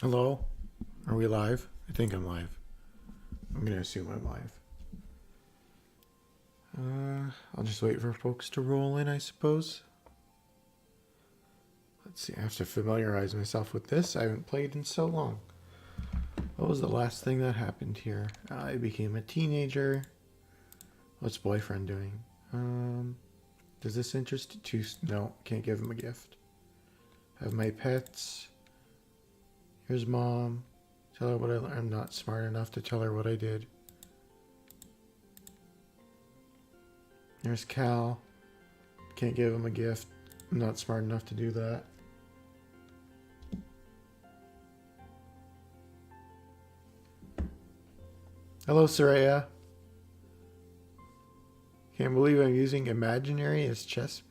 Hello? Are we live? I think I'm live. I'm gonna assume I'm live. I'll just wait for folks to roll in, I suppose. Let's see, I have to familiarize myself with this. I haven't played in so long. What was the last thing that happened here? I became a teenager. What's boyfriend doing? Does this interest you? No, can't give him a gift. Have my pets. Here's mom. Tell her what I learned. I'm not smart enough to tell her what I did. There's Cal. Can't give him a gift. I'm not smart enough to do that. Hello, Soraya. Can't believe I'm using imaginary as chess.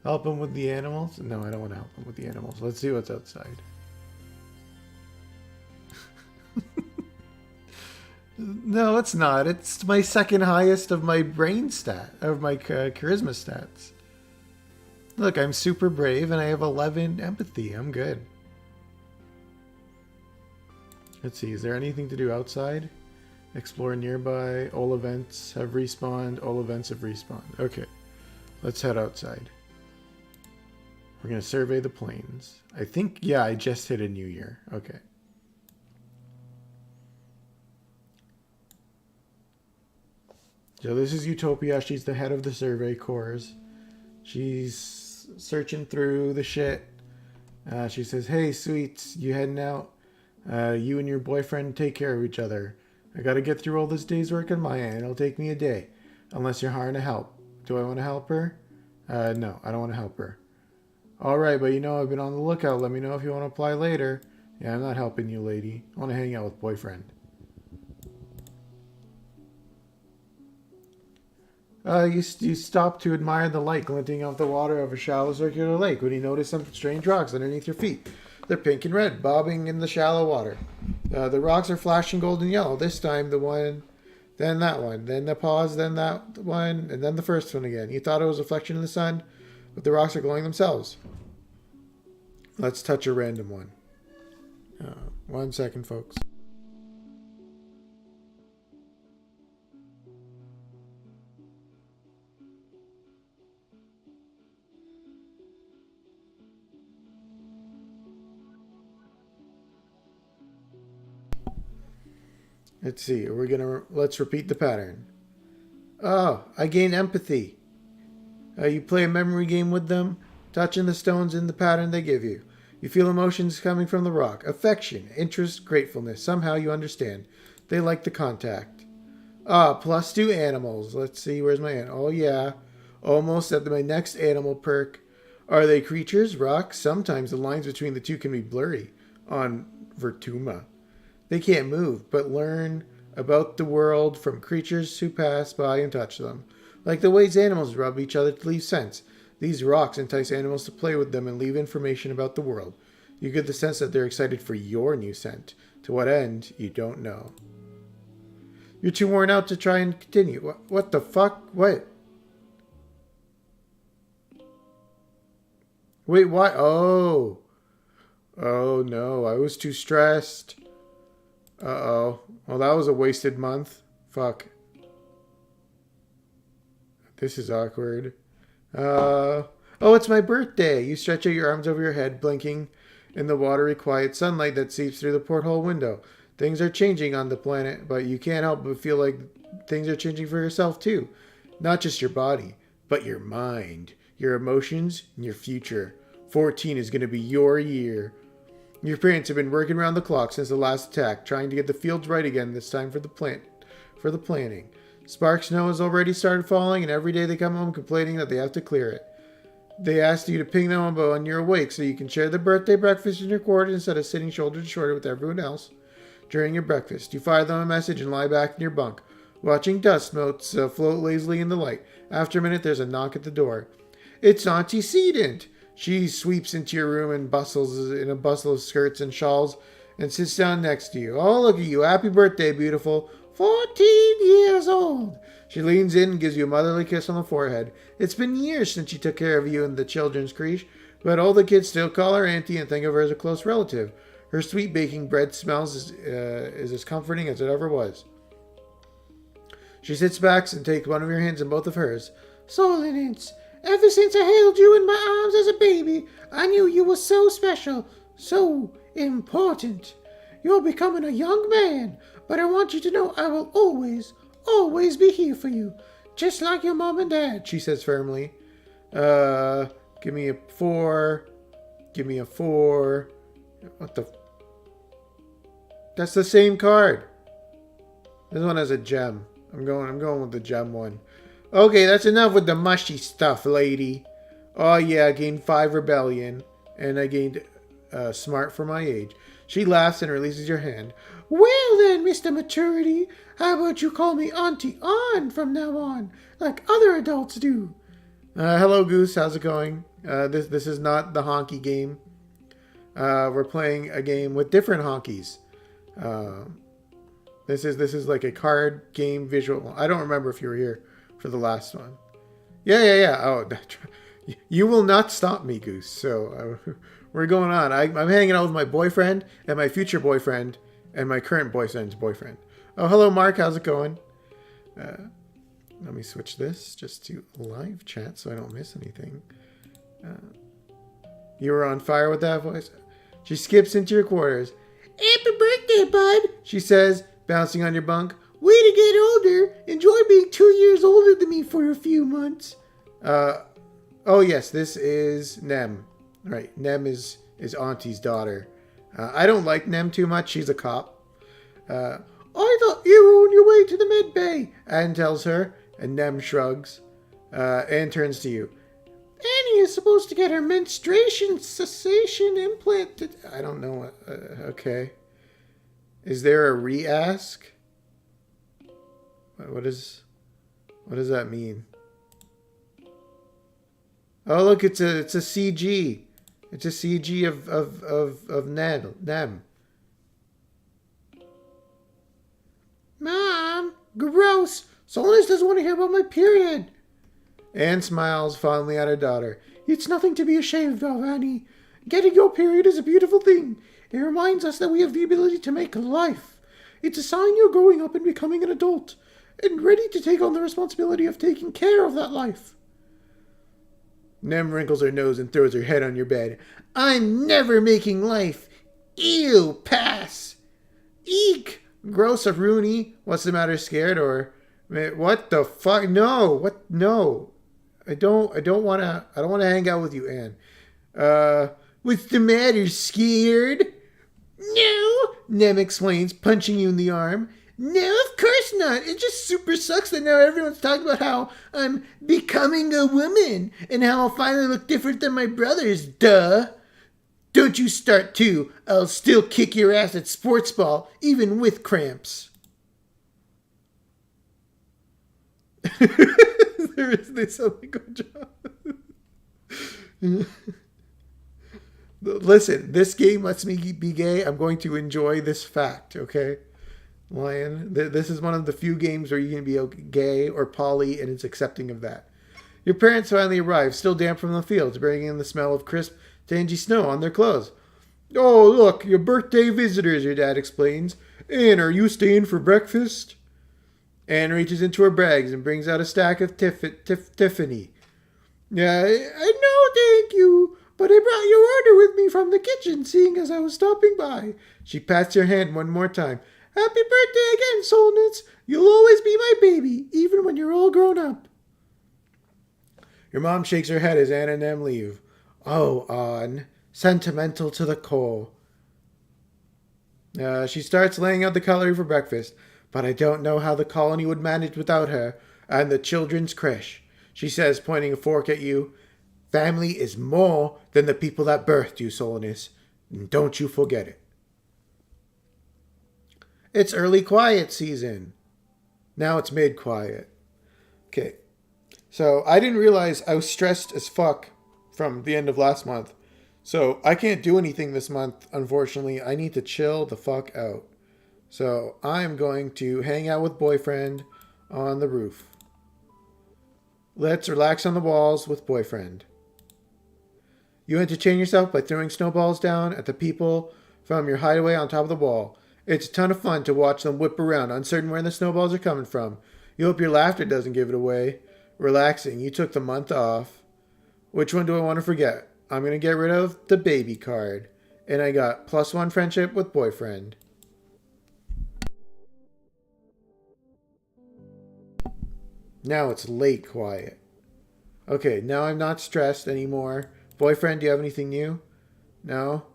Help him with the animals? No, I don't want to help him with the animals. Let's see what's outside. No, it's not. It's my second highest of my brain stat, of my charisma stats. Look, I'm super brave and I have 11 empathy. I'm good. Let's see, is there anything to do outside? Explore nearby. All events have respawned. All events have respawned. Okay, let's head outside. We're going to survey the plains. I think, yeah, I just hit a new year. Okay. So this is Utopia. She's the head of the survey corps. She's searching through the shit. She says, hey, sweets, you heading out? You and your boyfriend take care of each other. I gotta get through all this day's work on my end. It'll take me a day. Unless you're hiring to help. Do I want to help her? No, I don't want to help her. Alright, but you know I've been on the lookout. Let me know if you want to apply later. Yeah, I'm not helping you, lady. I want to hang out with boyfriend. You stop to admire the light glinting off the water of a shallow circular lake when you notice some strange rocks underneath your feet. They're pink and red, bobbing in the shallow water. The rocks are flashing gold and yellow. This time the one, then that one, then the pause, then that one, and then the first one again. You thought it was a reflection of the sun, but the rocks are glowing themselves. Let's touch a random one. 1 second, folks. Let's see. Let's repeat the pattern. Oh, I gain empathy. You play a memory game with them, touching the stones in the pattern they give you. You feel emotions coming from the rock. Affection, interest, gratefulness. Somehow you understand. They like the contact. +2 animals. Let's see, where's my animal? Oh, yeah. Almost at my next animal perk. Are they creatures, rocks? Sometimes the lines between the two can be blurry on Vertuma. They can't move, but learn about the world from creatures who pass by and touch them. Like the ways animals rub each other to leave scents. These rocks entice animals to play with them and leave information about the world. You get the sense that they're excited for your new scent. To what end, you don't know. You're too worn out to try and continue. What the fuck? What? Wait, what? Oh. Oh no, I was too stressed. Uh-oh. Well, that was a wasted month. Fuck. This is awkward. Oh, it's my birthday. You stretch out your arms over your head, blinking in the watery, quiet sunlight that seeps through the porthole window. Things are changing on the planet, but you can't help but feel like things are changing for yourself, too. Not just your body, but your mind, your emotions, and your future. 14 is going to be your year. Your parents have been working around the clock since the last attack, trying to get the fields right again this time for the planting. Spark snow has already started falling, and every day they come home complaining that they have to clear it. They asked you to ping them about when you're awake so you can share the birthday breakfast in your quarters instead of sitting shoulder to shoulder with everyone else. During your breakfast, you fire them a message and lie back in your bunk, watching dust motes float lazily in the light. After a minute, there's a knock at the door. It's Auntie Sedent! She sweeps into your room and bustles in a bustle of skirts and shawls and sits down next to you. Oh, look at you. Happy birthday, beautiful. 14 years old. She leans in and gives you a motherly kiss on the forehead. It's been years since she took care of you in the children's creche, but all the kids still call her auntie and think of her as a close relative. Her sweet baking bread smells is as comforting as it ever was. She sits back and takes one of your hands in both of hers. Solinance, ever since I held you in my arms as a baby, I knew you were so special, so important. You're becoming a young man, but I want you to know I will always be here for you, just like your mom and dad, she says firmly. Give me a 4. Give me a 4. What the... That's the same card. This one has a gem. I'm going with the gem one. Okay, that's enough with the mushy stuff, lady. Oh yeah, I gained 5 rebellion. And I gained smart for my age. She laughs and releases your hand. Well then, Mr. Maturity, how about you call me Auntie Ann from now on, like other adults do? Hello, Goose. How's it going? This is not the honky game. We're playing a game with different honkies. This is like a card game visual. I don't remember if you were here for the last one. Yeah. Oh, you will not stop me, Goose. So we're going on. I'm hanging out with my boyfriend and my future boyfriend and my current boyfriend's boyfriend. Oh, hello, Mark. How's it going? Let me switch this just to live chat so I don't miss anything. You were on fire with that voice. She skips into your quarters. Happy birthday, bud, she says, bouncing on your bunk. Way to get older. Enjoy being 2 years older than me for a few months. Oh, yes, this is Nem. Right, Nem is Auntie's daughter. I don't like Nem too much. She's a cop. I thought you were on your way to the med bay, Anne tells her, and Nem shrugs. Anne turns to you. Annie is supposed to get her menstruation cessation implanted. I don't know. Okay. Is there a re-ask? What does that mean? Oh, look, it's a CG. It's a CG of Nem. Mom, gross. Solis doesn't want to hear about my period. Anne smiles fondly at her daughter. It's nothing to be ashamed of, Annie. Getting your period is a beautiful thing. It reminds us that we have the ability to make life. It's a sign you're growing up and becoming an adult, and ready to take on the responsibility of taking care of that life. Nem wrinkles her nose and throws her head on your bed. I'm never making life. Ew, pass. Eek. Gross of Rooney. What's the matter, scared or... What the fuck? No. What? No. I don't want to hang out with you, Anne. What's the matter, scared? No, Nem explains, punching you in the arm. No, of course not. It just super sucks that now everyone's talking about how I'm becoming a woman and how I'll finally look different than my brothers, duh. Don't you start too. I'll still kick your ass at sports ball, even with cramps. They sound like a job. Listen, this game lets me be gay. I'm going to enjoy this fact, okay? Lion, this is one of the few games where you can be gay or poly, and it's accepting of that. Your parents finally arrive, still damp from the fields, bringing in the smell of crisp, tangy snow on their clothes. Oh, look, your birthday visitors, your dad explains. Anne, are you staying for breakfast? Anne reaches into her bags and brings out a stack of Tiffany. Yeah, I know, thank you, but I brought your order with me from the kitchen, seeing as I was stopping by. She pats your hand one more time. Happy birthday again, Soulnits. You'll always be my baby, even when you're all grown up. Your mom shakes her head as Anne and Em leave. Oh, Anne, sentimental to the core. She starts laying out the cutlery for breakfast. But I don't know how the colony would manage without her and the children's creche, she says, pointing a fork at you. Family is more than the people that birthed you, Solinus. Don't you forget it. It's early quiet season. Now it's mid-quiet. Okay. So I didn't realize I was stressed as fuck from the end of last month. So I can't do anything this month, unfortunately. I need to chill the fuck out. So I'm going to hang out with boyfriend on the roof. Let's relax on the walls with boyfriend. You entertain yourself by throwing snowballs down at the people from your hideaway on top of the wall. It's a ton of fun to watch them whip around, uncertain where the snowballs are coming from. You hope your laughter doesn't give it away. Relaxing. You took the month off. Which one do I want to forget? I'm going to get rid of the baby card. And I got +1 friendship with boyfriend. Now it's late quiet. Okay, now I'm not stressed anymore. Boyfriend, do you have anything new? No?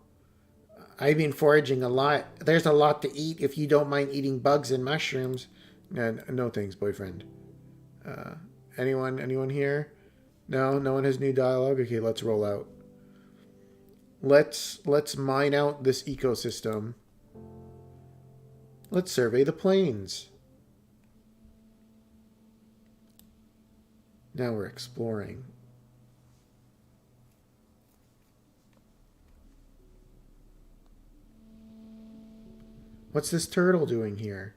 I've been foraging a lot. There's a lot to eat if you don't mind eating bugs and mushrooms. No thanks, boyfriend. Anyone here? No one has new dialogue? Okay, let's roll out. Let's mine out this ecosystem. Let's survey the plains. Now we're exploring. What's this turtle doing here?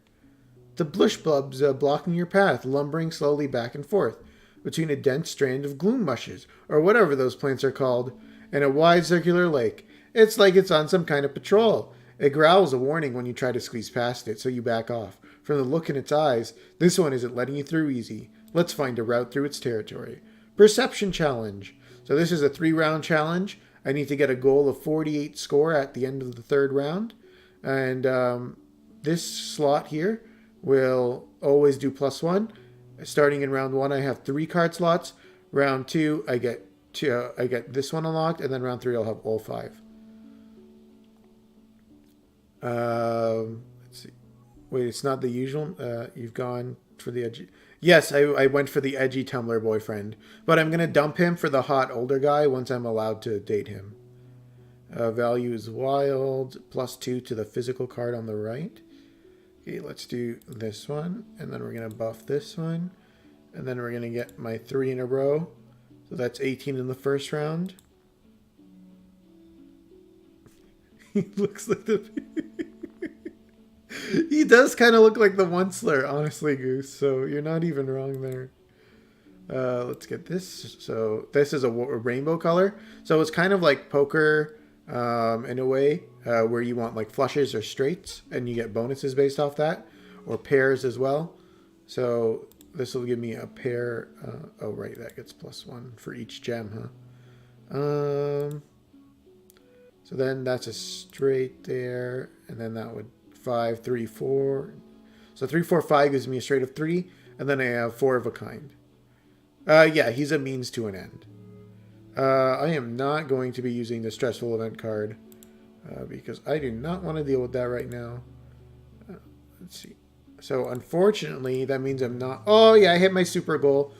The bush blub's blocking your path, lumbering slowly back and forth between a dense strand of gloom mushes, or whatever those plants are called, and a wide circular lake. It's like it's on some kind of patrol. It growls a warning when you try to squeeze past it, so you back off. From the look in its eyes, this one isn't letting you through easy. Let's find a route through its territory. Perception challenge. So this is a 3-round challenge. I need to get a goal of 48 score at the end of the 3rd round. And this slot here will always do +1. Starting in round 1, I have 3 card slots. Round 2, I get this one unlocked, and then round 3, I'll have all 5. Let's see. Wait, it's not the usual. You've gone for the edgy. Yes, I went for the edgy Tumblr boyfriend, but I'm gonna dump him for the hot older guy once I'm allowed to date him. Value is wild, +2 to the physical card on the right. Okay, let's do this one, and then we're going to buff this one, and then we're going to get my 3 in a row. So that's 18 in the 1st round. He looks like the... He does kind of look like the Onceler, honestly, Goose, so you're not even wrong there. Let's get this. So this is a rainbow color. So it's kind of like poker... in a way, where you want like flushes or straights, and you get bonuses based off that, or pairs as well. So this will give me a pair. Oh right, that gets +1 for each gem, huh? So then that's a straight there, and then that would 5, 3, 4. So 3, 4, 5 gives me a straight of 3, and then I have 4 of a kind. Yeah, he's a means to an end. I am not going to be using the stressful event card because I do not want to deal with that right now. Let's see. So unfortunately, that means I'm not. Oh yeah, I hit my super goal.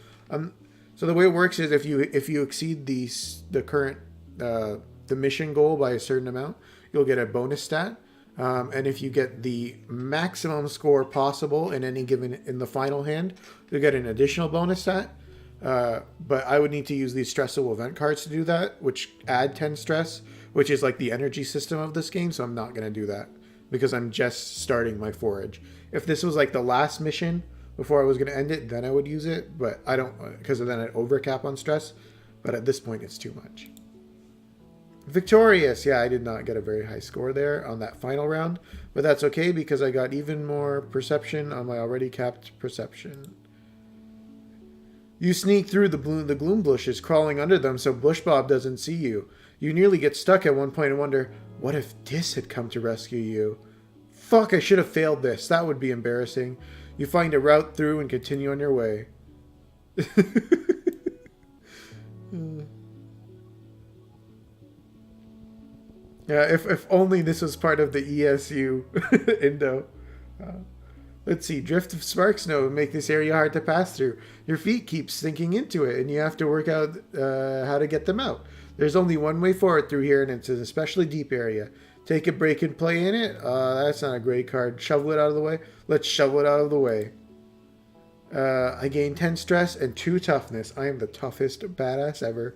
So the way it works is if you exceed the current the mission goal by a certain amount, you'll get a bonus stat. And if you get the maximum score possible in the final hand, you'll get an additional bonus stat. But I would need to use these stressful event cards to do that, which add 10 stress, which is like the energy system of this game. So I'm not going to do that because I'm just starting my forage. If this was like the last mission before I was going to end it, then I would use it. But I don't, because then I'd overcap on stress. But at this point, it's too much. Victorious. Yeah, I did not get a very high score there on that final round. But that's okay because I got even more perception on my already capped perception. You sneak through the gloom bushes, crawling under them so Bush Bob doesn't see you. You nearly get stuck at one point and wonder, what if this had come to rescue you? Fuck, I should have failed this. That would be embarrassing. You find a route through and continue on your way. Yeah, if only this was part of the ESU Indo. Let's see, drift of spark snow make this area hard to pass through. Your feet keep sinking into it, and you have to work out how to get them out. There's only one way forward through here, and it's an especially deep area. Take a break and play in it? That's not a great card. Shovel it out of the way? Let's shovel it out of the way. I gain 10 stress and 2 toughness. I am the toughest badass ever.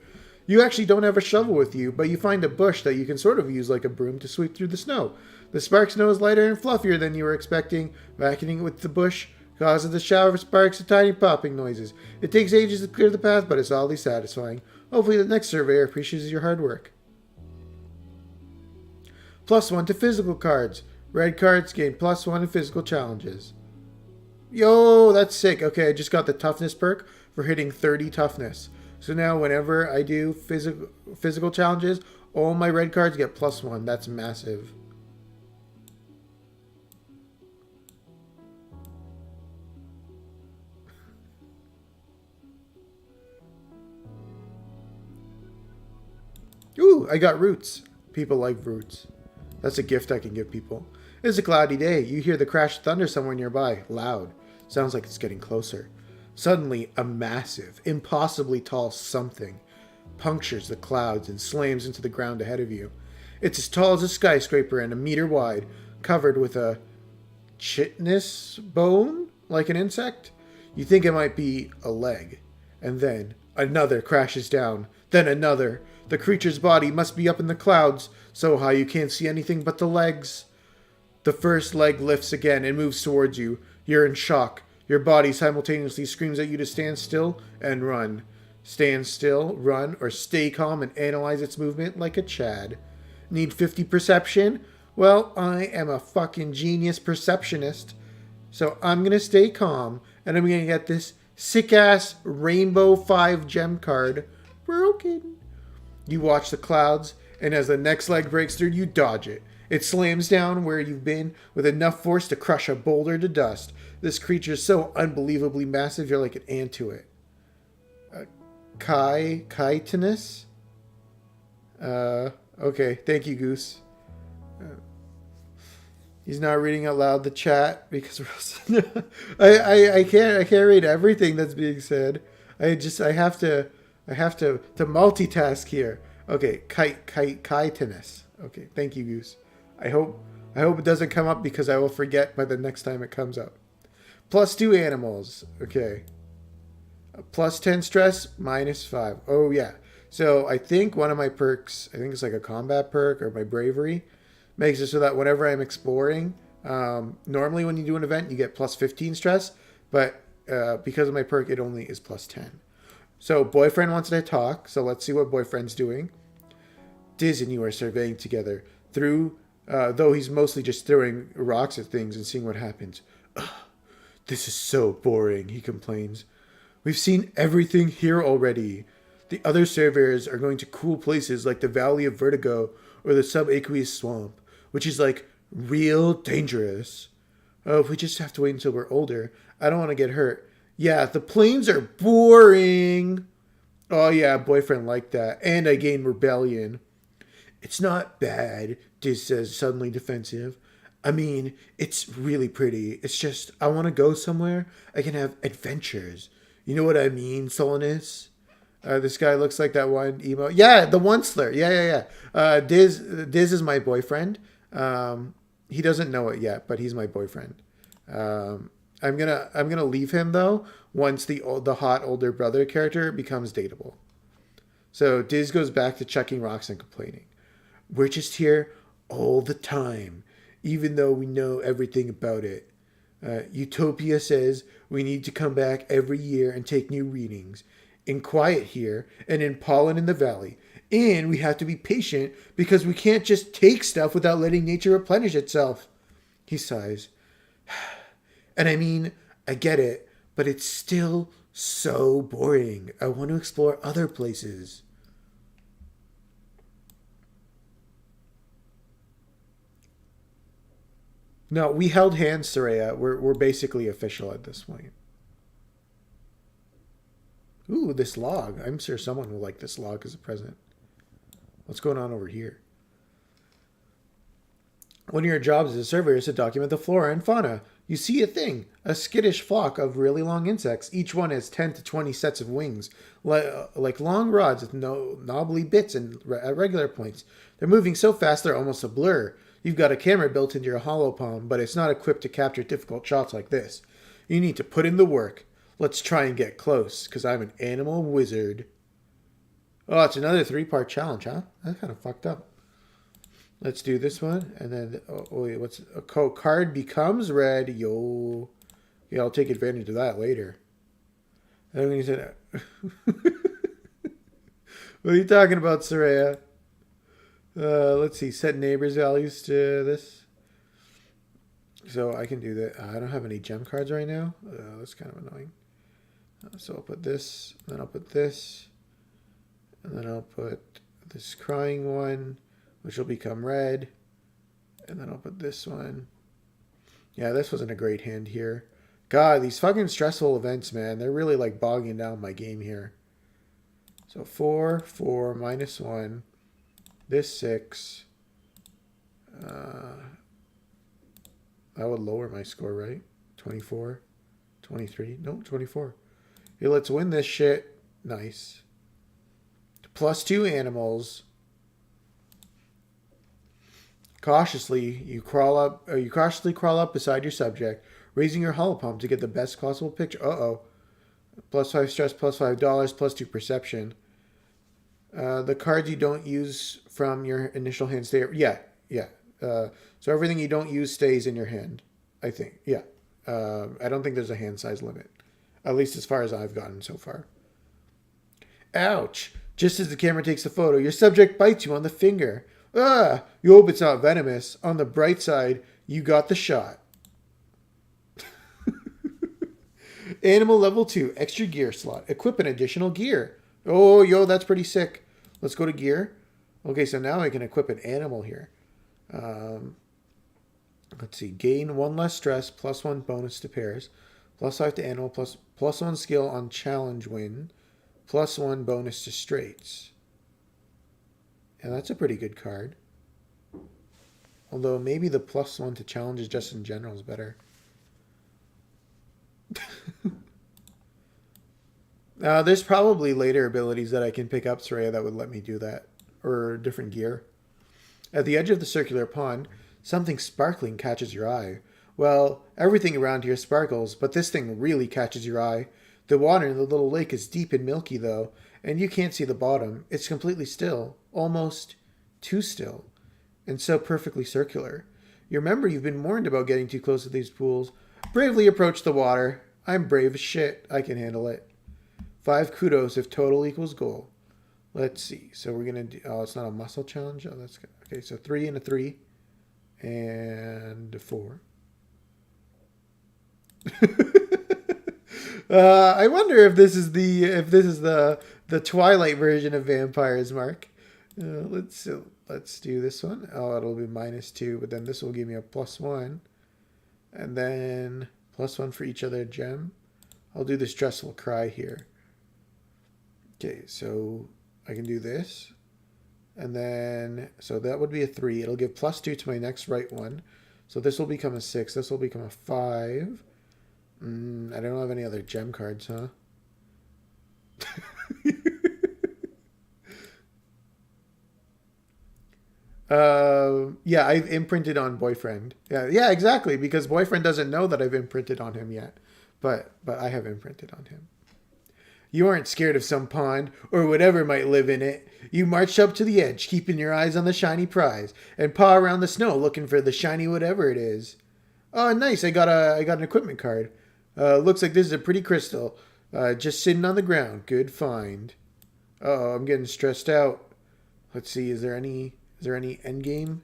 You actually don't have a shovel with you, but you find a bush that you can sort of use like a broom to sweep through the snow. The spark snow is lighter and fluffier than you were expecting. Vacuuming with the bush causes the shower of sparks and tiny popping noises. It takes ages to clear the path, but it's oddly satisfying. Hopefully the next surveyor appreciates your hard work. +1 to physical cards. Red cards gain +1 in physical challenges. Yo, that's sick. Okay, I just got the toughness perk for hitting 30 toughness. So now whenever I do physical challenges, all my red cards get +1. That's massive. Ooh, I got roots. People like roots. That's a gift I can give people. It's a cloudy day. You hear the crash of thunder somewhere nearby. Loud. Sounds like it's getting closer. Suddenly, a massive, impossibly tall something punctures the clouds and slams into the ground ahead of you. It's as tall as a skyscraper and a meter wide, covered with a chitinous bone, like an insect. You think it might be a leg. And then another crashes down. Then another. The creature's body must be up in the clouds, so high you can't see anything but the legs. The first leg lifts again and moves towards you. You're in shock. Your body simultaneously screams at you to stand still and run. Stand still, run, or stay calm and analyze its movement like a Chad. Need 50 perception? Well, I am a fucking genius perceptionist. So I'm gonna stay calm, and I'm gonna get this sick-ass Rainbow 5 gem card. Broken. You watch the clouds, and as the next leg breaks through, you dodge it. It slams down where you've been with enough force to crush a boulder to dust. This creature is so unbelievably massive, you're like an ant to it. Chitinous? Okay, thank you, Goose. He's not reading out loud the chat because I can't read everything that's being said. I have to multitask here. Okay, chitinous. Okay, thank you, Goose. I hope it doesn't come up because I will forget by the next time it comes up. +2 animals. Okay. +10 stress, -5. Oh yeah. So I think one of my perks, I think it's like a combat perk or my bravery, makes it so that whenever I'm exploring, normally when you do an event you get +15 stress, but because of my perk it only is +10. So boyfriend wants to talk, so let's see what boyfriend's doing. Diz and you are surveying together, though he's mostly just throwing rocks at things and seeing what happens. Ugh, this is so boring, he complains. We've seen everything here already. The other surveyors are going to cool places like the Valley of Vertigo or the subaqueous swamp, which is like real dangerous. Oh, if we just have to wait until we're older. I don't want to get hurt. Yeah, the plains are boring. Oh yeah, boyfriend liked that. And I gained rebellion. It's not bad, Diz says, suddenly defensive. I mean, it's really pretty. It's just, I want to go somewhere I can have adventures. You know what I mean, Solanus? This guy looks like that one emo. Yeah, the Onceler. Yeah. Diz is my boyfriend. He doesn't know it yet, but he's my boyfriend. I'm gonna leave him though once the hot older brother character becomes dateable. So Diz goes back to chucking rocks and complaining. We're just here all the time, even though we know everything about it. Utopia says we need to come back every year and take new readings. In quiet here and in pollen in the valley. And we have to be patient because we can't just take stuff without letting nature replenish itself. He sighs. And I mean, I get it, but it's still so boring. I want to explore other places. No, we held hands, Soraya. We're basically official at this point. Ooh, this log. I'm sure someone will like this log as a present. What's going on over here? One of your jobs as a surveyor is to document the flora and fauna. You see a thing, a skittish flock of really long insects. Each one has 10 to 20 sets of wings, like long rods with knobbly bits and at regular points. They're moving so fast they're almost a blur. You've got a camera built into your hollow palm, but it's not equipped to capture difficult shots like this. You need to put in the work. Let's try and get close, because I'm an animal wizard. Oh, it's another 3-part challenge, huh? That's kind of fucked up. Let's do this one, and then wait, what's a card becomes red? Yo, yeah, I'll take advantage of that later. I don't think you said that. What are you talking about, Soraya? Let's see. Set neighbors values to this. So I can do that. I don't have any gem cards right now. That's kind of annoying. So I'll put this, then I'll put this, and then I'll put this crying one, which will become red, and then I'll put this one. Yeah, this wasn't a great hand here. God, these fucking stressful events, man. They're really like bogging down my game here. So 4, 4, -1. This 6. That would lower my score, right? 24, 23. No, 24. Hey, let's win this shit. Nice. +2 animals. Cautiously, you cautiously crawl up beside your subject, raising your hollow palm to get the best possible picture. Uh-oh. +5 stress, +$5, +2 perception. The cards you don't use from your initial hand stay. Yeah. So everything you don't use stays in your hand, I think. Yeah. I don't think there's a hand size limit. At least as far as I've gotten so far. Ouch. Just as the camera takes the photo, your subject bites you on the finger. Ah! You hope it's not venomous. On the bright side, you got the shot. Animal level 2, extra gear slot. Equip an additional gear. Oh, yo, that's pretty sick. Let's go to gear. Okay, so now I can equip an animal here. Let's see. Gain 1 less stress, +1 bonus to pairs, +5 to animal, +1 skill on challenge win, +1 bonus to straights. And that's a pretty good card. Although maybe the +1 to challenges just in general is better. There's probably later abilities that I can pick up, Soraya, that would let me do that. Or different gear. At the edge of the circular pond, something sparkling catches your eye. Well, everything around here sparkles, but this thing really catches your eye. The water in the little lake is deep and milky, though, and you can't see the bottom. It's completely still. Almost too still. And so perfectly circular. You remember you've been warned about getting too close to these pools. Bravely approach the water. I'm brave as shit. I can handle it. 5 kudos if total equals goal. Let's see. So we're going to do... Oh, it's not a muscle challenge? Oh, that's good. Okay, so 3 and a 3. And a 4. I wonder if this is the Twilight version of vampires, Mark. Let's do this one. Oh, it'll be -2, but then this will give me a +1. And then +1 for each other gem. I'll do the stressful cry here. Okay, so I can do this. And then, so that would be a 3. It'll give +2 to my next right one. So this will become a 6. This will become a 5. I don't have any other gem cards, huh? Yeah, I've imprinted on boyfriend. Yeah, exactly, because boyfriend doesn't know that I've imprinted on him yet. But I have imprinted on him. You aren't scared of some pond, or whatever might live in it. You march up to the edge, keeping your eyes on the shiny prize, and paw around the snow looking for the shiny whatever it is. Oh, nice, I got an equipment card. Looks like this is a pretty crystal. Just sitting on the ground. Good find. Uh-oh, I'm getting stressed out. Let's see, is there any end game,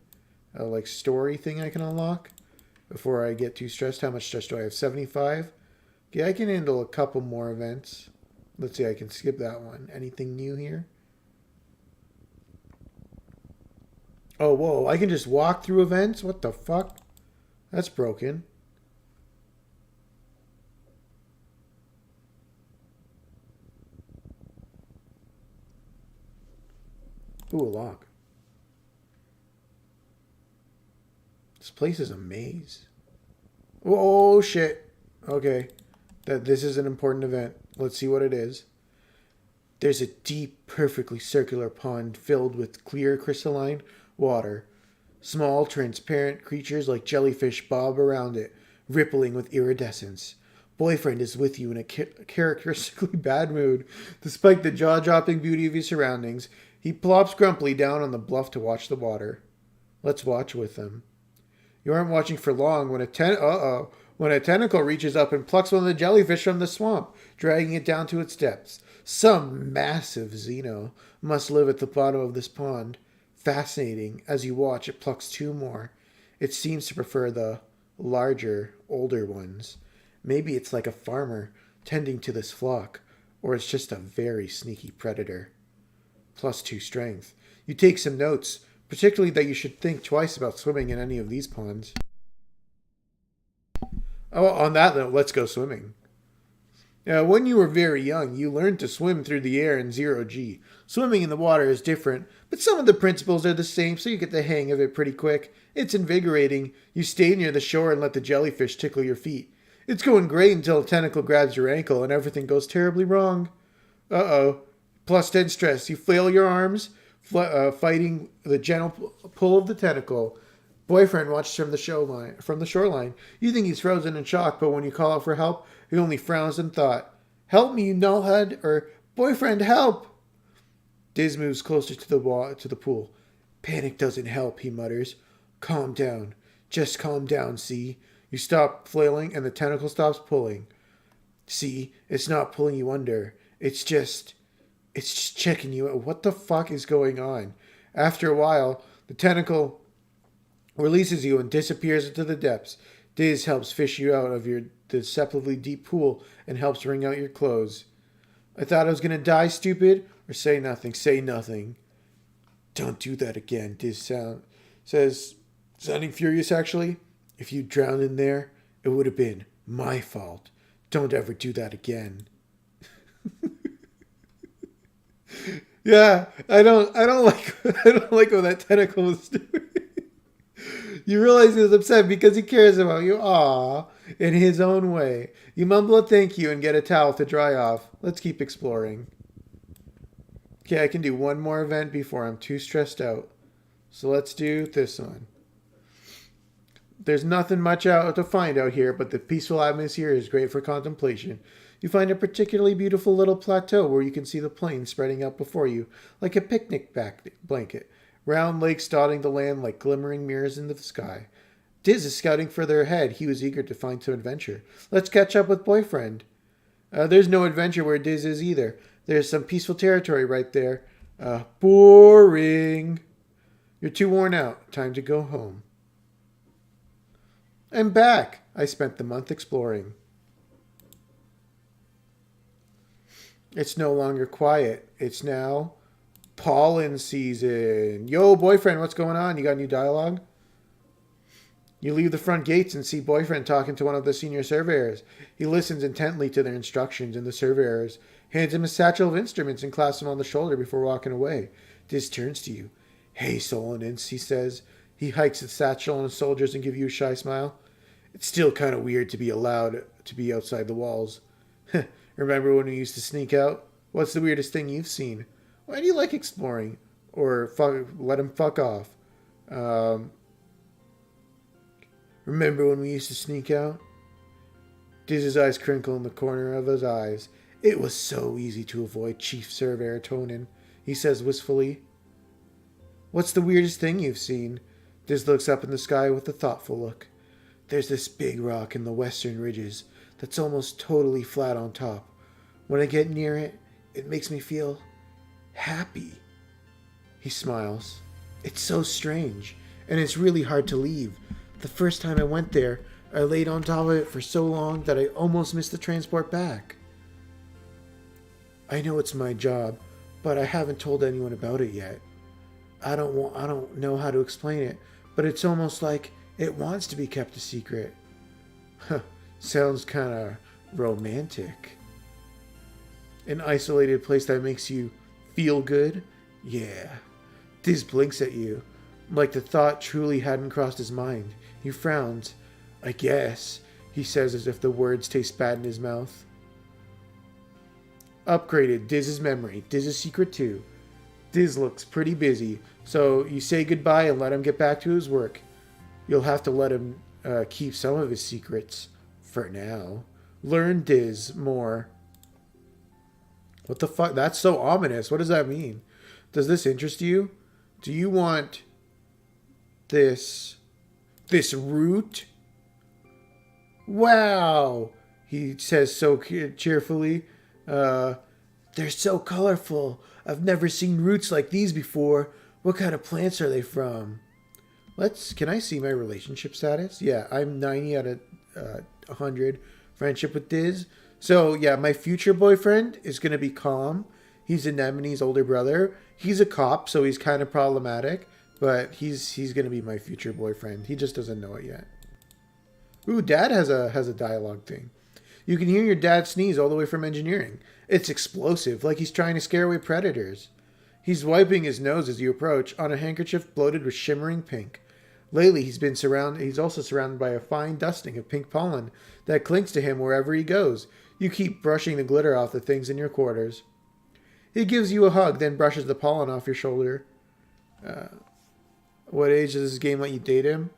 like story thing I can unlock before I get too stressed? How much stress do I have? 75? Okay, I can handle a couple more events. Let's see, I can skip that one. Anything new here? Oh, whoa, I can just walk through events? What the fuck? That's broken. Ooh, a lock. This place is a maze. Oh, shit. Okay. This is an important event. Let's see what it is. There's a deep, perfectly circular pond filled with clear, crystalline water. Small, transparent creatures like jellyfish bob around it, rippling with iridescence. Boyfriend is with you in a characteristically bad mood. Despite the jaw-dropping beauty of his surroundings, he plops grumpily down on the bluff to watch the water. Let's watch with him. You aren't watching for long when a tentacle reaches up and plucks one of the jellyfish from the swamp, dragging it down to its depths. Some massive Xeno must live at the bottom of this pond. Fascinating. As you watch, it plucks two more. It seems to prefer the larger, older ones. Maybe it's like a farmer tending to this flock, or it's just a very sneaky predator. +2 strength. You take some notes, particularly that you should think twice about swimming in any of these ponds. Oh, on that note, let's go swimming. When you were very young, you learned to swim through the air in 0G. Swimming in the water is different, but some of the principles are the same, so you get the hang of it pretty quick. It's invigorating. You stay near the shore and let the jellyfish tickle your feet. It's going great until a tentacle grabs your ankle and everything goes terribly wrong. +10 stress. You flail your arms, fighting the gentle pull of the tentacle. Boyfriend watches from the shoreline. You think he's frozen in shock, but when you call out for help, he only frowns in thought. Help me, you nullhead, or boyfriend, help! Diz moves closer to the pool. Panic doesn't help, he mutters. Calm down. Just calm down, see? You stop flailing and the tentacle stops pulling. See, it's not pulling you under. It's just checking you out. What the fuck is going on? After a while, the tentacle releases you and disappears into the depths. Diz helps fish you out of your deceptively deep pool and helps wring out your clothes. I thought I was going to die, stupid? Or say nothing. Say nothing. Don't do that again, Diz says, sounding furious actually. If you drowned in there, it would have been my fault. Don't ever do that again. Yeah, I don't like what that tentacle was doing. You realize he was upset because he cares about you. Aww, in his own way. You mumble a thank you and get a towel to dry off. Let's keep exploring. Okay, I can do one more event before I'm too stressed out. So let's do this one. There's nothing much out to find out here, but the peaceful atmosphere is great for contemplation. You find a particularly beautiful little plateau where you can see the plain spreading out before you, like a picnic blanket. Round lakes dotting the land like glimmering mirrors into the sky. Diz is scouting further ahead. He was eager to find some adventure. Let's catch up with boyfriend. There's no adventure where Diz is either. There's some peaceful territory right there. Boring. You're too worn out. Time to go home. I'm back. I spent the month exploring. It's no longer quiet. It's now pollen season. Yo, boyfriend, what's going on? You got new dialogue? You leave the front gates and see boyfriend talking to one of the senior surveyors. He listens intently to their instructions, and the surveyors hands him a satchel of instruments and claps him on the shoulder before walking away. Diz turns to you. Hey, Solonins, he says. He hikes the satchel on the soldiers and gives you a shy smile. It's still kind of weird to be allowed to be outside the walls. Remember when we used to sneak out? What's the weirdest thing you've seen? Why do you like exploring? Or let him fuck off. Remember when we used to sneak out? Diz's eyes crinkle in the corner of his eyes. It was so easy to avoid Chief Surveyor Tonin, he says wistfully. What's the weirdest thing you've seen? Diz looks up in the sky with a thoughtful look. There's this big rock in the western ridges that's almost totally flat on top. When I get near it, it makes me feel happy. He smiles. It's so strange, and it's really hard to leave. The first time I went there, I laid on top of it for so long that I almost missed the transport back. I know it's my job, but I haven't told anyone about it yet. I don't know how to explain it, but it's almost like it wants to be kept a secret. Sounds kind of romantic. An isolated place that makes you feel good? Yeah. Diz blinks at you, like the thought truly hadn't crossed his mind. He frowns. I guess, he says as if the words taste bad in his mouth. Upgraded Diz's memory. Diz's secret too. Diz looks pretty busy, so you say goodbye and let him get back to his work. You'll have to let him keep some of his secrets. For now. Learn Diz more. What the fuck? That's so ominous. What does that mean? Does this interest you? Do you want this root? Wow, he says so cheerfully. They're so colorful. I've never seen roots like these before. What kind of plants are they from? Can I see my relationship status? Yeah, I'm 90 out of 100 friendship with Diz. So yeah, my future boyfriend is going to be Calm. He's Anemone's older brother. He's a cop, so he's kind of problematic, but he's going to be my future boyfriend. He just doesn't know it yet. Ooh, Dad has a dialogue thing. You can hear your dad sneeze all the way from engineering. It's explosive, like he's trying to scare away predators. He's wiping his nose as you approach on a handkerchief bloated with shimmering pink. Lately, he's also surrounded by a fine dusting of pink pollen that clings to him wherever he goes. You keep brushing the glitter off the things in your quarters. He gives you a hug, then brushes the pollen off your shoulder. What age does this game let you date him?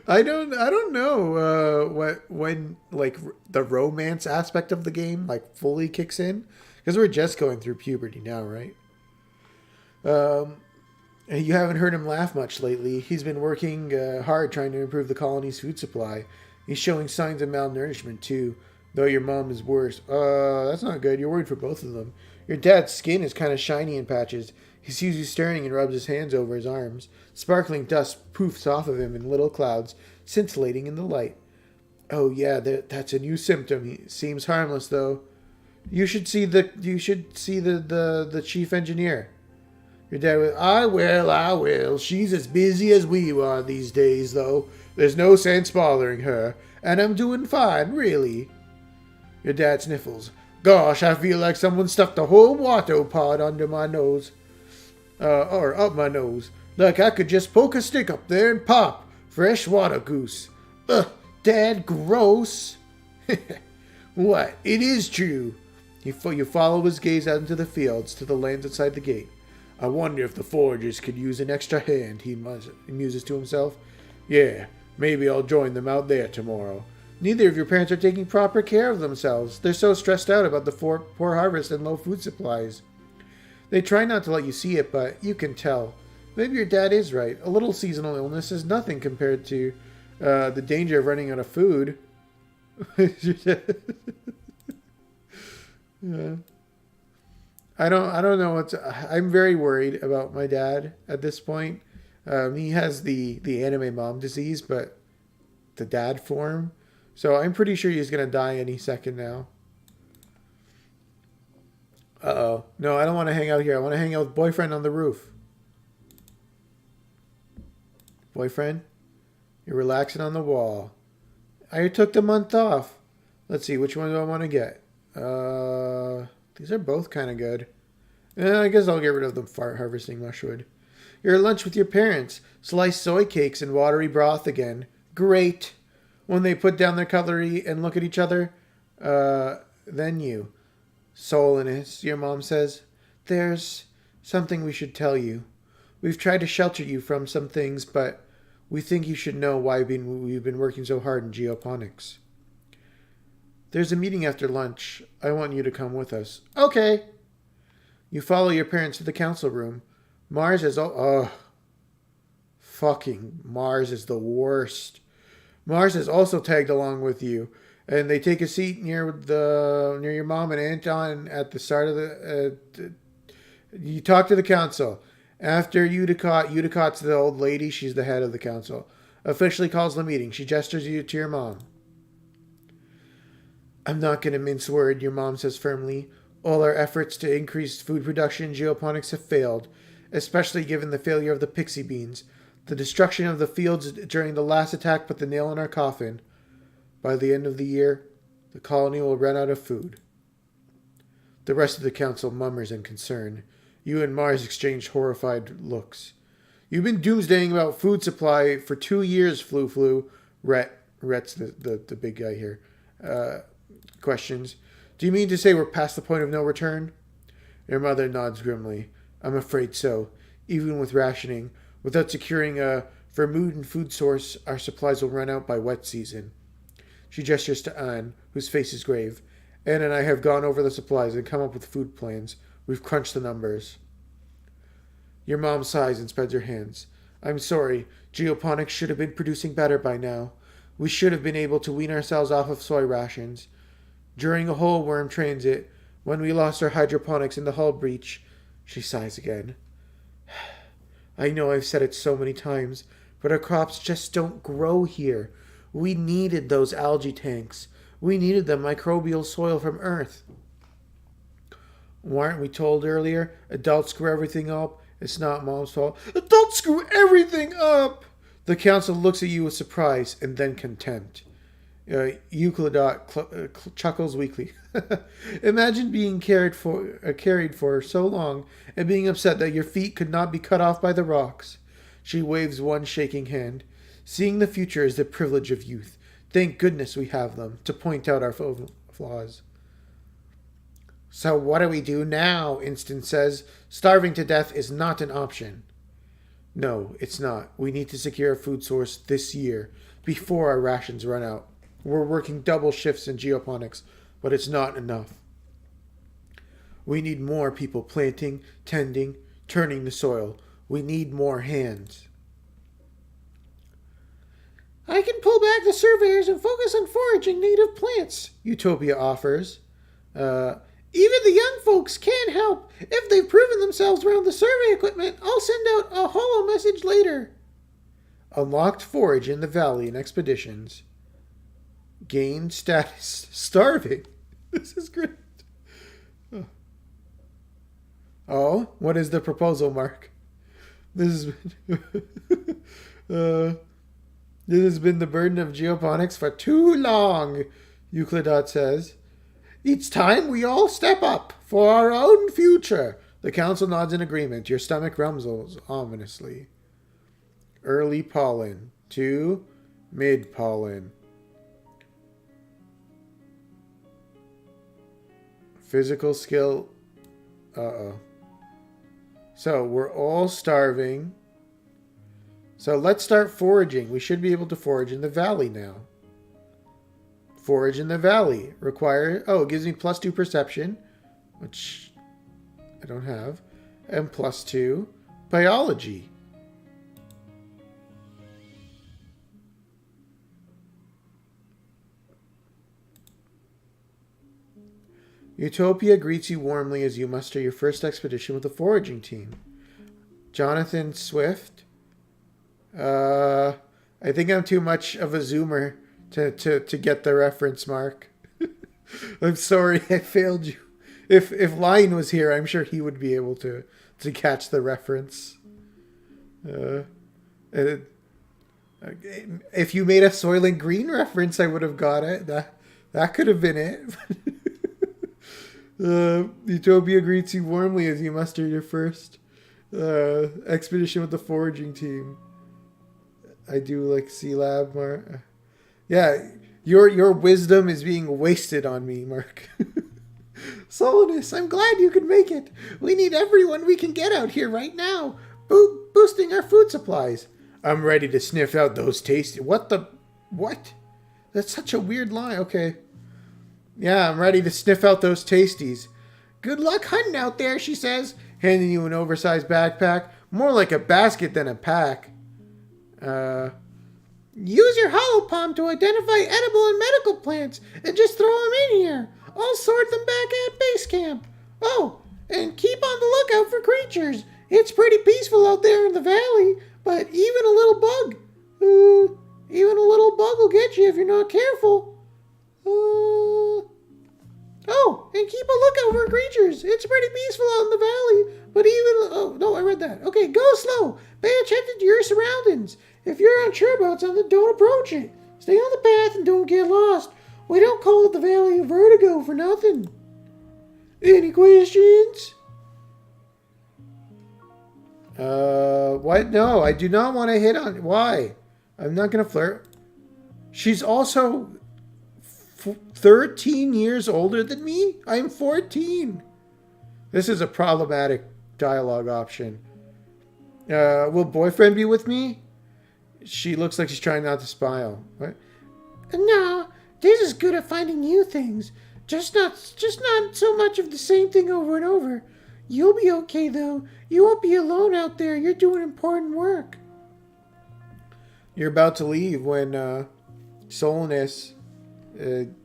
I don't know when like the romance aspect of the game like fully kicks in, because we're just going through puberty now, right? You haven't heard him laugh much lately. He's been working hard trying to improve the colony's food supply. He's showing signs of malnourishment too, though your mom is worse. That's not good. You're worried for both of them. Your dad's skin is kind of shiny in patches. He sees you staring and rubs his hands over his arms. Sparkling dust poofs off of him in little clouds, scintillating in the light. Oh yeah, that's a new symptom. He seems harmless though. You should see the chief engineer. Your dad was, I will. She's as busy as we are these days, though. There's no sense bothering her. And I'm doing fine, really. Your dad sniffles. Gosh, I feel like someone stuck the whole water pod under my nose. Or up my nose. Like I could just poke a stick up there and pop. Fresh water goose. Ugh, Dad, gross. What? It is true. You follow his gaze out into the fields to the lands outside the gate. I wonder if the foragers could use an extra hand, he muses to himself. Yeah, maybe I'll join them out there tomorrow. Neither of your parents are taking proper care of themselves. They're so stressed out about the poor harvest and low food supplies. They try not to let you see it, but you can tell. Maybe your dad is right. A little seasonal illness is nothing compared to the danger of running out of food. Yeah. I don't know I'm very worried about my dad at this point. He has the anime mom disease, but the dad form. So I'm pretty sure he's going to die any second now. Uh-oh. No, I don't want to hang out here. I want to hang out with boyfriend on the roof. Boyfriend, you're relaxing on the wall. I took the month off. Let's see, which one do I want to get? These are both kind of good. I guess I'll get rid of the fart harvesting mushwood. You're at lunch with your parents. Sliced soy cakes and watery broth again. Great. When they put down their cutlery and look at each other, then you. Souliness, your mom says. There's something we should tell you. We've tried to shelter you from some things, but we think you should know why we've been working so hard in geoponics. There's a meeting after lunch. I want you to come with us. Okay. You follow your parents to the council room. Mars is fucking Mars is the worst. Mars is also tagged along with you, and they take a seat near your mom and Anton at the start of the. You talk to the council. After Eudicott's the old lady. She's the head of the council. Officially calls the meeting. She gestures you to your mom. I'm not going to mince word, your mom says firmly. All our efforts to increase food production in geoponics have failed, especially given the failure of the pixie beans. The destruction of the fields during the last attack put the nail in our coffin. By the end of the year, the colony will run out of food. The rest of the council murmurs in concern. You and Mars exchange horrified looks. You've been doomsdaying about food supply for 2 years, Flu. Rhett's the big guy here. Questions. Do you mean to say we're past the point of no return? Your mother nods grimly. I'm afraid so. Even with rationing, without securing a vermouth food source, our supplies will run out by wet season. She gestures to Anne, whose face is grave. Anne and I have gone over the supplies and come up with food plans. We've crunched the numbers. Your mom sighs and spreads her hands. I'm sorry. Geoponics should have been producing better by now. We should have been able to wean ourselves off of soy rations. During a whole worm transit, when we lost our hydroponics in the hull breach, she sighs again. I know I've said it so many times, but our crops just don't grow here. We needed those algae tanks. We needed the microbial soil from Earth. Weren't we told earlier? Adults screw everything up. It's not Mom's fault. Adults screw everything up! The council looks at you with surprise and then contempt. Euclidot chuckles weakly. Imagine being carried for so long and being upset that your feet could not be cut off by the rocks. She waves one shaking hand. Seeing the future is the privilege of youth. Thank goodness we have them to point out our flaws. So what do we do now? Instant says. Starving to death is not an option. No, it's not. We need to secure a food source this year, before our rations run out. We're working double shifts in geoponics, but it's not enough. We need more people planting, tending, turning the soil. We need more hands. I can pull back the surveyors and focus on foraging native plants, Utopia offers. Even the young folks can help. If they've proven themselves around the survey equipment, I'll send out a holo message later. Unlocked forage in the valley in expeditions. Gain status starving. This is great. Oh, what is the proposal, Mark? This has been the burden of geoponics for too long, Euclidot says. It's time we all step up for our own future. The council nods in agreement. Your stomach rumbles ominously. Early pollen to mid pollen. Physical skill. Uh-oh. So we're all starving. So let's start foraging. We should be able to forage in the valley now. Forage in the valley. It gives me +2 perception, which I don't have. And +2 biology. Utopia greets you warmly as you muster your first expedition with the foraging team. Jonathan Swift. I think I'm too much of a zoomer to get the reference, Mark. I'm sorry I failed you. If Lion was here, I'm sure he would be able to catch the reference. If you made a Soylent Green reference, I would have got it. That could have been it. Utopia greets you warmly as you muster your first expedition with the foraging team. I do like C-Lab, Mark. Yeah, your wisdom is being wasted on me, Mark. Solidus, I'm glad you could make it. We need everyone we can get out here right now. Boosting our food supplies. I'm ready to sniff out those tasty... What? That's such a weird line. Okay. Yeah, I'm ready to sniff out those tasties. Good luck hunting out there, she says, handing you an oversized backpack. More like a basket than a pack. Use your holopalm to identify edible and medical plants and just throw them in here. I'll sort them back at base camp. Oh, and keep on the lookout for creatures. It's pretty peaceful out there in the valley, but even a little bug will get you if you're not careful. Oh, and keep a lookout for creatures. It's pretty peaceful out in the valley, but oh, no, I read that. Okay, go slow. Pay attention to your surroundings. If you're unsure about something, don't approach it. Stay on the path and don't get lost. We don't call it the Valley of Vertigo for nothing. Any questions? What? No, I do not want to hit on... Why? I'm not going to flirt. She's also 13 years older than me? I'm 14. This is a problematic dialogue option. Will boyfriend be with me? She looks like she's trying not to smile. What? No, This is good at finding new things. Just not so much of the same thing over and over. You'll be okay though. You won't be alone out there. You're doing important work. You're about to leave when Solonus when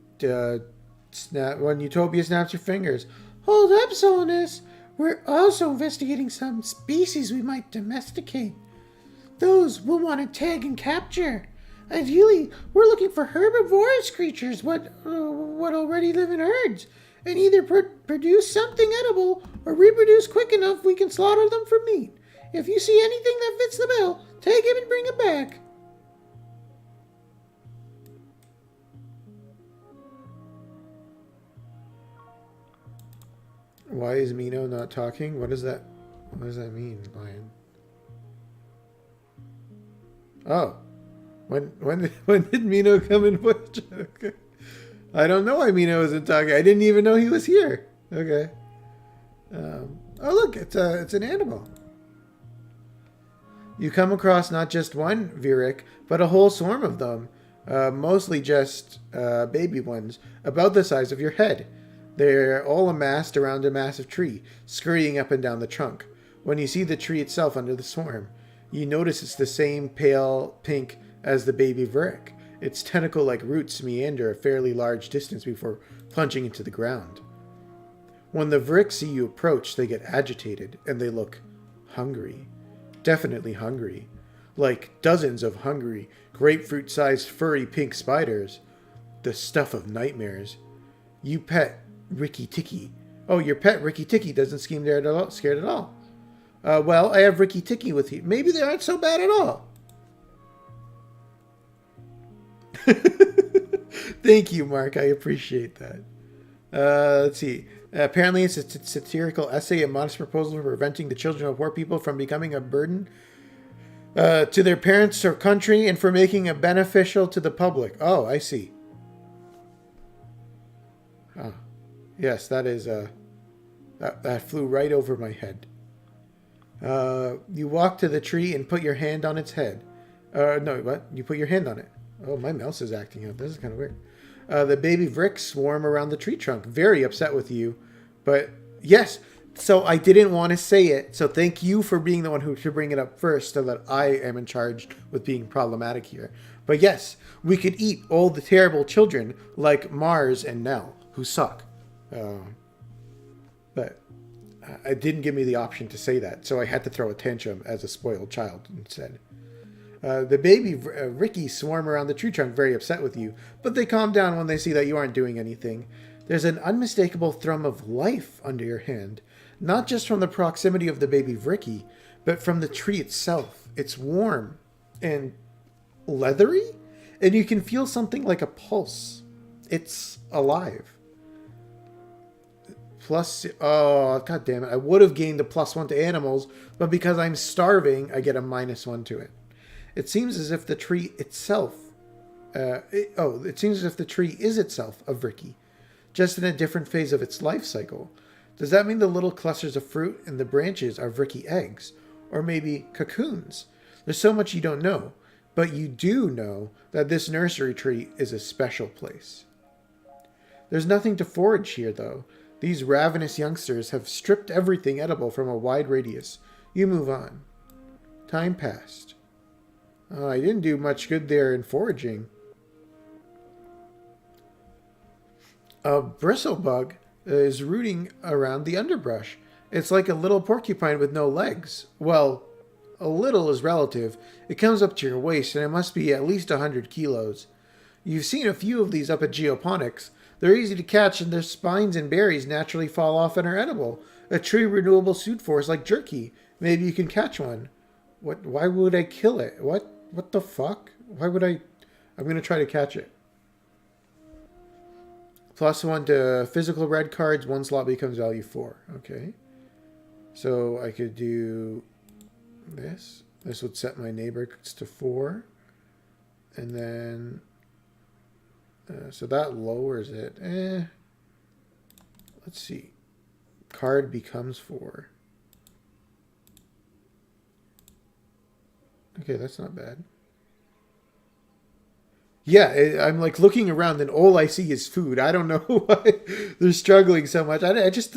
Utopia snaps your fingers. Hold up, Solonus. We're also investigating some species we might domesticate. Those we'll want to tag and capture. Ideally, we're looking for herbivorous creatures what already live in herds and either produce something edible or reproduce quick enough we can slaughter them for meat. If you see anything that fits the bill, take him and bring him back. Why is Mino not talking? What does that mean, Lion? Oh. When did Mino come in voice? Okay. I don't know why Mino isn't talking. I didn't even know he was here. Okay. Oh look, it's an animal. You come across not just one Virik, but a whole swarm of them. Mostly just baby ones, about the size of your head. They're all amassed around a massive tree, scurrying up and down the trunk. When you see the tree itself under the swarm, you notice it's the same pale pink as the baby Virik. Its tentacle-like roots meander a fairly large distance before plunging into the ground. When the Virik see you approach, they get agitated, and they look hungry. Definitely hungry. Like dozens of hungry, grapefruit-sized furry pink spiders. The stuff of nightmares. You pet Ricky Tikki. Oh, your pet Ricky Tikki doesn't seem scared at all. Well, I have Ricky Tikki with you. Maybe they aren't so bad at all. Thank you, Mark. I appreciate that. Let's see. Apparently, it's a satirical essay, a modest proposal for preventing the children of poor people from becoming a burden to their parents or country and for making it beneficial to the public. Oh, I see. Oh. Yes, that is that flew right over my head. You walk to the tree and put your hand on its head. No, what? You put your hand on it. Oh, my mouse is acting up. This is kind of weird. The baby Vricks swarm around the tree trunk, very upset with you. But yes, so I didn't want to say it. So thank you for being the one who should bring it up first, so that I am in charge with being problematic here. But yes, we could eat all the terrible children like Mars and Nell, who suck. But it didn't give me the option to say that, so I had to throw a tantrum as a spoiled child instead. The baby Ricky swarm around the tree trunk, very upset with you, but they calm down when they see that you aren't doing anything. There's an unmistakable thrum of life under your hand, not just from the proximity of the baby Ricky, but from the tree itself. It's warm and leathery, and you can feel something like a pulse. It's alive. Plus, oh, god damn it. I would have gained a +1 to animals, but because I'm starving, I get a -1 to it. It seems as if the tree itself, it seems as if the tree is itself a Vricky, just in a different phase of its life cycle. Does that mean the little clusters of fruit and the branches are Vricky eggs? Or maybe cocoons? There's so much you don't know, but you do know that this nursery tree is a special place. There's nothing to forage here, though. These ravenous youngsters have stripped everything edible from a wide radius. You move on. Time passed. I didn't do much good there in foraging. A bristlebug is rooting around the underbrush. It's like a little porcupine with no legs. Well, a little is relative. It comes up to your waist, and it must be at least 100 kilos. You've seen a few of these up at Geoponics. They're easy to catch, and their spines and berries naturally fall off and are edible. A true renewable food source like jerky. Maybe you can catch one. What? Why would I kill it? What the fuck? Why would I? I'm going to try to catch it. +1 to physical red cards. 1 slot becomes value 4. Okay. So I could do this. This would set my neighbors to 4. And then... so that lowers it. Let's see. Card becomes 4. Okay, that's not bad. Yeah, I'm like looking around and all I see is food. I don't know why they're struggling so much. I just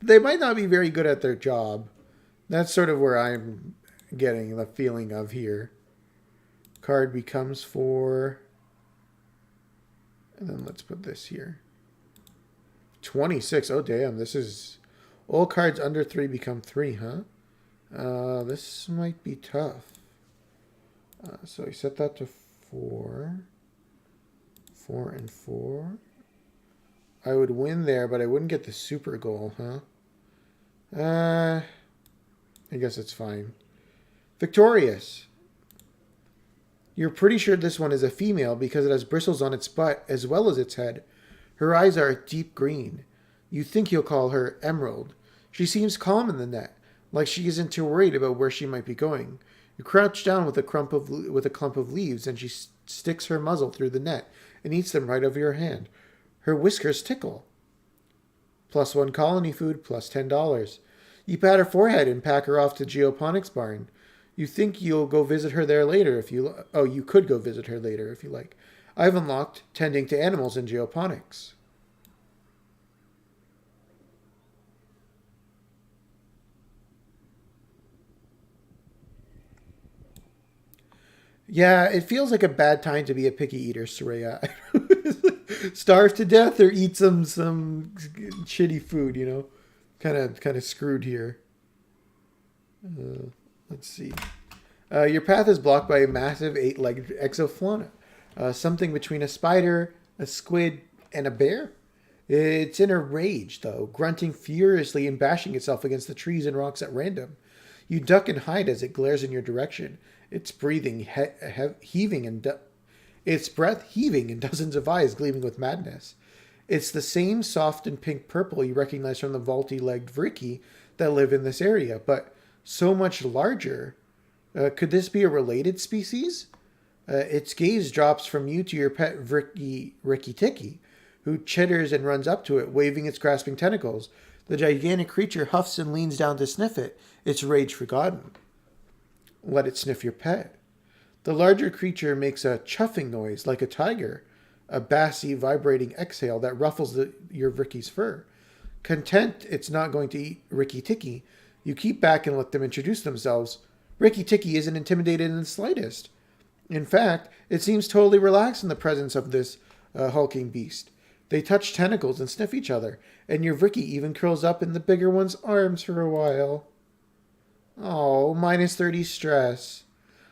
they might not be very good at their job. That's sort of where I'm getting the feeling of here. Card becomes 4. And then let's put this here. 26. Oh, damn. This is... All cards under 3 become 3, huh? This might be tough. So I set that to 4. 4 and 4. I would win there, but I wouldn't get the super goal, huh? I guess it's fine. Victorious. You're pretty sure this one is a female because it has bristles on its butt as well as its head. Her eyes are deep green. You think you'll call her Emerald. She seems calm in the net, like she isn't too worried about where she might be going. You crouch down with a clump of leaves, and she sticks her muzzle through the net and eats them right over your hand. Her whiskers tickle. +1 colony food, $10. You pat her forehead and pack her off to Geoponics Barn. You think you'll go visit her there later if you... Oh, you could go visit her later if you like. I've unlocked tending to animals in geoponics. Yeah, it feels like a bad time to be a picky eater, Soraya. Starve to death or eat some shitty food, you know? Kind of screwed here. Let's see. Your path is blocked by a massive 8-legged exofauna. Something between a spider, a squid, and a bear. It's in a rage, though, grunting furiously and bashing itself against the trees and rocks at random. You duck and hide as it glares in your direction. Its heaving and its breath heaving and dozens of eyes gleaming with madness. It's the same soft and pink purple you recognize from the vaulty-legged Vriki that live in this area, but so much larger. Could this be a related species? Its gaze drops from you to your pet Ricky Tiki, who chitters and runs up to it, waving its grasping tentacles. The gigantic creature huffs and leans down to sniff it, its rage forgotten. Let it sniff your pet. The larger creature makes a chuffing noise like a tiger, a bassy, vibrating exhale that ruffles your Ricky's fur. Content it's not going to eat Ricky Tiki, you keep back and let them introduce themselves. Ricky Tiki isn't intimidated in the slightest. In fact, it seems totally relaxed in the presence of this hulking beast. They touch tentacles and sniff each other, and your Ricky even curls up in the bigger one's arms for a while. Oh, -30 stress.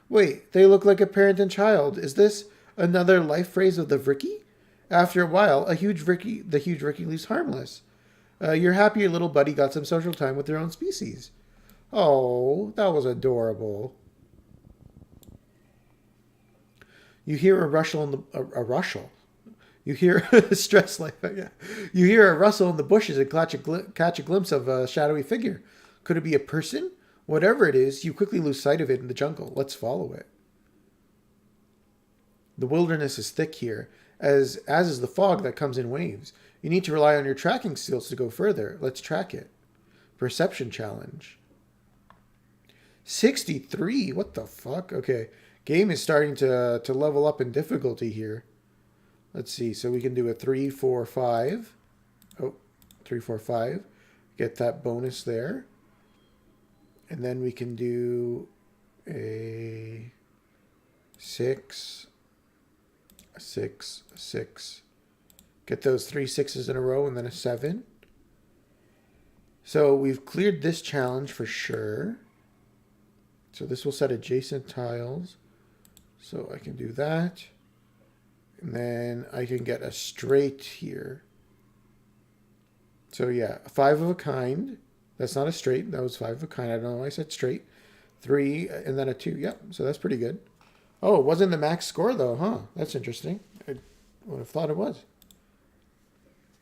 Wait, they look like a parent and child. Is this another life phrase of the Vricky? After a while, the huge Vricky leaves harmless. You're happy your little buddy got some social time with their own species. Oh, that was adorable. You hear a rustle in a rustle. You hear stress like that. Yeah. You hear a rustle in the bushes and catch a glimpse of a shadowy figure. Could it be a person? Whatever it is, you quickly lose sight of it in the jungle. Let's follow it. The wilderness is thick here, as is the fog that comes in waves. You need to rely on your tracking skills to go further. Let's track it. Perception challenge. 63? What the fuck? Okay. Game is starting to level up in difficulty here. Let's see. So we can do a 3, 4, 5. Oh, 3, 4, 5. Get that bonus there. And then we can do a 6, a 6, a 6. Get those 3 6s in a row and then a 7. So we've cleared this challenge for sure. So this will set adjacent tiles. So I can do that. And then I can get a straight here. So yeah, 5 of a kind. That's not a straight. That was 5 of a kind. I don't know why I said straight. 3 and then a 2. Yep, so that's pretty good. Oh, it wasn't the max score though, huh? That's interesting. I would have thought it was.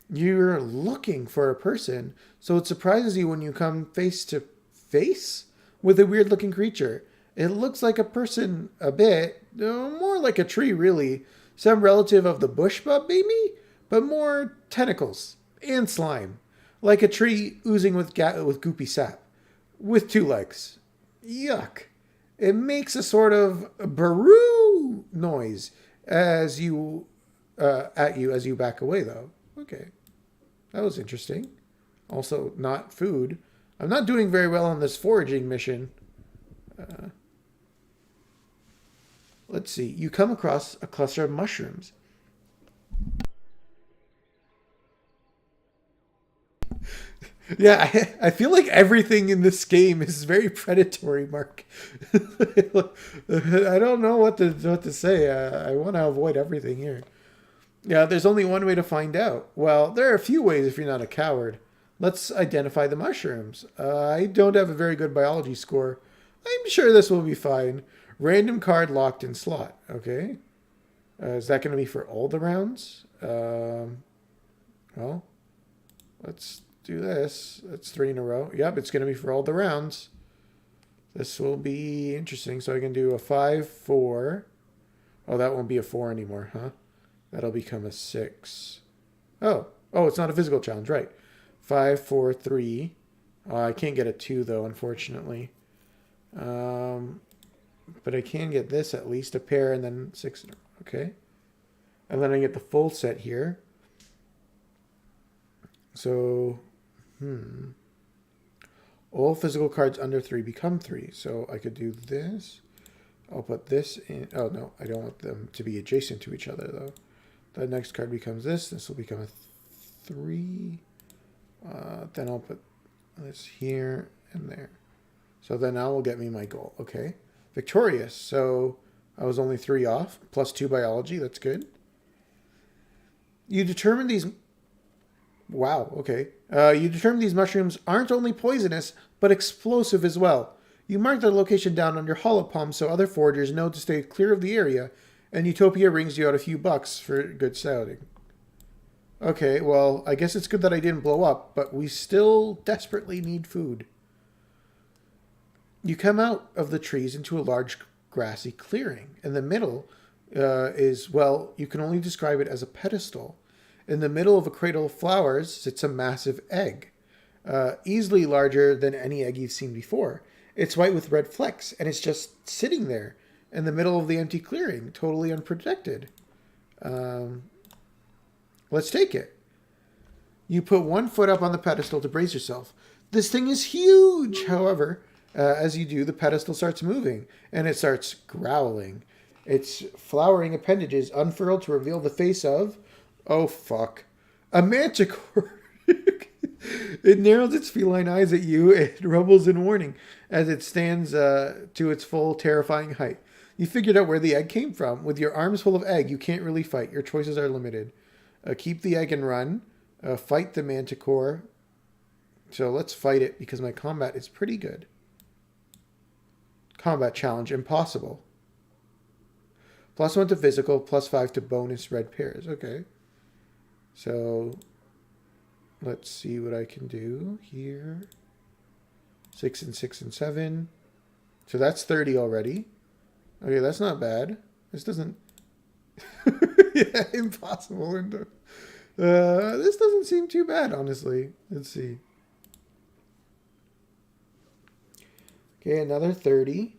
You're looking for a person, so it surprises you when you come face to face with a weird looking creature. It looks like a person a bit, more like a tree really. Some relative of the bush bub maybe, but more tentacles and slime. Like a tree oozing with goopy sap. With 2 legs. Yuck. It makes a sort of baroo noise as you at you as you back away, though. Okay, that was interesting. Also, not food. I'm not doing very well on this foraging mission. Let's see. You come across a cluster of mushrooms. Yeah, I feel like everything in this game is very predatory, Mark. I don't know what to say. I want to avoid everything here. Yeah, there's only one way to find out. Well, there are a few ways if you're not a coward. Let's identify the mushrooms. I don't have a very good biology score. I'm sure this will be fine. Random card locked in slot. Okay. Is that going to be for all the rounds? Well, let's do this. That's 3 in a row. Yep, it's going to be for all the rounds. This will be interesting. So I can do a 5, 4. Oh, that won't be a 4 anymore, huh? That'll become a 6. Oh, it's not a physical challenge, right? 5, 4, 3. I can't get a 2, though, unfortunately. But I can get this, at least a pair, and then 6. Okay. And then I get the full set here. So, all physical cards under 3 become 3. So I could do this. I'll put this in. Oh, no, I don't want them to be adjacent to each other, though. The next card becomes this. This will become a 3. Then I'll put this here and there. So then that will get me my goal. Okay. Victorious. So I was only 3 off. Plus 2 biology. That's good. You determine these... Wow. Okay. You determine these mushrooms aren't only poisonous, but explosive as well. You mark the location down on your holopalm so other foragers know to stay clear of the area, and Utopia rings you out a few bucks for good scouting. Okay, well, I guess it's good that I didn't blow up, but we still desperately need food. You come out of the trees into a large grassy clearing. In the middle you can only describe it as a pedestal. In the middle of a cradle of flowers sits a massive egg, easily larger than any egg you've seen before. It's white with red flecks, and it's just sitting there in the middle of the empty clearing, totally unprotected. Let's take it. You put 1 foot up on the pedestal to brace yourself. This thing is huge! However, as you do, the pedestal starts moving, and it starts growling. Its flowering appendages unfurl to reveal the face of... Oh, fuck. A manticore. It narrows its feline eyes at you and rumbles in warning as it stands to its full, terrifying height. You figured out where the egg came from. With your arms full of egg, you can't really fight. Your choices are limited. Keep the egg and run. Fight the manticore. So let's fight it because my combat is pretty good. Combat challenge, impossible. +1 to physical, +5 to bonus red pairs. Okay. So let's see what I can do here. 6 and 6 and 7. So that's 30 already. Okay, that's not bad. This doesn't... yeah, impossible. This doesn't seem too bad, honestly. Let's see. Okay, another 30.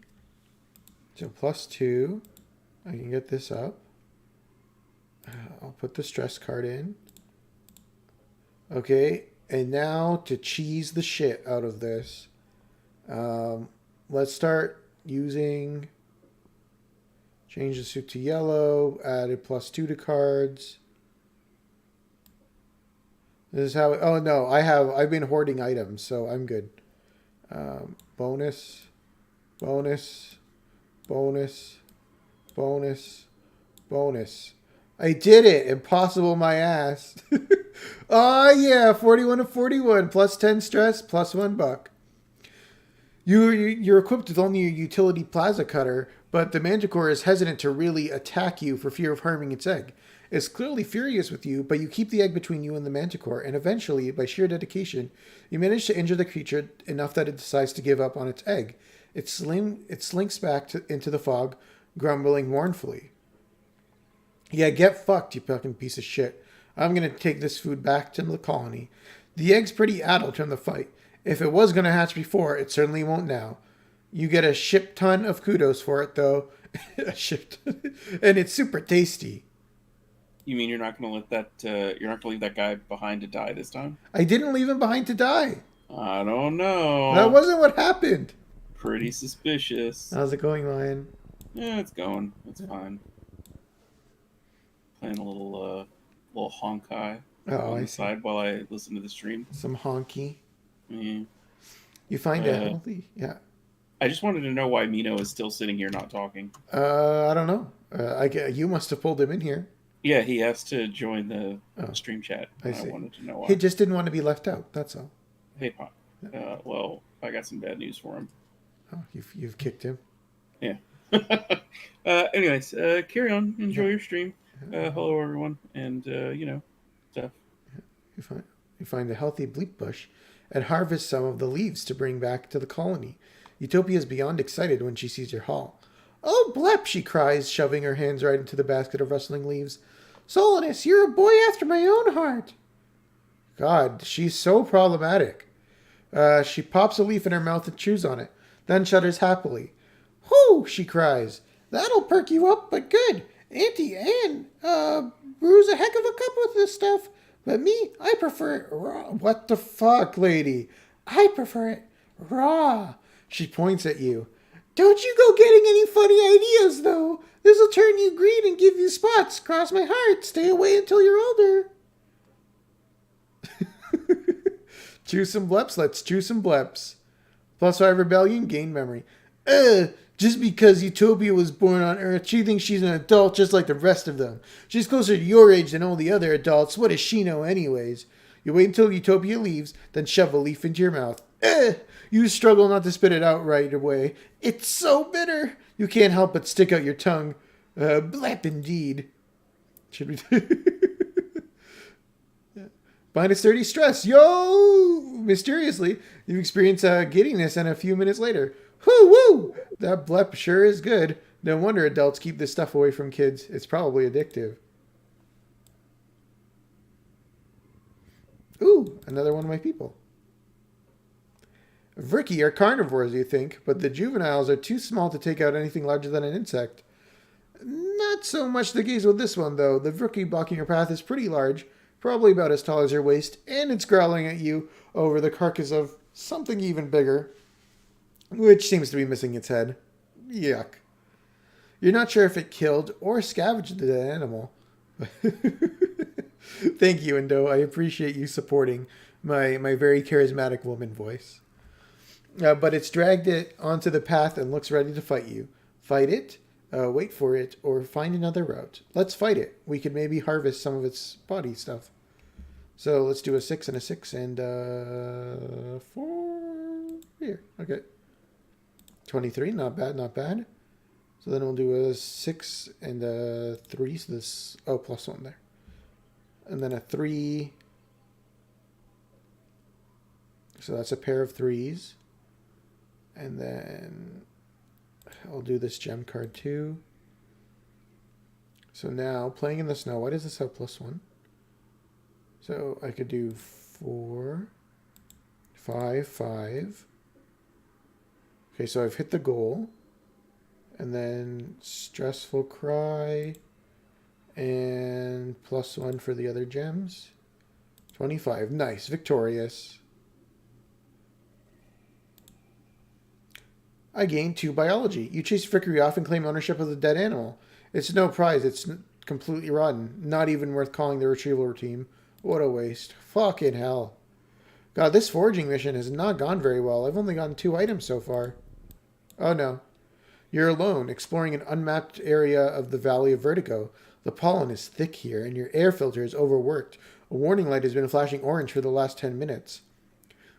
So +2. I can get this up. I'll put the stress card in. Okay, and now to cheese the shit out of this. Let's start using... Change the suit to yellow. Added +2 to cards. This is how... Oh, no. I've been hoarding items, so I'm good. Bonus. Bonus. Bonus. Bonus. Bonus. I did it. Impossible my ass. Oh, yeah. 41 to 41. +10 stress. +1 buck. You're equipped with only a utility plaza cutter, but the manticore is hesitant to really attack you for fear of harming its egg. It's clearly furious with you, but you keep the egg between you and the manticore, and eventually, by sheer dedication, you manage to injure the creature enough that it decides to give up on its egg. It slinks back into the fog, grumbling mournfully. Yeah, get fucked, you fucking piece of shit. I'm going to take this food back to the colony. The egg's pretty adult from the fight. If it was going to hatch before, it certainly won't now. You get a shit ton of kudos for it, though, A shift. And it's super tasty. You mean you're not going to let that? You're not going to leave that guy behind to die this time? I didn't leave him behind to die. I don't That know. wasn't what happened. Pretty suspicious. How's it going, Lion? Yeah, it's going. It's fine. Playing little honkai Oh, on I the see. side while I listen to the stream. Some honky. Yeah. You find it healthy? Yeah. I just wanted to know why Mino is still sitting here not talking. I don't know. You must have pulled him in here. Yeah, he has to join the Oh, stream chat. I see. I wanted to know why. He just didn't want to be left out. That's all. Hey, Pop. Well, I got some bad news for him. Oh, you've kicked him. Yeah. Anyways, carry on. Enjoy your stream. Hello, everyone, and stuff. You find a healthy bleep bush and harvest some of the leaves to bring back to the colony. Utopia is beyond excited when she sees your haul. Oh, blep, she cries, shoving her hands right into the basket of rustling leaves. Solanus, you're a boy after my own heart. God, she's so problematic. She pops a leaf in her mouth and chews on it, then shudders happily. Whoo, she cries. That'll perk you up, but good. Auntie Anne, brews a heck of a cup with this stuff. But me, I prefer it raw. What the fuck, lady? I prefer it raw. She points at you. Don't you go getting any funny ideas, though. This'll turn you green and give you spots. Cross my heart. Stay away until you're older. Chew some bleps. Let's chew some bleps. +5 rebellion, gain memory. Just because Utopia was born on Earth, she thinks she's an adult just like the rest of them. She's closer to your age than all the other adults. What does she know anyways? You wait until Utopia leaves, then shove a leaf into your mouth. You struggle not to spit it out right away. It's so bitter. You can't help but stick out your tongue. Blep indeed. Should we... -30 stress. Yo! Mysteriously, you experience giddiness and a few minutes later. Whoo woo! That blep sure is good. No wonder adults keep this stuff away from kids. It's probably addictive. Ooh, another one of my people. Vriki are carnivores, you think, but the juveniles are too small to take out anything larger than an insect. Not so much the case with this one, though. The Vriki blocking your path is pretty large, probably about as tall as your waist, and it's growling at you over the carcass of something even bigger, which seems to be missing its head. Yuck. You're not sure if it killed or scavenged the dead animal. Thank you, Indo. I appreciate you supporting my very charismatic woman voice. But it's dragged it onto the path and looks ready to fight you. Fight it, wait for it, or find another route. Let's fight it. We could maybe harvest some of its body stuff. So let's do a 6 and a 6 and 4 here. Okay. 23, not bad, not bad. So then we'll do a 6 and a 3. So this, oh, +1 there. And then a 3. So that's a pair of 3s. And then I'll do this gem card too. So now, playing in the snow, why does this have +1? So I could do 4, 5, 5. Okay, so I've hit the goal. And then Stressful Cry. And +1 for the other gems. 25. Nice. Victorious. I gained 2 biology. You chase Frickery off and claim ownership of the dead animal. It's no prize. It's completely rotten. Not even worth calling the retrieval team. What a waste. Fucking hell. God, this foraging mission has not gone very well. I've only gotten 2 items so far. Oh no. You're alone, exploring an unmapped area of the Valley of Vertigo. The pollen is thick here, and your air filter is overworked. A warning light has been flashing orange for the last 10 minutes.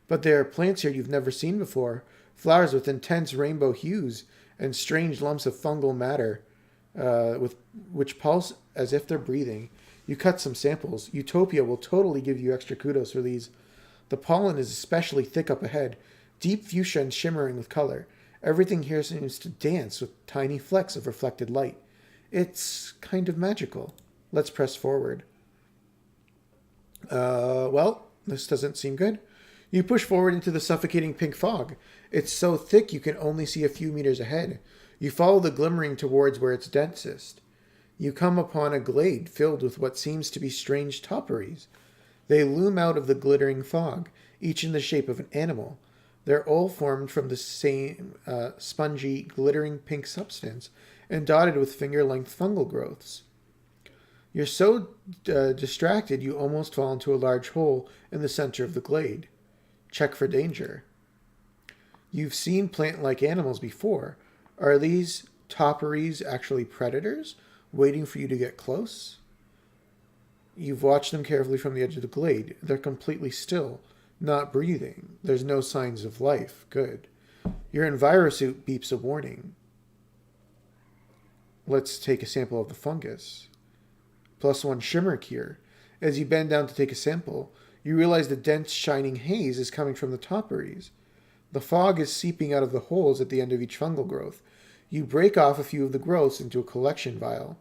But there are plants here you've never seen before. Flowers with intense rainbow hues and strange lumps of fungal matter which pulse as if they're breathing. You cut some samples. Utopia will totally give you extra kudos for these. The pollen is especially thick up ahead, deep fuchsia and shimmering with color. Everything here seems to dance with tiny flecks of reflected light. It's kind of magical. Let's press forward. Well, this doesn't seem good. You push forward into the suffocating pink fog. It's so thick you can only see a few meters ahead. You follow the glimmering towards where it's densest. You come upon a glade filled with what seems to be strange topiaries. They loom out of the glittering fog, each in the shape of an animal. They're all formed from the same spongy, glittering pink substance and dotted with finger-length fungal growths. You're so distracted you almost fall into a large hole in the center of the glade. Check for danger. You've seen plant-like animals before. Are these topiaries actually predators, waiting for you to get close? You've watched them carefully from the edge of the glade. They're completely still, not breathing. There's no signs of life. Good. Your envirosuit beeps a warning. Let's take a sample of the fungus. +1 shimmer cure. As you bend down to take a sample, you realize the dense, shining haze is coming from the topiaries. The fog is seeping out of the holes at the end of each fungal growth. You break off a few of the growths into a collection vial.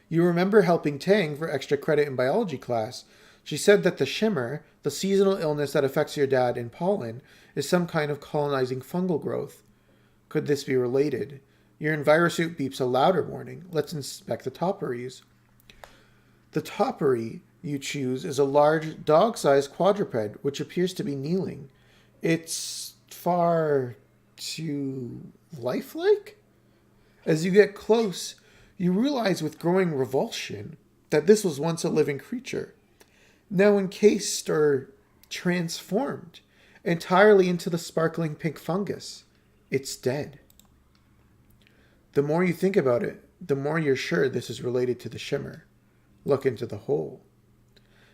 You remember helping Tang for extra credit in biology class. She said that the shimmer, the seasonal illness that affects your dad in pollen, is some kind of colonizing fungal growth. Could this be related? Your envirosuit beeps a louder warning. Let's inspect the topiaries. The topiary you choose is a large, dog-sized quadruped, which appears to be kneeling. It's far too lifelike? As you get close, you realize with growing revulsion that this was once a living creature, now encased or transformed entirely into the sparkling pink fungus. It's dead. The more you think about it, the more you're sure this is related to the shimmer. Look into the hole.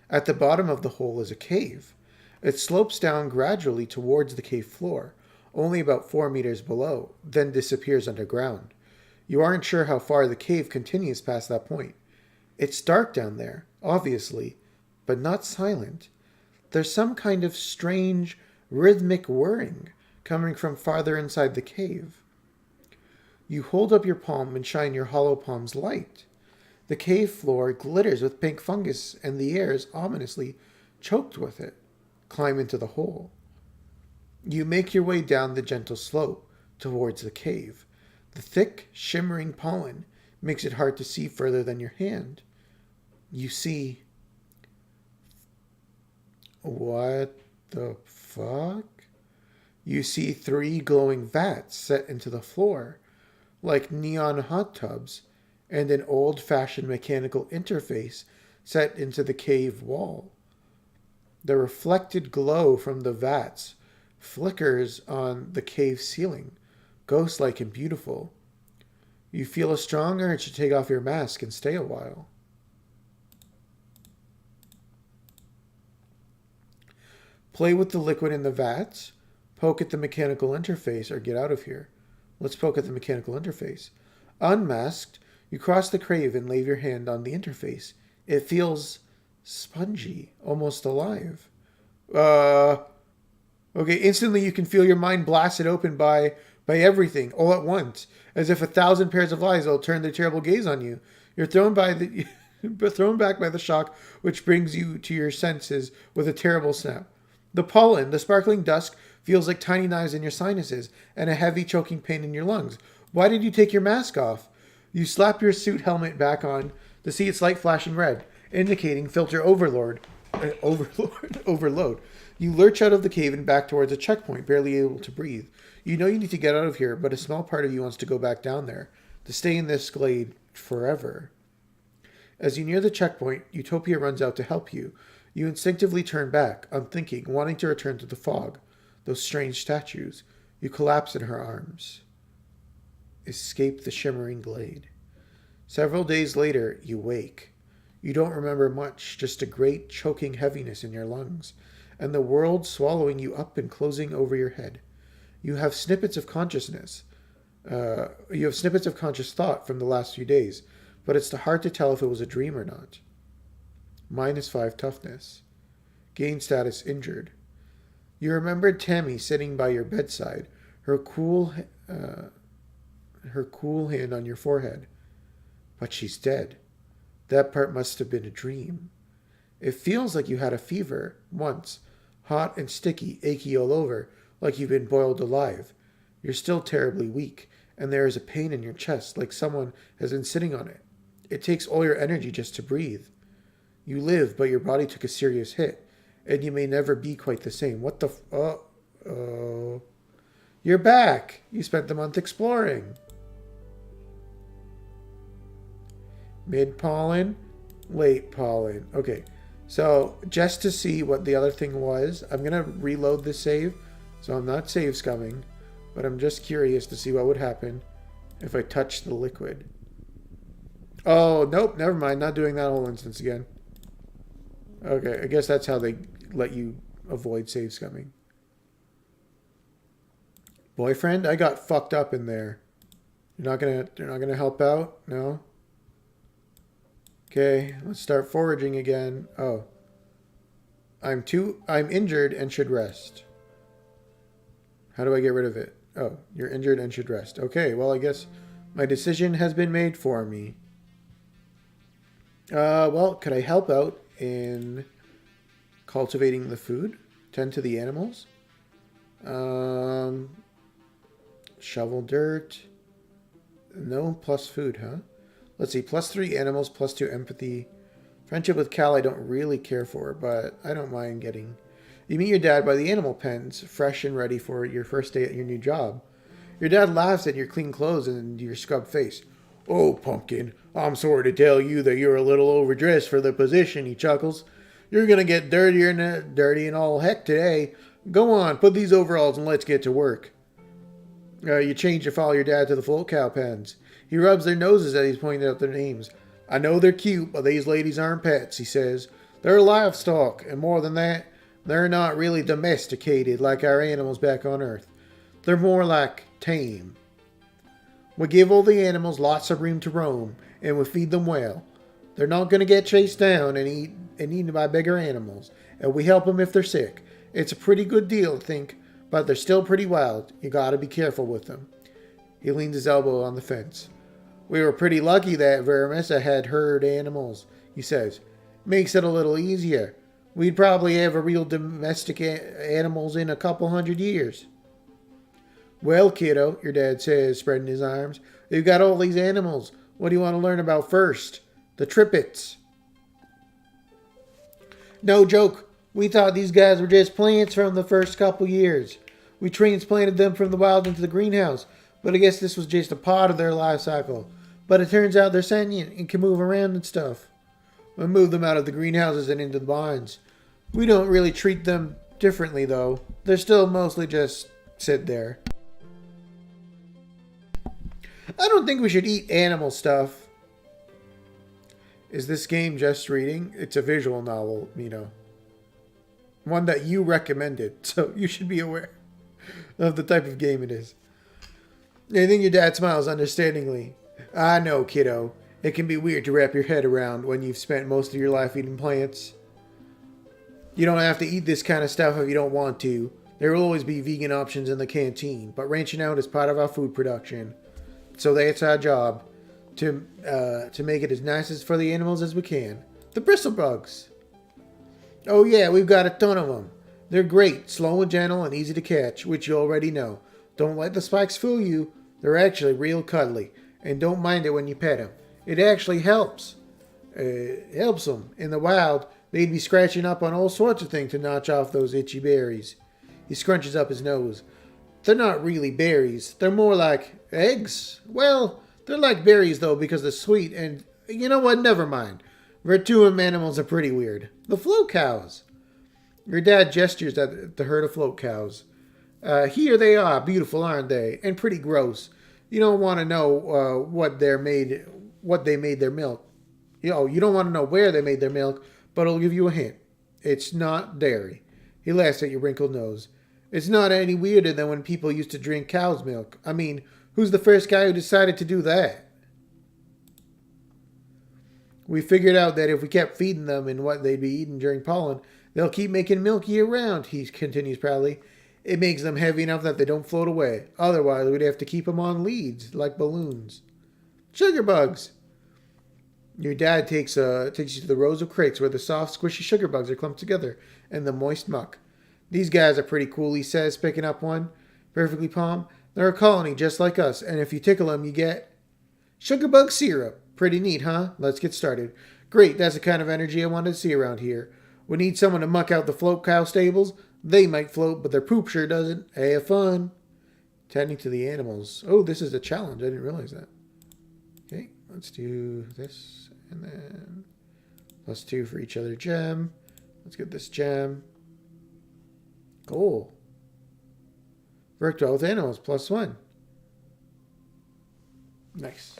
At the bottom of the hole is a cave. It slopes down gradually towards the cave floor, only about 4 meters below, then disappears underground. You aren't sure how far the cave continues past that point. It's dark down there, obviously, but not silent. There's some kind of strange, rhythmic whirring coming from farther inside the cave. You hold up your palm and shine your hollow palm's light. The cave floor glitters with pink fungus, and the air is ominously choked with it. Climb into the hole. You make your way down the gentle slope towards the cave. The thick, shimmering pollen makes it hard to see further than your hand. You see... What the fuck? You see 3 glowing vats set into the floor, like neon hot tubs, and an old-fashioned mechanical interface set into the cave wall. The reflected glow from the vats flickers on the cave ceiling, ghost-like and beautiful. You feel a strong urge to take off your mask and stay a while. Play with the liquid in the vats, poke at the mechanical interface, or get out of here. Let's poke at the mechanical interface. Unmasked, you cross the cave and lay your hand on the interface. It feels spongy, almost alive. Okay, instantly you can feel your mind blasted open by everything, all at once, as if 1,000 pairs of eyes will turn their terrible gaze on you. You're thrown back by the shock, which brings you to your senses with a terrible snap. The pollen, the sparkling dusk, feels like tiny knives in your sinuses and a heavy choking pain in your lungs. Why did you take your mask off? You slap your suit helmet back on to see its light flashing red, indicating filter overload. You lurch out of the cave and back towards a checkpoint, barely able to breathe. You know you need to get out of here, but a small part of you wants to go back down there, to stay in this glade forever. As you near the checkpoint, Utopia runs out to help you. You instinctively turn back, unthinking, wanting to return to the fog. Those strange statues. You collapse in her arms. Escape the shimmering glade. Several days later, you wake. You don't remember much, just a great choking heaviness in your lungs, and the world swallowing you up and closing over your head. You have snippets of consciousness. You have snippets of conscious thought from the last few days, but it's hard to tell if it was a dream or not. -5 toughness. Gain status injured. You remembered Tammy sitting by your bedside, her cool hand on your forehead. But she's dead. That part must have been a dream. It feels like you had a fever, once, hot and sticky, achy all over, like you've been boiled alive. You're still terribly weak, and there is a pain in your chest like someone has been sitting on it. It takes all your energy just to breathe. You live, but your body took a serious hit, and you may never be quite the same. What the oh. You're back. You spent the month exploring. Mid pollen, late pollen. Okay, so just to see what the other thing was, I'm going to reload the save. So I'm not save scumming, but I'm just curious to see what would happen if I touch the liquid. Oh, nope, never mind. Not doing that whole instance again. Okay, I guess that's how they let you avoid save scumming. Boyfriend, I got fucked up in there. You're not gonna help out? No? Okay, let's start foraging again. Oh. I'm injured and should rest. How do I get rid of it? Oh, you're injured and should rest. Okay, well, I guess my decision has been made for me. Well, could I help out in cultivating the food? Tend to the animals? Shovel dirt. No, plus food, huh? Let's see, +3 animals, +2 empathy. Friendship with Cal I don't really care for, but I don't mind getting. You meet your dad by the animal pens, fresh and ready for your first day at your new job. Your dad laughs at your clean clothes and your scrubbed face. Oh, Pumpkin, I'm sorry to tell you that you're a little overdressed for the position, he chuckles. You're going to get dirty and all heck today. Go on, put these overalls and let's get to work. You change to follow your dad to the float cow pens. He rubs their noses as he's pointing out their names. I know they're cute, but these ladies aren't pets, he says. They're livestock, and more than that, they're not really domesticated like our animals back on Earth. They're more like tame. We give all the animals lots of room to roam, and we feed them well. They're not going to get chased down and eaten by bigger animals, and we help them if they're sick. It's a pretty good deal, I think, but they're still pretty wild. You gotta be careful with them. He leans his elbow on the fence. We were pretty lucky that Vermissa had herd animals, he says. Makes it a little easier. We'd probably have a real domestic animals in a couple 100 years. Well, kiddo, your dad says, spreading his arms. We've got all these animals. What do you want to learn about first? The trippets. No joke. We thought these guys were just plants from the first couple years. We transplanted them from the wild into the greenhouse, but I guess this was just a part of their life cycle. But it turns out they're sentient and can move around and stuff. We moved them out of the greenhouses and into the barns. We don't really treat them differently, though. They're still mostly just sit there. I don't think we should eat animal stuff. Is this game just reading? It's a visual novel, one that you recommended, so you should be aware of the type of game it is. I think your dad smiles understandingly. I know, kiddo. It can be weird to wrap your head around when you've spent most of your life eating plants. You don't have to eat this kind of stuff if you don't want to. There will always be vegan options in the canteen, but ranching out is part of our food production. So that's our job, to make it as nice as for the animals as we can. The bristlebugs. Oh yeah, we've got a ton of them. They're great, slow and gentle, and easy to catch, which you already know. Don't let the spikes fool you. They're actually real cuddly, and don't mind it when you pet them. It actually helps. It helps them. In the wild, they'd be scratching up on all sorts of things to notch off those itchy berries. He scrunches up his nose. They're not really berries. They're more like eggs. Well, they're like berries, though, because they're sweet, and you know what? Never mind. Vertuum animals are pretty weird. The float cows. Your dad gestures at the herd of float cows. Here they are, beautiful, aren't they? And pretty gross. You don't want to know what they made their milk. You don't want to know where they made their milk, but I'll give you a hint. It's not dairy. He laughs at your wrinkled nose. It's not any weirder than when people used to drink cow's milk. I mean, who's the first guy who decided to do that? We figured out that if we kept feeding them and what they'd be eating during pollen, they'll keep making milk year-round, he continues proudly. It makes them heavy enough that they don't float away. Otherwise, we'd have to keep them on leads, like balloons. Sugar bugs. Your dad takes you to the rows of crates where the soft, squishy sugar bugs are clumped together and the moist muck. These guys are pretty cool, he says, picking up one. Perfectly palm. They're a colony just like us, and if you tickle them, you get sugar bug syrup. Pretty neat, huh? Let's get started. Great, that's the kind of energy I wanted to see around here. We need someone to muck out the float cow stables. They might float, but their poop sure doesn't. Hey, have fun. Tending to the animals. Oh, this is a challenge. I didn't realize that. Okay, let's do this, and then +2 for each other gem. Let's get this gem. Cool. Work well with animals, +1. Nice.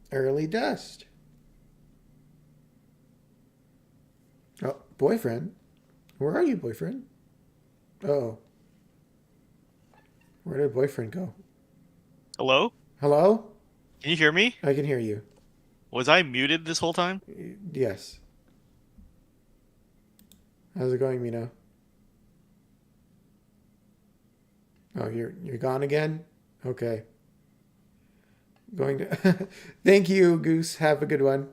Early dust. Oh, boyfriend. Where are you, boyfriend? Uh-oh. Where did boyfriend go? Hello? Hello? Can you hear me? I can hear you. Was I muted this whole time? Yes. How's it going, Mino? Oh, you're gone again? Okay. Going to... Thank you, Goose. Have a good one.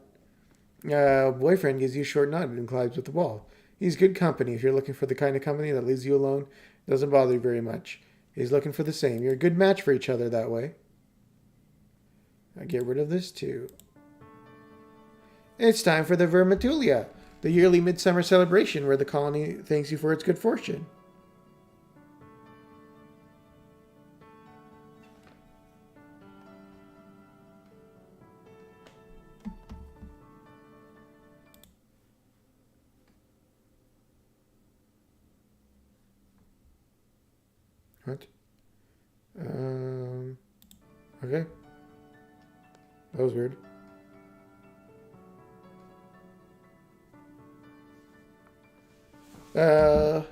Boyfriend gives you a short nod and climbs with the wall. He's good company if you're looking for the kind of company that leaves you alone. Doesn't bother you very much. He's looking for the same. You're a good match for each other that way. I get rid of this too. It's time for the Vermitulia, the yearly midsummer celebration where the colony thanks you for its good fortune. What? Okay. That was weird.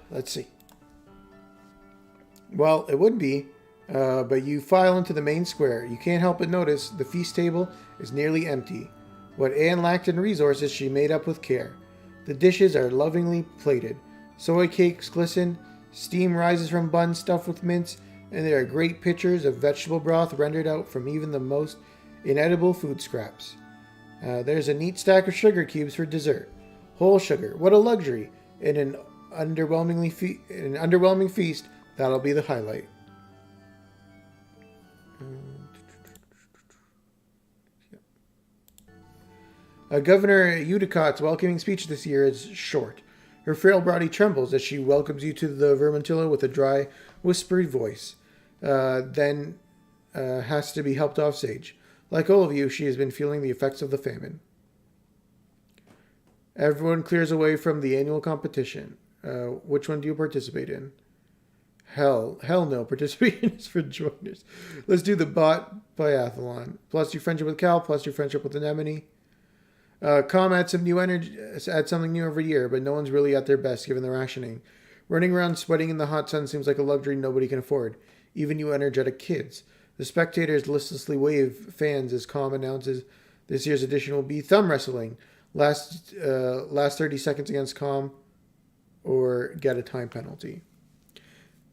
Let's see. Well, it would be, but you file into the main square. You can't help but notice the feast table is nearly empty. What Anne lacked in resources, she made up with care. The dishes are lovingly plated. Soy cakes glisten, steam rises from buns stuffed with mince, and there are great pitchers of vegetable broth rendered out from even the most inedible food scraps. There's a neat stack of sugar cubes for dessert. Whole sugar, what a luxury! In an underwhelming feast, that'll be the highlight. Governor Eudicott's welcoming speech this year is short. Her frail body trembles as she welcomes you to the Vermintilla with a dry, whispered voice. Then has to be helped off stage. Like all of you, she has been feeling the effects of the famine. Everyone clears away from the annual competition. Which one do you participate in? Hell no. Participation is for joiners. Let's do the bot biathlon. Plus your friendship with Cal, plus your friendship with Anemone. Com adds some new energy, adds something new every year, but no one's really at their best given the rationing. Running around sweating in the hot sun seems like a luxury nobody can afford, even you energetic kids. The spectators listlessly wave fans as Com announces this year's edition will be thumb wrestling. Last 30 seconds against Com or get a time penalty.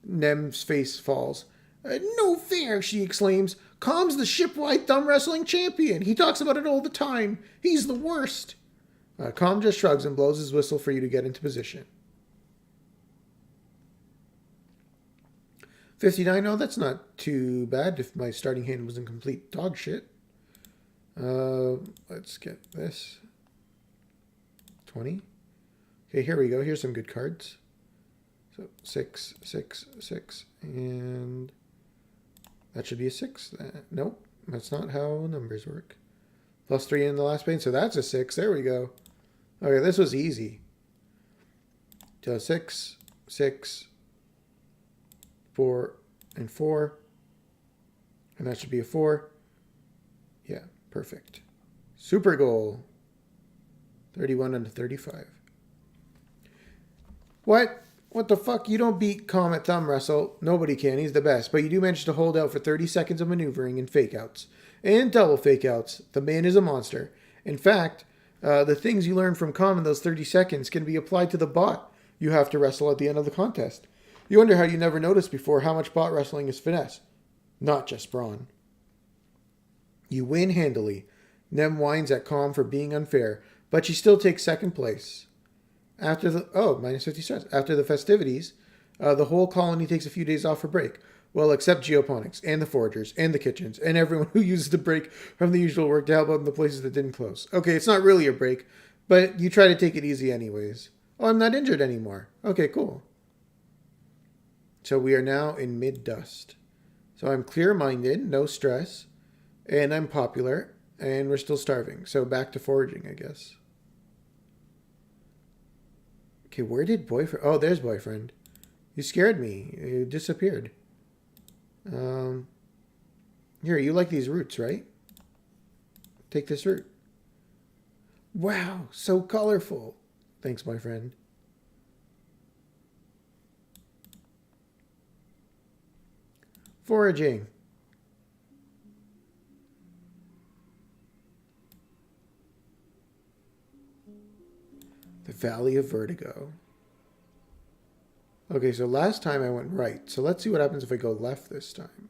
Nem's face falls. No fair, she exclaims. Com's the shipwide thumb wrestling champion. He talks about it all the time. He's the worst. Com just shrugs and blows his whistle for you to get into position. 59. Oh, that's not too bad if my starting hand was in complete dog shit. Let's get this. 20. Okay, here we go. Here's some good cards. So 6, 6, 6, and that should be a 6. Nope, that's not how numbers work. +3 in the last pane, so that's a 6. There we go. Okay, this was easy. So 6, 6, 4, and 4. And that should be a 4. Yeah, perfect. Super goal. 31 under 35. What? What the fuck? You don't beat Com at thumb wrestle. Nobody can. He's the best. But you do manage to hold out for 30 seconds of maneuvering and fake outs. And double fake outs. The man is a monster. In fact, the things you learn from Com in those 30 seconds can be applied to the bot you have to wrestle at the end of the contest. You wonder how you never noticed before how much bot wrestling is finesse. Not just brawn. You win handily. Nem whines at Com for being unfair, but she still takes second place. After the minus 50 stars. After the festivities, the whole colony takes a few days off for break. Well, except geoponics and the foragers and the kitchens and everyone who uses the break from the usual work to help out in the places that didn't close. Okay, it's not really a break, but you try to take it easy anyways. Oh, I'm not injured anymore. Okay, cool. So we are now in mid-dust. So I'm clear-minded, no stress, and I'm popular, and we're still starving. So back to foraging, I guess. Okay, where did boyfriend... Oh, there's boyfriend. You scared me. You disappeared. Here, you like these roots, right? Take this root. Wow, so colorful. Thanks, my friend. Foraging. The Valley of Vertigo. Okay, so last time I went right. So let's see what happens if I go left this time.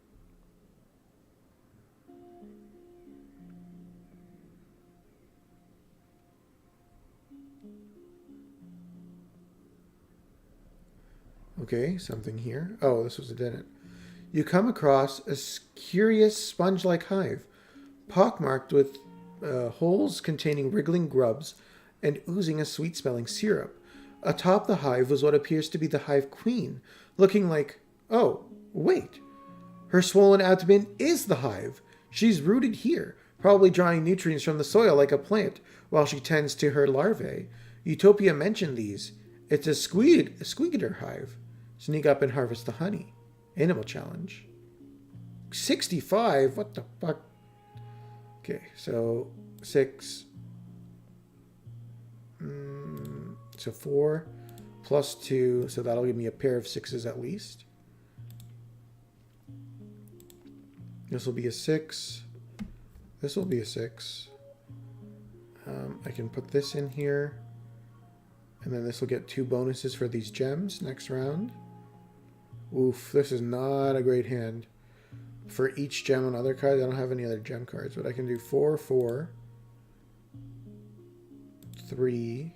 Okay, something here. Oh, this was a dead end. You come across a curious sponge-like hive, pockmarked with holes containing wriggling grubs and oozing a sweet-smelling syrup. Atop the hive was what appears to be the hive queen, looking like... Oh, wait. Her swollen abdomen is the hive. She's rooted here, probably drawing nutrients from the soil like a plant, while she tends to her larvae. Utopia mentioned these. It's a squeaker hive. Sneak up and harvest the honey. Animal challenge. 65? What the fuck? Okay, so 6. So 4 plus 2. So that'll give me a pair of 6s at least. This will be a 6. This will be a 6. I can put this in here. And then this will get 2 bonuses for these gems next round. Oof, this is not a great hand. For each gem on other cards, I don't have any other gem cards, but I can do 4, 4, 3,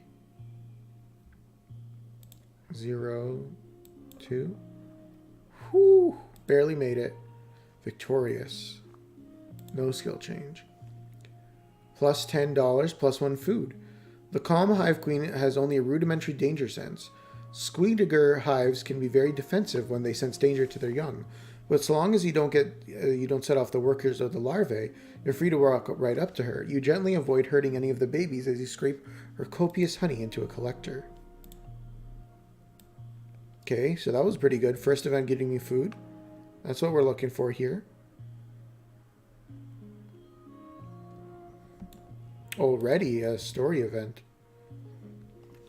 0, 2. Whew, barely made it. Victorious. No skill change. Plus $10, plus 1 food. The calm hive queen has only a rudimentary danger sense. Squeaker hives can be very defensive when they sense danger to their young, but so long as you don't set off the workers or the larvae, you're free to walk right up to her. You gently avoid hurting any of the babies as you scrape her copious honey into a collector. Okay, so that was pretty good. First event getting me food. That's what we're looking for here. Already a story event.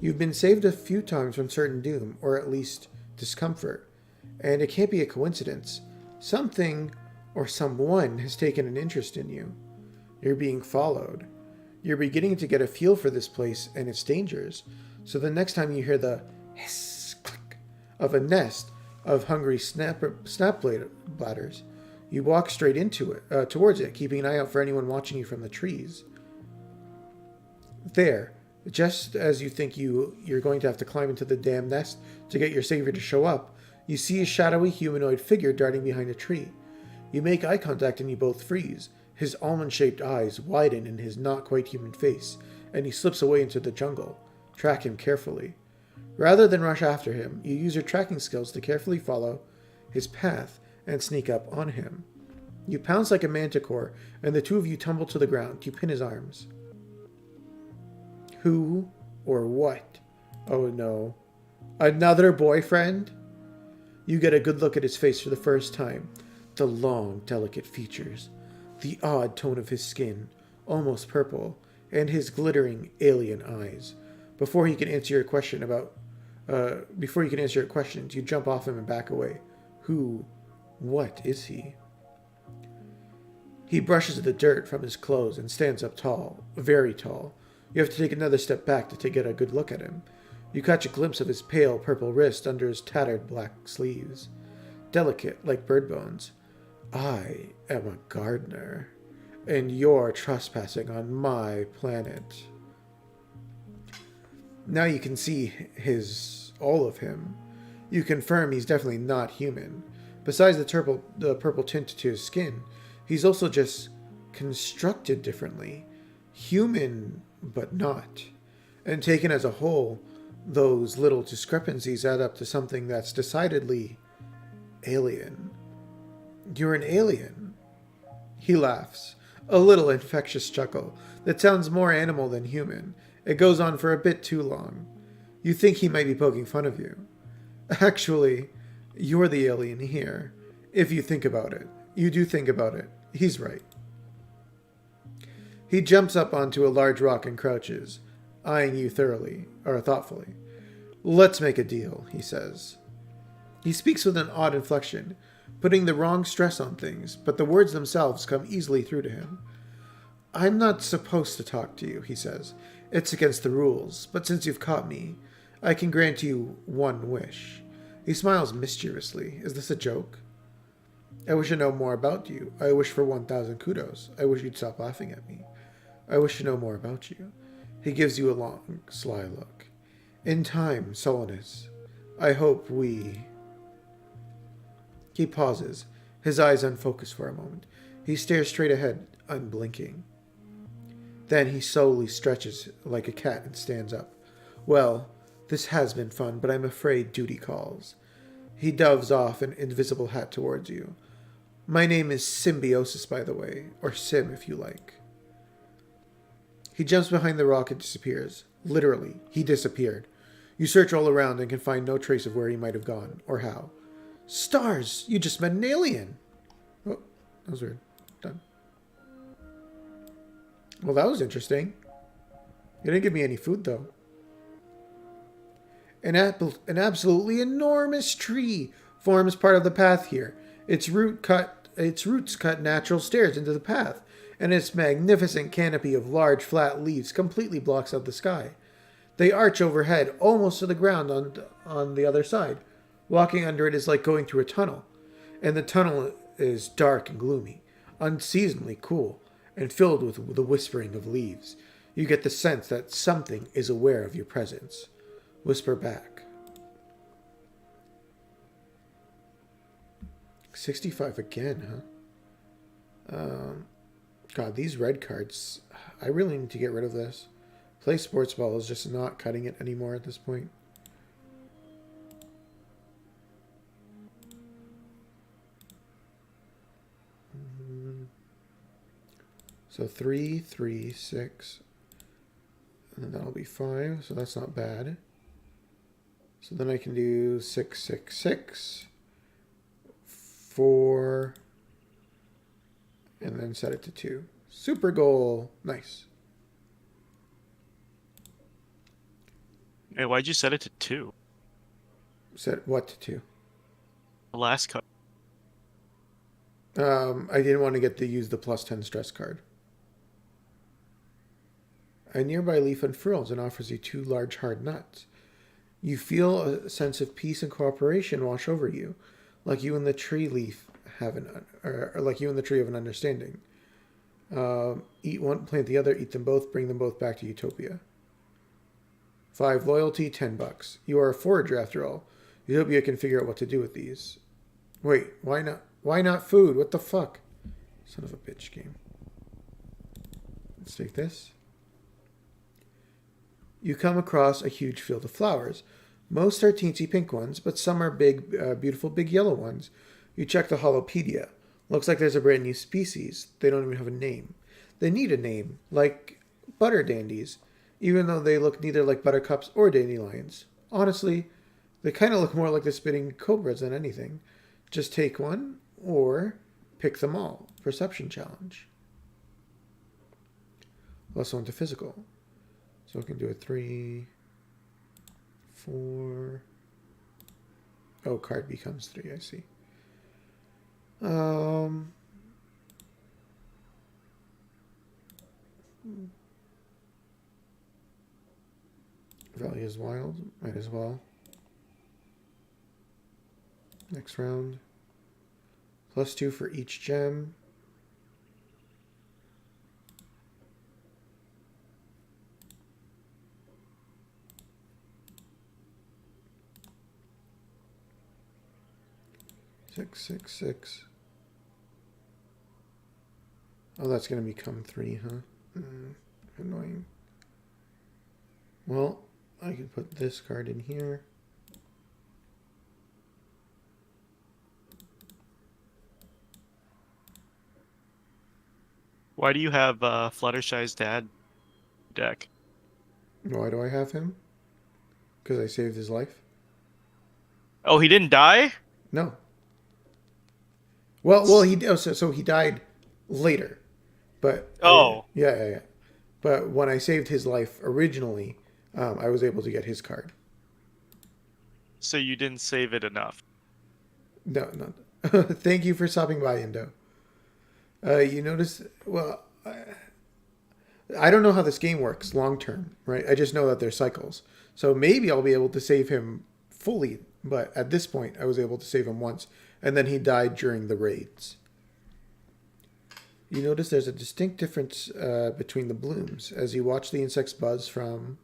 You've been saved a few times from certain doom, or at least discomfort. And it can't be a coincidence. Something or someone has taken an interest in you. You're being followed. You're beginning to get a feel for this place and its dangers. So the next time you hear the hiss, click of a nest of hungry snap bladders, you walk straight into it, towards it, keeping an eye out for anyone watching you from the trees. There. Just as you think you're going to have to climb into the damn nest to get your savior to show up, you see a shadowy humanoid figure darting behind a tree. You make eye contact and you both freeze. His almond-shaped eyes widen in his not-quite-human face, and he slips away into the jungle. Track him carefully. Rather than rush after him, you use your tracking skills to carefully follow his path and sneak up on him. You pounce like a manticore, and the two of you tumble to the ground. You pin his arms. Who or what? Oh no. Another boyfriend? You get a good look at his face for the first time. The long, delicate features. The odd tone of his skin, almost purple, and his glittering alien eyes. Before you can answer your questions, you jump off him and back away. Who? What is he? He brushes the dirt from his clothes and stands up tall, very tall. You have to take another step back to get a good look at him. You catch a glimpse of his pale purple wrist under his tattered black sleeves. Delicate, like bird bones. I am a gardener, and you're trespassing on my planet. Now you can see all of him. You confirm he's definitely not human. Besides the purple tint to his skin, he's also just constructed differently. Human, but not. And taken as a whole, those little discrepancies add up to something that's decidedly alien. You're an alien. He laughs, a little infectious chuckle that sounds more animal than human. It goes on for a bit too long. You think he might be poking fun of you. Actually, you're the alien here. If you think about it. You do think about it. He's right. He jumps up onto a large rock and crouches, eyeing you thoughtfully. Let's make a deal, he says. He speaks with an odd inflection, putting the wrong stress on things, but the words themselves come easily through to him. I'm not supposed to talk to you, he says. It's against the rules, but since you've caught me, I can grant you one wish. He smiles mischievously. Is this a joke? I wish to know more about you. I wish for 1,000 kudos. I wish you'd stop laughing at me. I wish to know more about you. He gives you a long, sly look. In time, sullenness. I hope we... He pauses, his eyes unfocused for a moment. He stares straight ahead, unblinking. Then he slowly stretches like a cat and stands up. Well, this has been fun, but I'm afraid duty calls. He doves off an invisible hat towards you. My name is Symbiosis, by the way, or Sim if you like. He jumps behind the rock and disappears. Literally, he disappeared. You search all around and can find no trace of where he might have gone, or how. Stars! You just met an alien! Oh, that was weird. Done. Well, that was interesting. You didn't give me any food, though. An absolutely enormous tree forms part of the path here. Its roots cut natural stairs into the path, and its magnificent canopy of large flat leaves completely blocks out the sky. They arch overhead almost to the ground on the other side. Walking under it is like going through a tunnel, and the tunnel is dark and gloomy, unseasonably cool, and filled with the whispering of leaves. You get the sense that something is aware of your presence. Whisper back. 65 again, huh? God, these red cards. I really need to get rid of this. Play sports ball is just not cutting it anymore at this point. So 3, 3, 6. And then that'll be 5. So that's not bad. So then I can do 6, 6, 6. 4. And then set it to 2. Super goal. Nice. Hey, why'd you set it to 2? Set what to 2? The last cut. I didn't want to get to use the +10 stress card. A nearby leaf unfurls and offers you 2 large hard nuts. You feel a sense of peace and cooperation wash over you, like you and the tree leaf have like you and the tree have an understanding. Eat one, plant the other, eat them both, bring them both back to Utopia. 5 loyalty, $10. You are a forager after all. Utopia can figure out what to do with these. Wait, why not? Why not food? What the fuck? Son of a bitch game. Let's take this. You come across a huge field of flowers. Most are teensy pink ones, but some are big, beautiful big yellow ones. You check the holopedia. Looks like there's a brand new species. They don't even have a name. They need a name, like butter dandies, even though they look neither like buttercups or dandelions. Honestly, they kind of look more like the spitting cobras than anything. Just take one, or pick them all. Perception challenge. +1 to physical. So we can do a 3, 4. Oh, card becomes 3, I see. Value is wild. Might as well. Next round. +2 for each gem. 666. Oh, that's going to become 3, huh? Annoying. Well, I can put this card in here. Why do you have Fluttershy's dad deck? Why do I have him? Because I saved his life? Oh, he didn't die? No. Well, so he died later, but Oh. yeah. But when I saved his life originally, I was able to get his card. So you didn't save it enough. No. Thank you for stopping by, Indo. You notice? Well, I don't know how this game works long term, right? I just know that there's cycles. So maybe I'll be able to save him fully, but at this point, I was able to save him once, and then he died during the raids. You notice there's a distinct difference between the blooms. As you watch the insects buzz from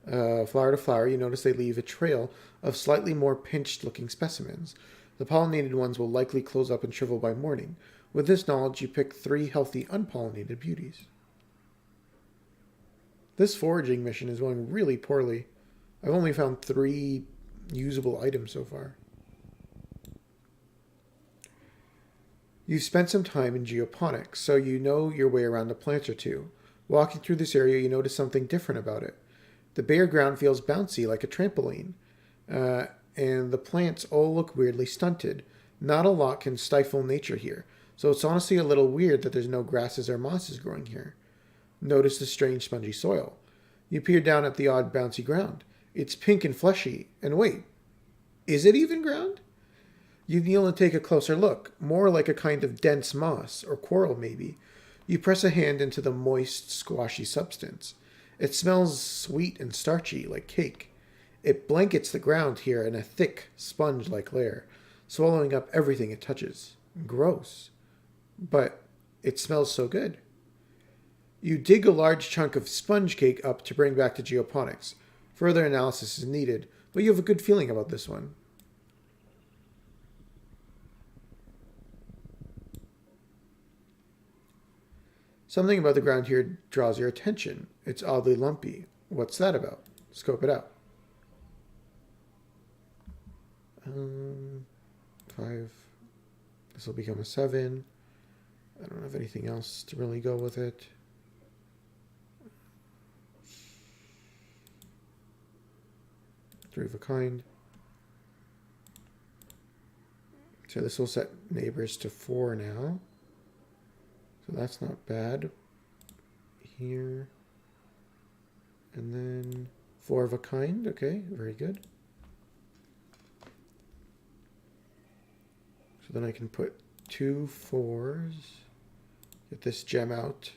flower to flower, you notice they leave a trail of slightly more pinched-looking specimens. The pollinated ones will likely close up and shrivel by morning. With this knowledge, you pick 3 healthy, unpollinated beauties. This foraging mission is going really poorly. I've only found 3 usable items so far. You've spent some time in geoponics, so you know your way around a plant or two. Walking through this area, you notice something different about it. The bare ground feels bouncy, like a trampoline, and the plants all look weirdly stunted. Not a lot can stifle nature here, so it's honestly a little weird that there's no grasses or mosses growing here. Notice the strange spongy soil. You peer down at the odd bouncy ground. It's pink and fleshy, and wait, is it even ground? You kneel and take a closer look, more like a kind of dense moss, or coral maybe. You press a hand into the moist, squashy substance. It smells sweet and starchy, like cake. It blankets the ground here in a thick, sponge-like layer, swallowing up everything it touches. Gross. But it smells so good. You dig a large chunk of sponge cake up to bring back to geoponics. Further analysis is needed, but you have a good feeling about this one. Something about the ground here draws your attention. It's oddly lumpy. What's that about? Scope it out. 5. This will become a 7. I don't have anything else to really go with it. Three of a kind. So this will set neighbors to 4 now. So that's not bad. Here. And then 4 of a kind. Okay, very good. So then I can put 2 4s. Get this gem out.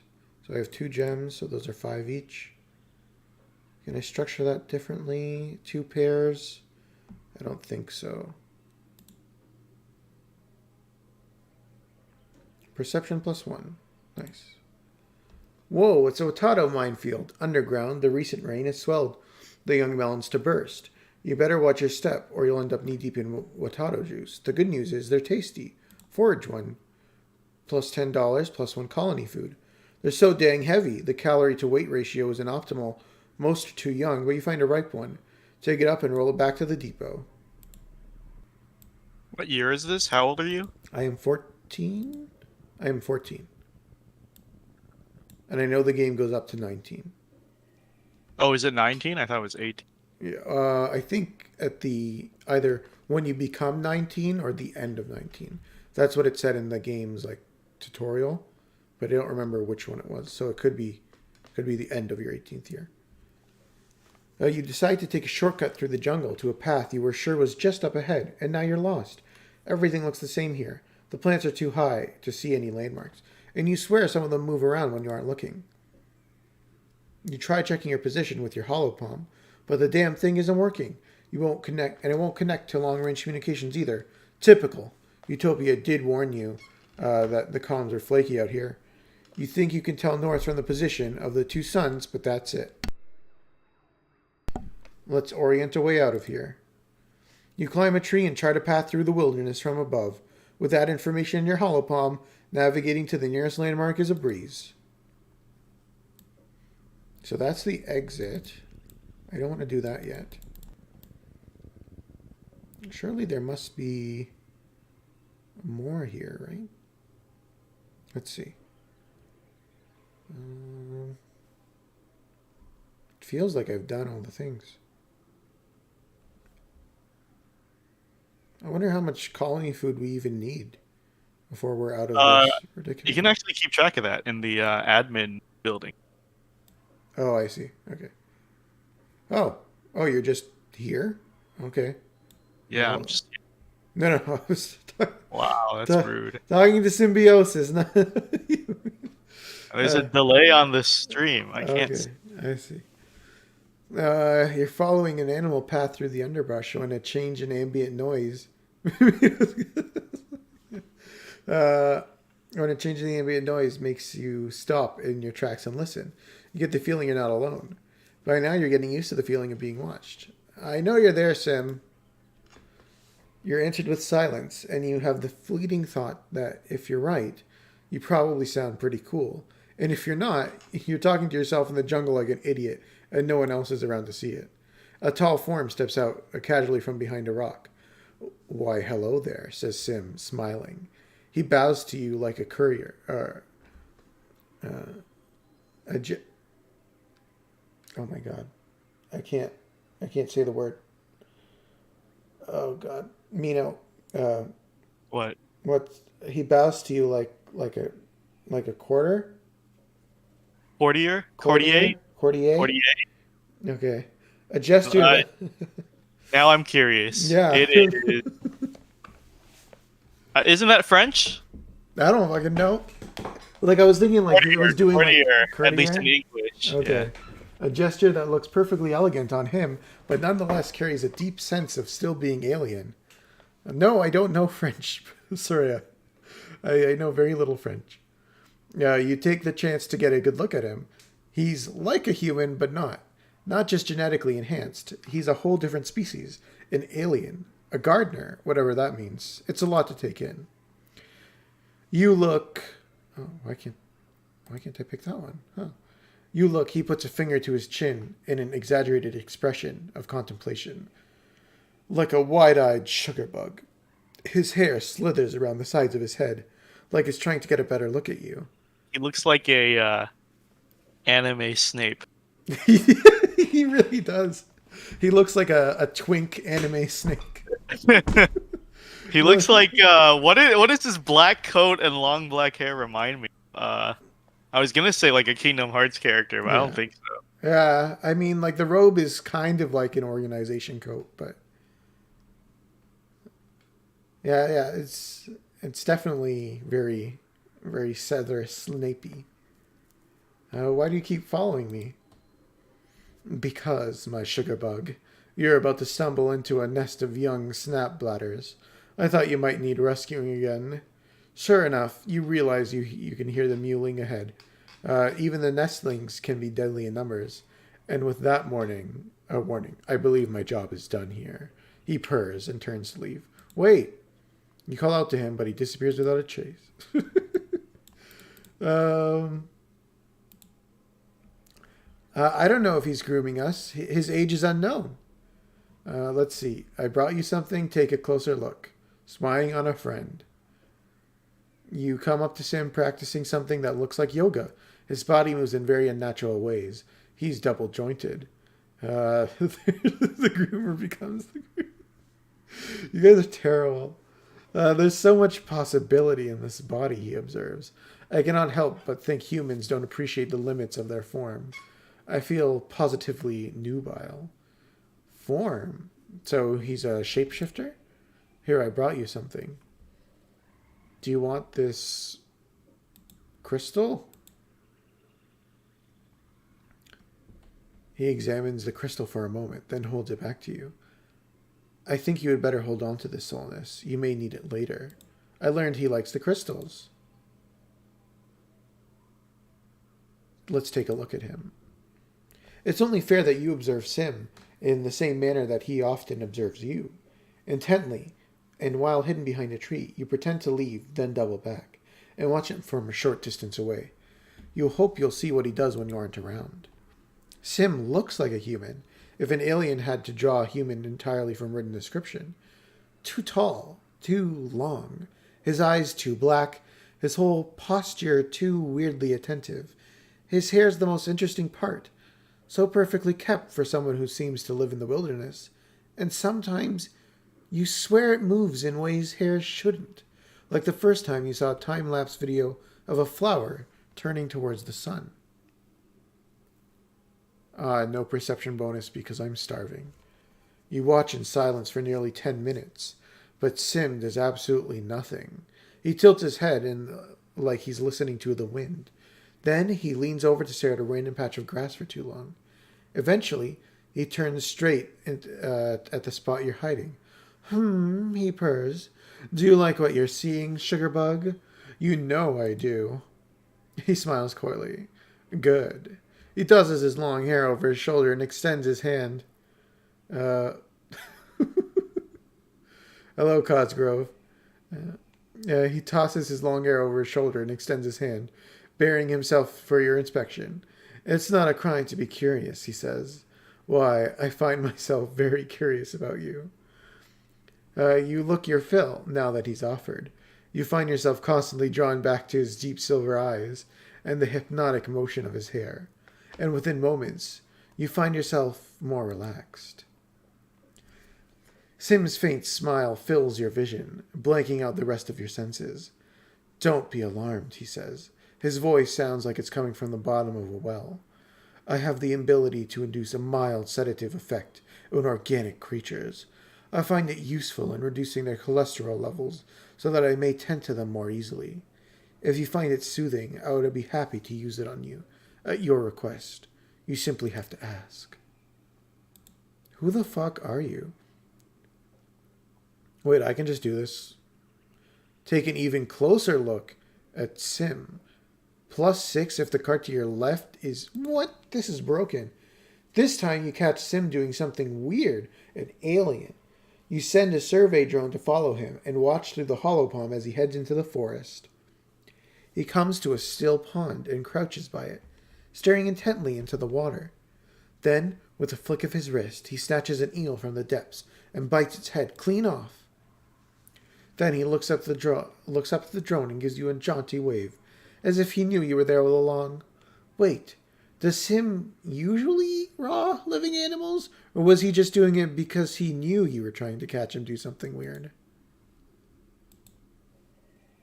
So I have 2 gems, so those are 5 each. Can I structure that differently? 2 pairs? I don't think so. Perception +1. Nice. Whoa, it's a Watato minefield. Underground, the recent rain has swelled the young melons to burst. You better watch your step, or you'll end up knee-deep in Watato juice. The good news is they're tasty. Forage one. +$10, +1 colony food. They're so dang heavy, the calorie-to-weight ratio isn't optimal. Most are too young, but you find a ripe one. Take it up and roll it back to the depot. What year is this? How old are you? I am 14? I am 14. And I know the game goes up to 19. Oh, is it 19? I thought it was 18. Yeah, I think at the either when you become 19 or the end of 19. That's what it said in the game's like tutorial, but I don't remember which one it was. So it could be the end of your 18th year. You decide to take a shortcut through the jungle to a path you were sure was just up ahead, and now you're lost. Everything looks the same here. The plants are too high to see any landmarks, and you swear some of them move around when you aren't looking. You try checking your position with your hollow palm, but the damn thing isn't working. You won't connect, and it won't connect to long-range communications either. Typical. Utopia did warn you that the comms are flaky out here. You think you can tell north from the position of the 2 suns, but that's it. Let's orient a way out of here. You climb a tree and chart a path through the wilderness from above. With that information in your hollow palm, navigating to the nearest landmark is a breeze. So that's the exit. I don't want to do that yet. Surely there must be more here, right? Let's see. It feels like I've done all the things. I wonder how much colony food we even need before we're out of this ridiculous. You can actually keep track of that in the admin building. Oh, I see. Okay. Oh, you're just here? Okay. Yeah, Well, I'm just. No, I was Wow, that's rude. talking to Symbiosis. Not There's a delay on this stream. I can't. Okay, I see. You're following an animal path through the underbrush when a change in ambient noise. When a change in the ambient noise makes you stop in your tracks and listen, you get the feeling you're not alone. By now, you're getting used to the feeling of being watched. I know you're there, Sim. You're answered with silence, and you have the fleeting thought that if you're right, you probably sound pretty cool. And if you're not, you're talking to yourself in the jungle like an idiot, and no one else is around to see it. A tall form steps out casually from behind a rock. "Why, hello there," says Sim, smiling. He bows to you like a courier. Oh my god. I can't say the word. Oh god. Mino. What? He bows to you like a quarter? Courtier? Courtier? Courtier? Okay. A gesture. Now I'm curious. Yeah. It is. Isn't that French? I don't fucking know. Like I was thinking, like he was doing courtier, like, at least in English. Okay. Yeah. A gesture that looks perfectly elegant on him, but nonetheless carries a deep sense of still being alien. No, I don't know French. Sorry, I know very little French. You take the chance to get a good look at him. He's like a human, but not. Not just genetically enhanced. He's a whole different species. An alien. A gardener. Whatever that means. It's a lot to take in. You look... Oh, why can't I pick that one? Huh. You look, he puts a finger to his chin in an exaggerated expression of contemplation. Like a wide-eyed sugar bug. His hair slithers around the sides of his head, like it's trying to get a better look at you. He looks like a anime Snape. He really does. He looks like a twink anime snake. He looks like what does his black coat and long black hair remind me? I was gonna say like a Kingdom Hearts character, but I don't think so. Yeah, I mean, like the robe is kind of like an organization coat, but yeah, it's definitely very, very Severus Snapey. Why do you keep following me? Because, my sugar bug, you're about to stumble into a nest of young snap bladders. I thought you might need rescuing again. Sure enough, you realize you can hear the mewling ahead. Even the nestlings can be deadly in numbers. And with that warning, I believe my job is done here. He purrs and turns to leave. Wait! You call out to him, but he disappears without a trace. I don't know if he's grooming us. His age is unknown. Let's see. I brought you something. Take a closer look. Spying on a friend. You come up to Sam practicing something that looks like yoga. His body moves in very unnatural ways. He's double jointed. The groomer becomes the groomer. You guys are terrible. There's so much possibility in this body, he observes. I cannot help but think humans don't appreciate the limits of their form. I feel positively nubile. Form? So he's a shapeshifter? Here, I brought you something. Do you want this crystal? He examines the crystal for a moment, then holds it back to you. I think you had better hold on to this, Solness. You may need it later. I learned he likes the crystals. Let's take a look at him. It's only fair that you observe Sim in the same manner that he often observes you. intently, and while hidden behind a tree, you pretend to leave, then double back, and watch him from a short distance away. You hope you'll see what he does when you aren't around. Sim looks like a human, if an alien had to draw a human entirely from written description. Too tall, too long, his eyes too black, his whole posture too weirdly attentive. His hair's the most interesting part, so perfectly kept for someone who seems to live in the wilderness, and sometimes you swear it moves in ways hair shouldn't, like the first time you saw a time-lapse video of a flower turning towards the sun. No perception bonus because I'm starving. You watch in silence for nearly 10 minutes, but Sim does absolutely nothing. He tilts his head like he's listening to the wind. Then he leans over to stare at a random patch of grass for too long. Eventually, he turns straight at the spot you're hiding. He purrs. Do you like what you're seeing, Sugarbug? You know I do. He smiles coyly. Good. He tosses his long hair over his shoulder and extends his hand. Hello, Cosgrove. He tosses his long hair over his shoulder and extends his hand, baring himself for your inspection. It's not a crime to be curious, he says. Why, I find myself very curious about you. You look your fill, now that he's offered. You find yourself constantly drawn back to his deep silver eyes and the hypnotic motion of his hair. And within moments, you find yourself more relaxed. Sim's faint smile fills your vision, blanking out the rest of your senses. Don't be alarmed, he says. His voice sounds like it's coming from the bottom of a well. I have the ability to induce a mild sedative effect on organic creatures. I find it useful in reducing their cholesterol levels so that I may tend to them more easily. If you find it soothing, I would be happy to use it on you, at your request. You simply have to ask. Who the fuck are you? Wait, I can just do this. Take an even closer look at Sim. +6 if the card to your left is... What? This is broken. This time you catch Sim doing something weird, an alien. You send a survey drone to follow him and watch through the holopalm as he heads into the forest. He comes to a still pond and crouches by it, staring intently into the water. Then, with a flick of his wrist, he snatches an eel from the depths and bites its head clean off. Then he looks up at the drone and gives you a jaunty wave, as if he knew you were there all along. Wait, does Sim usually eat raw, living animals? Or was he just doing it because he knew you were trying to catch him do something weird?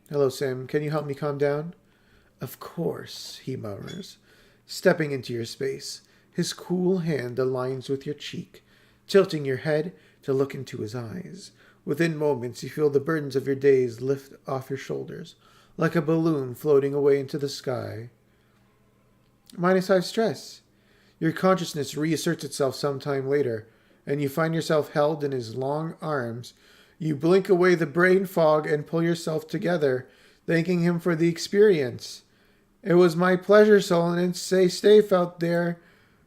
Hello, Sim. Can you help me calm down? Of course, he murmurs, stepping into your space. His cool hand aligns with your cheek, tilting your head to look into his eyes. Within moments, you feel the burdens of your days lift off your shoulders, like a balloon floating away into the sky. -5 stress. Your consciousness reasserts itself sometime later, and you find yourself held in his long arms. You blink away the brain fog and pull yourself together, thanking him for the experience. It was my pleasure, Solon. Stay safe out there.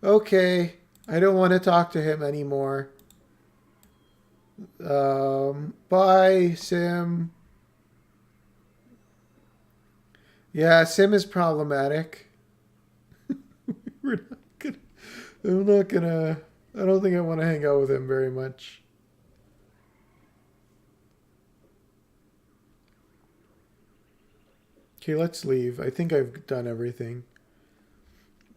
Okay, I don't want to talk to him anymore. Bye, Sim. Yeah, Sim is problematic. I don't think I want to hang out with him very much. Okay, let's leave. I think I've done everything.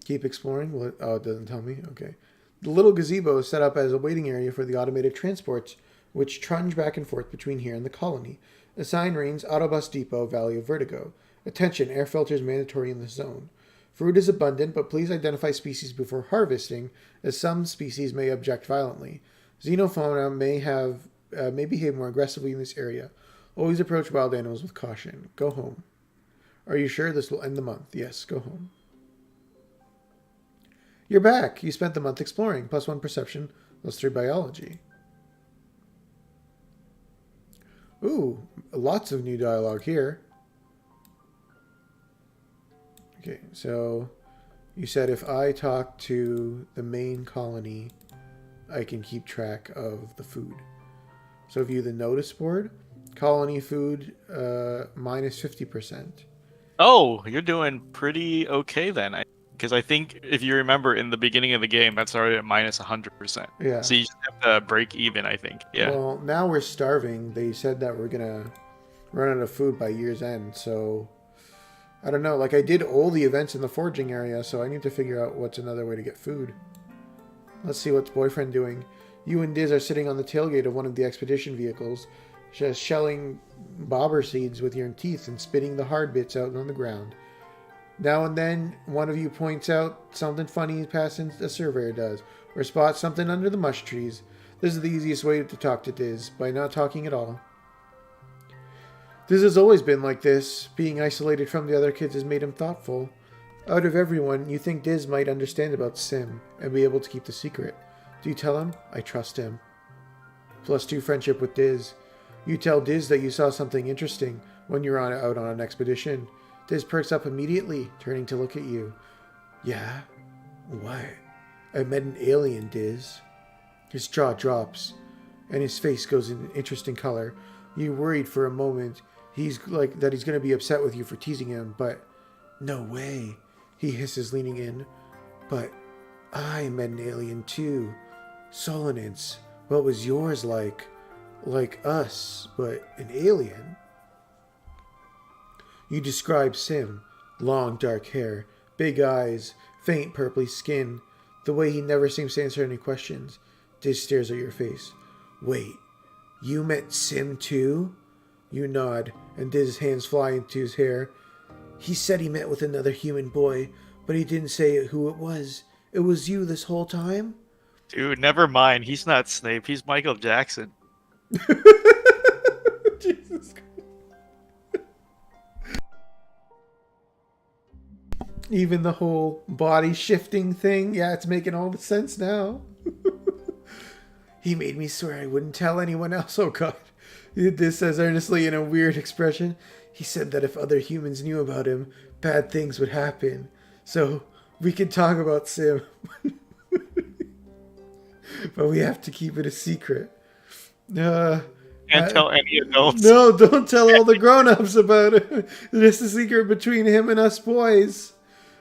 Keep exploring. Oh, it doesn't tell me. Okay. The little gazebo is set up as a waiting area for the automated transports, which trudge back and forth between here and the colony. A sign reads, Autobus Depot, Valley of Vertigo. Attention, air filters mandatory in this zone. Fruit is abundant, but please identify species before harvesting, as some species may object violently. Xenofauna may behave more aggressively in this area. Always approach wild animals with caution. Go home. Are you sure this will end the month? Yes, go home. You're back. You spent the month exploring. +1 perception, +3 biology. Ooh, lots of new dialogue here. Okay, so you said if I talk to the main colony, I can keep track of the food. So view the notice board. Colony food minus 50%. Oh, you're doing pretty okay then. Because I think if you remember in the beginning of the game, that's already at minus 100%. Yeah. So you just have to break even, I think. Yeah. Well, now we're starving. They said that we're gonna run out of food by year's end. So I don't know. Like I did all the events in the foraging area, so I need to figure out what's another way to get food. Let's see what's boyfriend doing. You and Diz are sitting on the tailgate of one of the expedition vehicles, just shelling bobber seeds with your teeth and spitting the hard bits out on the ground. Now and then, one of you points out something funny passing a surveyor does, or spots something under the mush trees. This is the easiest way to talk to Diz, by not talking at all. Diz has always been like this. Being isolated from the other kids has made him thoughtful. Out of everyone, you think Diz might understand about Sim and be able to keep the secret. Do you tell him? I trust him. +2 friendship with Diz. You tell Diz that you saw something interesting when you're out on an expedition. Diz perks up immediately, turning to look at you. Yeah? What? I met an alien, Diz. His jaw drops, and his face goes in interesting color. You're worried for a moment. He's going to be upset with you for teasing him, but no way. He hisses, leaning in. But I met an alien too. Solonance. What was yours like? Like us, but an alien? You describe Sim. Long dark hair, big eyes, faint purply skin. The way he never seems to answer any questions. Diz stares at your face. Wait, you met Sim too? You nod, and Diz's hands fly into his hair. He said he met with another human boy, but he didn't say who it was. It was you this whole time? Dude, never mind. He's not Snape. He's Michael Jackson. Jesus Christ. Even the whole body shifting thing, yeah, it's making all the sense now. He made me swear I wouldn't tell anyone else. Oh God. This says earnestly in a weird expression. He said that if other humans knew about him, bad things would happen. So we can talk about Sim. But we have to keep it a secret. Can't tell any adults. No, don't tell all the grown-ups about it. It's a secret between him and us boys.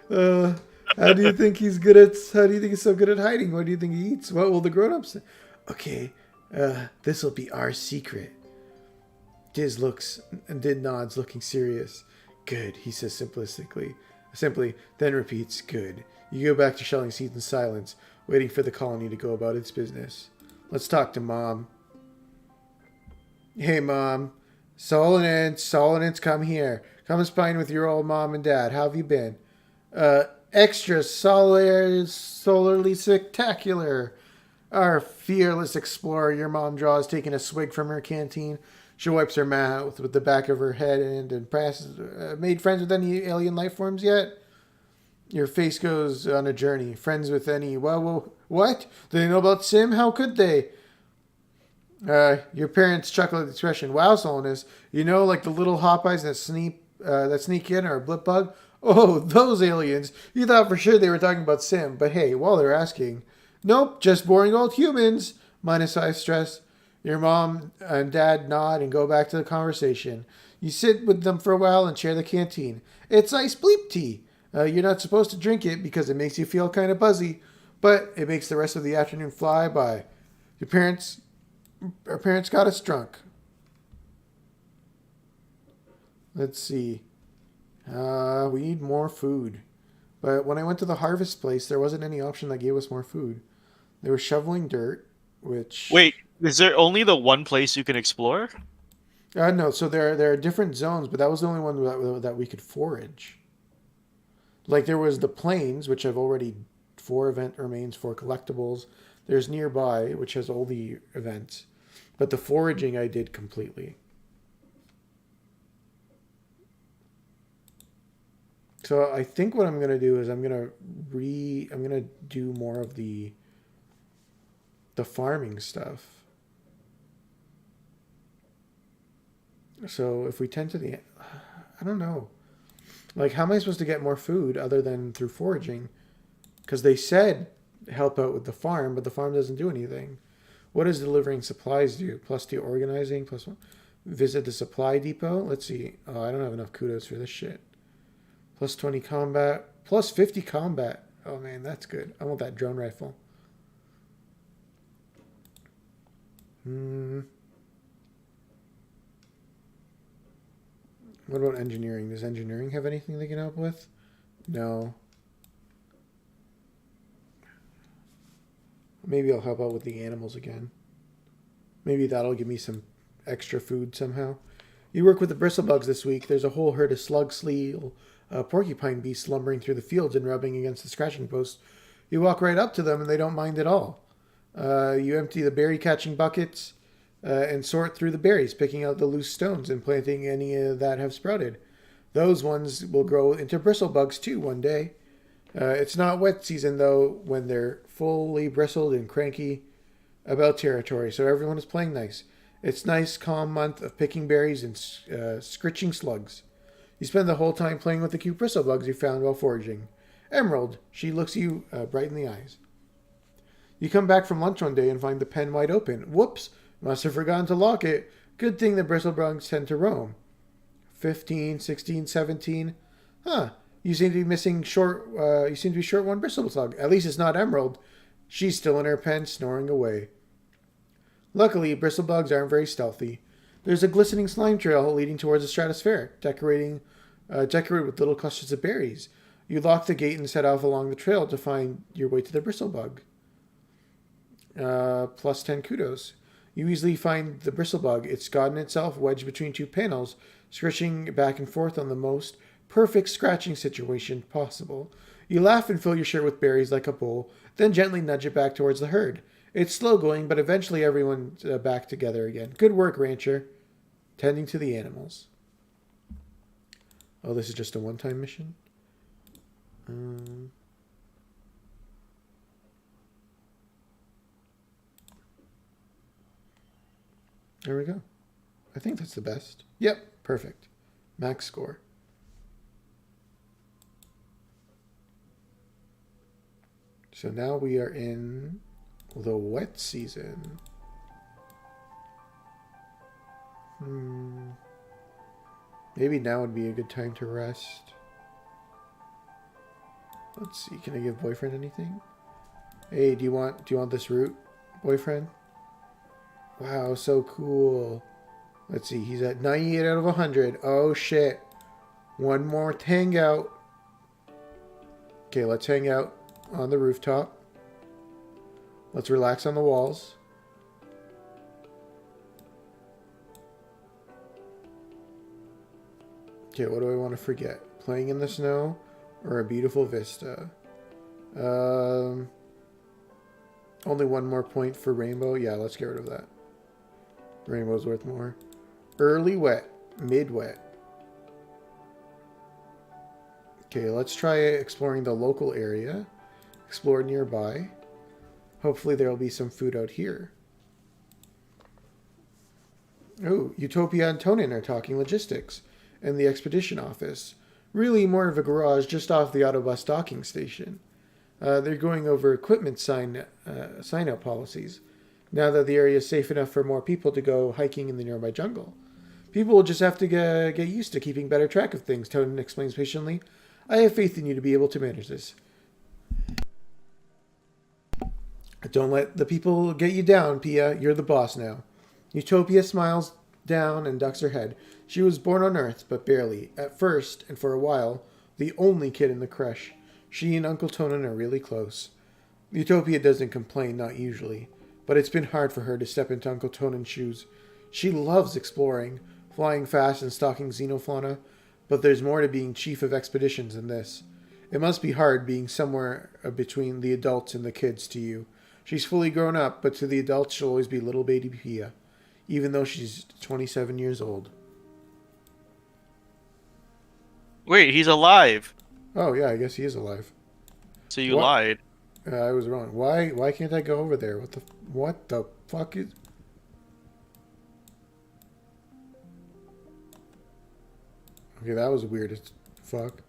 How do you think he's so good at hiding? What do you think he eats? What will the grown-ups say? Okay, this will be our secret. Diz nods, looking serious. Good, he says simply, then repeats, good. You go back to shelling seeds in silence, waiting for the colony to go about its business. Let's talk to Mom. Hey, Mom. Solonance, come here. Come spine with your old mom and dad. How have you been? Extra solarly spectacular. Our fearless explorer, your mom draws, taking a swig from her canteen. She wipes her mouth with the back of her head and passes. Made friends with any alien life forms yet? Your face goes on a journey. Friends with any... Well, what? Do they know about Sim? How could they? Your parents chuckle at the expression. Wow, Solonus. You know, like the little hop eyes that sneak in, or a blip bug? Oh, those aliens. You thought for sure they were talking about Sim. But hey, while they're asking... Nope, just boring old humans. -5 stress. Your mom and dad nod and go back to the conversation. You sit with them for a while and share the canteen. It's ice bleep tea. You're not supposed to drink it because it makes you feel kind of buzzy, but it makes the rest of the afternoon fly by. Our parents got us drunk. Let's see. We need more food. But when I went to the harvest place, there wasn't any option that gave us more food. They were shoveling dirt, which... Wait, is there only the one place you can explore? No, so there are different zones, but that was the only one that we could forage. Like there was the plains, which have already 4 event remains, 4 collectibles. There's nearby, which has all the events. But the foraging I did completely. So I think what I'm gonna do is I'm gonna do more of the farming stuff. So if we tend to I don't know. Like, how am I supposed to get more food other than through foraging? Because they said help out with the farm, but the farm doesn't do anything. What does delivering supplies do? +2 organizing, +1. Visit the supply depot. Let's see. Oh, I don't have enough kudos for this shit. +20 combat. +50 combat. Oh man, that's good. I want that drone rifle. What about engineering? Does engineering have anything they can help with? No. Maybe I'll help out with the animals again. Maybe that'll give me some extra food somehow. You work with the bristlebugs this week. There's a whole herd of slug, seal, porcupine beasts lumbering through the fields and rubbing against the scratching posts. You walk right up to them and they don't mind at all. You empty the berry catching buckets and sort through the berries, picking out the loose stones and planting any that have sprouted. Those ones will grow into bristlebugs too one day. It's not wet season though when they're fully bristled and cranky about territory, so everyone is playing nice. It's nice, calm month of picking berries and scritching slugs. You spend the whole time playing with the cute bristlebugs you found while foraging. Emerald, she looks you bright in the eyes. You come back from lunch one day and find the pen wide open. Whoops, must have forgotten to lock it. Good thing the bristlebugs tend to roam. 15, 16, 17. Huh, you seem to be missing short, you seem to be short one bristlebug. At least it's not Emerald. She's still in her pen, snoring away. Luckily, bristlebugs aren't very stealthy. There's a glistening slime trail leading towards the stratosphere, decorated with little clusters of berries. You lock the gate and set off along the trail to find your way to the bristlebug. +10 kudos. You easily find the bristlebug. It's gotten itself wedged between two panels, scratching back and forth on the most perfect scratching situation possible. You laugh and fill your shirt with berries like a bowl, then gently nudge it back towards the herd. It's slow going, but eventually everyone's back together again. Good work, Rancher. Tending to the animals. Oh, this is just a one-time mission? There we go. I think that's the best. Yep, perfect. Max score. So now we are in the wet season. Maybe now would be a good time to rest. Let's see. Can I give boyfriend anything? Hey, do you want this route, boyfriend? Wow, so cool. Let's see. He's at 98 out of 100. Oh shit. One more hangout. Okay, let's hang out on the rooftop. Let's relax on the walls. Okay, what do I want to forget? Playing in the snow or a beautiful vista? Only one more point for rainbow. Yeah, let's get rid of that. Rainbow's worth more. Early wet, mid wet. Okay, let's try exploring the local area. Explore nearby. Hopefully there will be some food out here. Oh, Utopia and Tonin are talking logistics and the expedition office. Really more of a garage just off the Autobus docking station. They're going over equipment sign-out policies. Now that the area is safe enough for more people to go hiking in the nearby jungle. People will just have to get used to keeping better track of things, Tonin explains patiently. I have faith in you to be able to manage this. Don't let the people get you down, Pia. You're the boss now. Utopia smiles down and ducks her head. She was born on Earth, but barely. At first, and for a while, the only kid in the creche. She and Uncle Tonin are really close. Utopia doesn't complain, not usually. But it's been hard for her to step into Uncle Tonin's shoes. She loves exploring, flying fast and stalking xenofauna. But there's more to being chief of expeditions than this. It must be hard being somewhere between the adults and the kids to you. She's fully grown up, but to the adults she'll always be little baby Pia, even though she's 27 years old. Wait, he's alive. Oh yeah, I guess he is alive. So you lied. I was wrong. Why can't I go over there? What the fuck is... Okay, that was weird as fuck.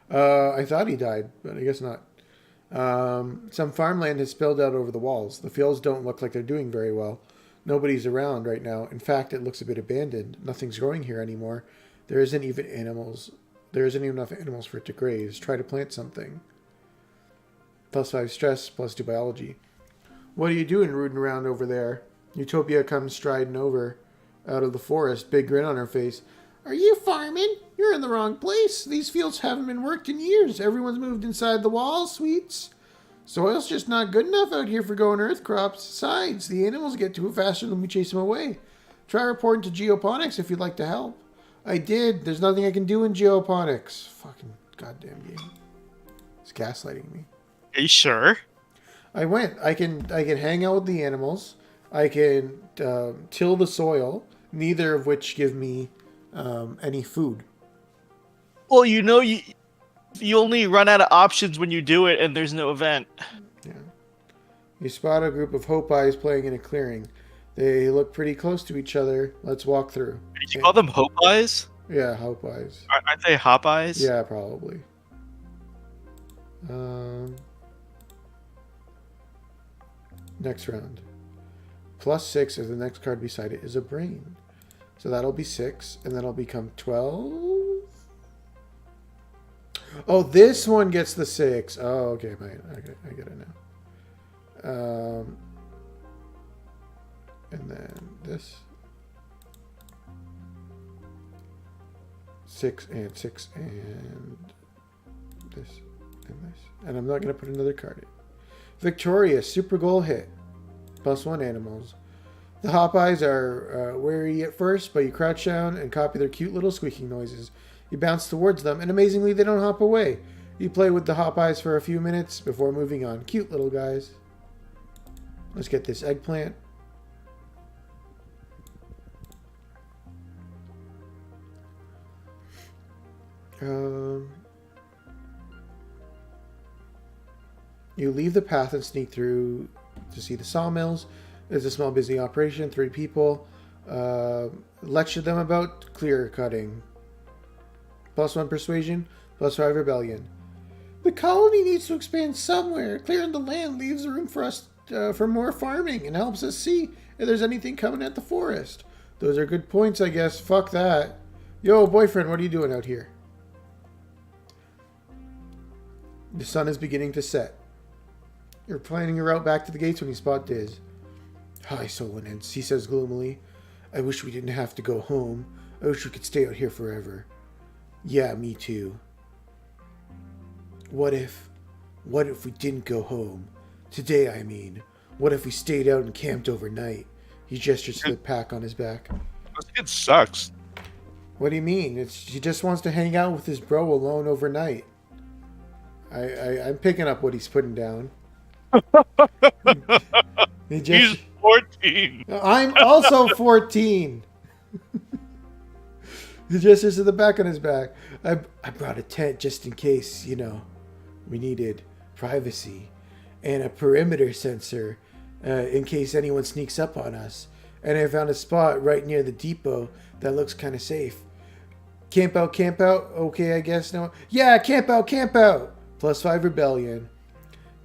I thought he died, but I guess not. Some farmland has spilled out over the walls. The fields don't look like they're doing very well. Nobody's around right now. In fact, it looks a bit abandoned. Nothing's growing here anymore. There isn't even animals. There isn't even enough animals for it to graze. Try to plant something. +5 stress, +2 biology. What are you doing rooting around over there? Utopia comes striding over out of the forest, big grin on her face. Are you farming? You're in the wrong place. These fields haven't been worked in years. Everyone's moved inside the walls, sweets. Soil's just not good enough out here for growing earth crops. Besides, the animals get to it faster than we chase them away. Try reporting to geoponics if you'd like to help. I did. There's nothing I can do in geoponics. Fucking goddamn game. It's gaslighting me. Are you sure? I went. I can hang out with the animals. I can till the soil. Neither of which give me any food. Well, you know, you only run out of options when you do it, and there's no event. Yeah. You spot a group of Hope Eyes playing in a clearing. They look pretty close to each other. Let's walk through. Did you call them Hope Eyes? Yeah, Hope Eyes. Aren't they Hop Eyes? Yeah, probably. Next round. +6 if the next card beside it is a brain. So that'll be 6, and then it'll become 12. Oh, this one gets the 6. Oh, okay, I get it now. And then this. 6 and 6 and this and this. And I'm not going to put another card in. Victorious, super goal hit. +1 animals. The Hop Eyes are wary at first, but you crouch down and copy their cute little squeaking noises. You bounce towards them, and amazingly, they don't hop away. You play with the Hop Eyes for a few minutes before moving on. Cute little guys. Let's get this eggplant. You leave the path and sneak through to see the sawmills. It's a small, busy operation. 3 people. Lecture them about clear cutting. +1 persuasion, +5 rebellion. The colony needs to expand somewhere. Clearing the land leaves room for us for more farming and helps us see if there's anything coming at the forest. Those are good points, I guess. Fuck that. Yo, boyfriend, what are you doing out here? The sun is beginning to set. You're planning your route back to the gates when you spot Diz. Hi, Solanence, he says gloomily. I wish we didn't have to go home. I wish we could stay out here forever. Yeah, me too. What if we didn't go home? Today, I mean. What if we stayed out and camped overnight? He gestures to the pack on his back. This kid sucks. What do you mean? He just wants to hang out with his bro alone overnight. I'm picking up what he's putting down. He's 14. I'm also 14. He gestures to the back on his back. I brought a tent just in case, we needed privacy. And a perimeter sensor in case anyone sneaks up on us. And I found a spot right near the depot that looks kind of safe. Camp out. Okay, I guess no. Yeah, camp out. +5 rebellion.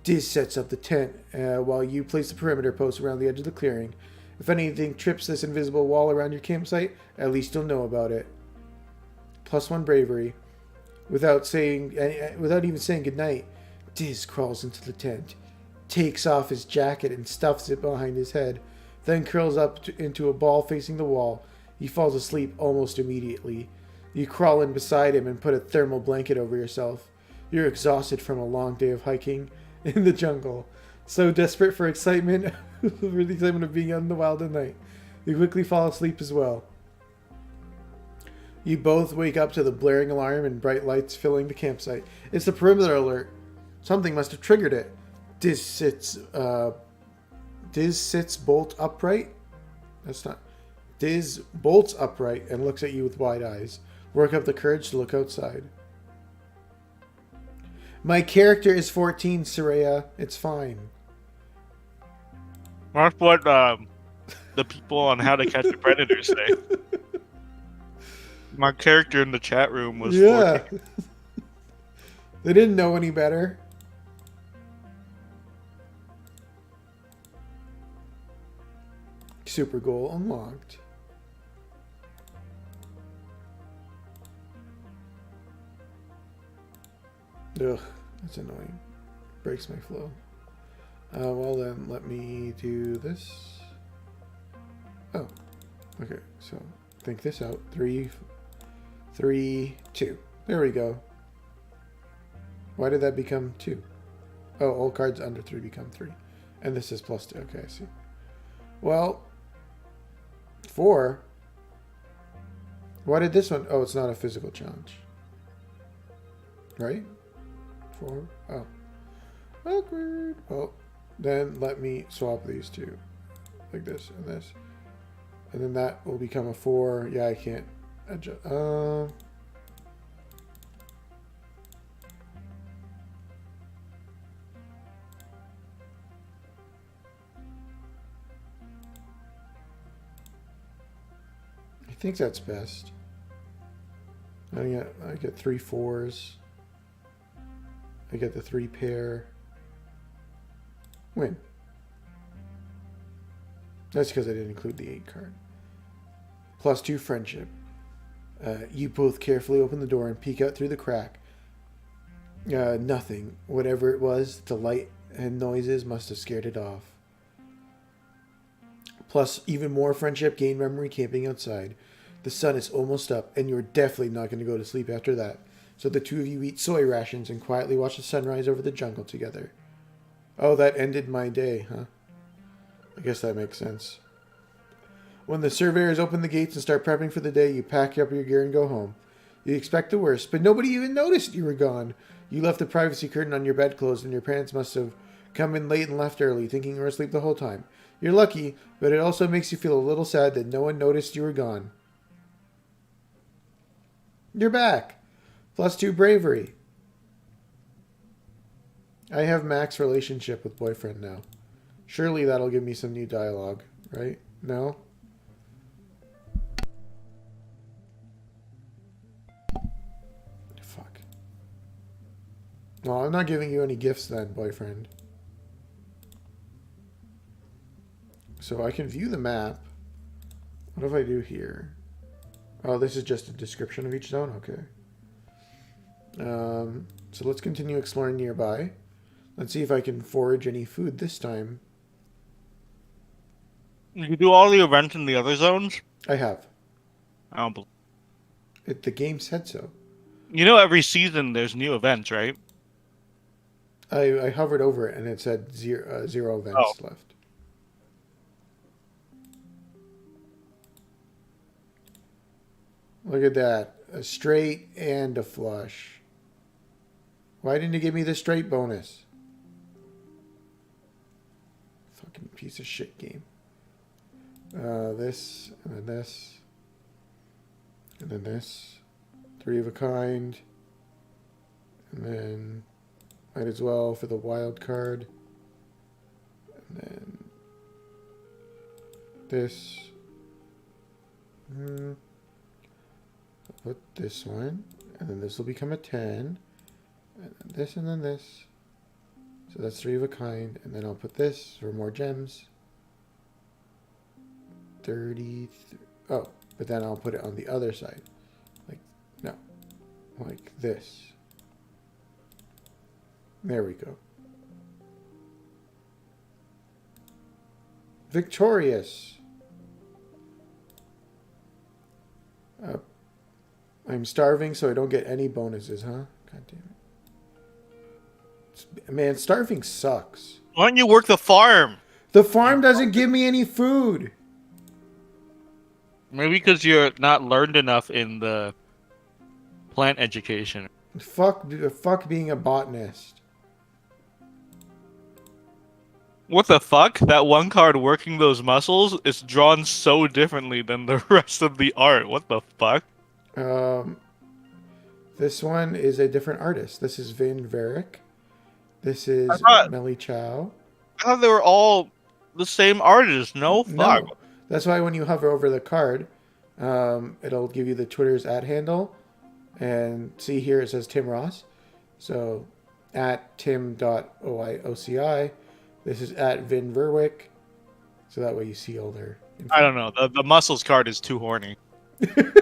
Diz sets up the tent while you place the perimeter post around the edge of the clearing. If anything trips this invisible wall around your campsite, at least you'll know about it. +1 bravery. Without even saying goodnight, Diz crawls into the tent, takes off his jacket and stuffs it behind his head, then curls up into a ball facing the wall. He falls asleep almost immediately. You crawl in beside him and put a thermal blanket over yourself. You're exhausted from a long day of hiking in the jungle, so desperate for excitement, for the excitement of being out in the wild at night. You quickly fall asleep as well. You both wake up to the blaring alarm and bright lights filling the campsite. It's the perimeter alert. Something must have triggered it. Diz sits bolt upright. Diz bolts upright and looks at you with wide eyes. Work up the courage to look outside. My character is 14, Saraya. It's fine. That's what the people on How to Catch a Predator say. My character in the chat room was 14. They didn't know any better. Super goal unlocked. Ugh, that's annoying. Breaks my flow. Well then, let me do this. Oh, okay. So think this out. 3, 3, 2. There we go. Why did that become 2? Oh, all cards under 3 become 3. And this is +2. Okay, I see. Well, 4. Why did this one? Oh, it's not a physical challenge. Right? 4. Oh. Awkward. Well, then let me swap these two. Like this and this. And then that will become a 4. Yeah, I can't adjust. I think that's best. I get 3 4s. I get the 3 pair. Win. That's because I didn't include the 8 card. +2 friendship. You both carefully open the door and peek out through the crack. Nothing. Whatever it was, the light and noises must have scared it off. Plus, even more friendship, gain memory camping outside. The sun is almost up, and you're definitely not going to go to sleep after that. So the two of you eat soy rations and quietly watch the sunrise over the jungle together. Oh, that ended my day, huh? I guess that makes sense. When the surveyors open the gates and start prepping for the day, you pack up your gear and go home. You expect the worst, but nobody even noticed you were gone. You left the privacy curtain on your bedclothes, and your parents must have come in late and left early, thinking you were asleep the whole time. You're lucky, but it also makes you feel a little sad that no one noticed you were gone. You're back. +2 bravery. I have max relationship with boyfriend now. Surely that'll give me some new dialogue, right? No? Fuck. No, I'm not giving you any gifts then, boyfriend. So I can view the map. What if I do here? Oh, this is just a description of each zone? Okay. So let's continue exploring nearby. Let's see if I can forage any food this time. You do all the events in the other zones? I have. I don't believe. The game said so. You know, every season there's new events, right? I hovered over it and it said zero events left. Look at that. A straight and a flush. Why didn't you give me the straight bonus? Fucking piece of shit game. This, and then this. And then this. 3 of a kind. And then might as well for the wild card. And then this. I'll put this one. And then this will become a 10. And then this and then this. So that's 3 of a kind. And then I'll put this for more gems. 30. Oh, but then I'll put it on the other side. Like, no. Like this. There we go. Victorious. I'm starving, so I don't get any bonuses, huh? God damn it. Man, starving sucks. Why don't you work the farm? The farm doesn't give me any food. Maybe because you're not learned enough in the plant education. Fuck being a botanist. What the fuck? That one card working those muscles is drawn so differently than the rest of the art. What the fuck? This one is a different artist. This is Vin Verick. This is Melly Chow. I thought they were all the same artist. No? Fuck. No. That's why when you hover over the card, it'll give you the Twitter's @ handle. And see here it says Tim Ross. So at tim.oioci. This is at Vin Verwick. So that way you see all their I don't know. The muscles card is too horny. I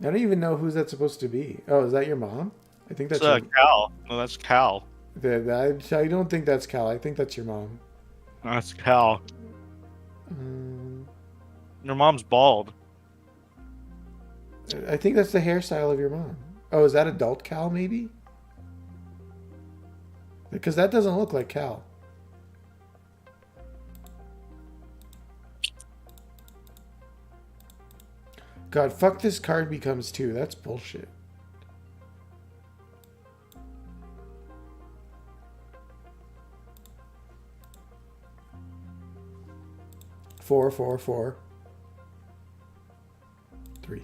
don't even know who's that supposed to be. Oh, is that your mom? I think that's It's Cal. No, that's Cal. I don't think that's Cal. I think that's your mom. No, that's Cal. Um, Your mom's bald. I think that's the hairstyle of your mom. Oh, is that adult Cal maybe? Because that doesn't look like Cal. God, fuck this card becomes 2. That's bullshit. Four, 3.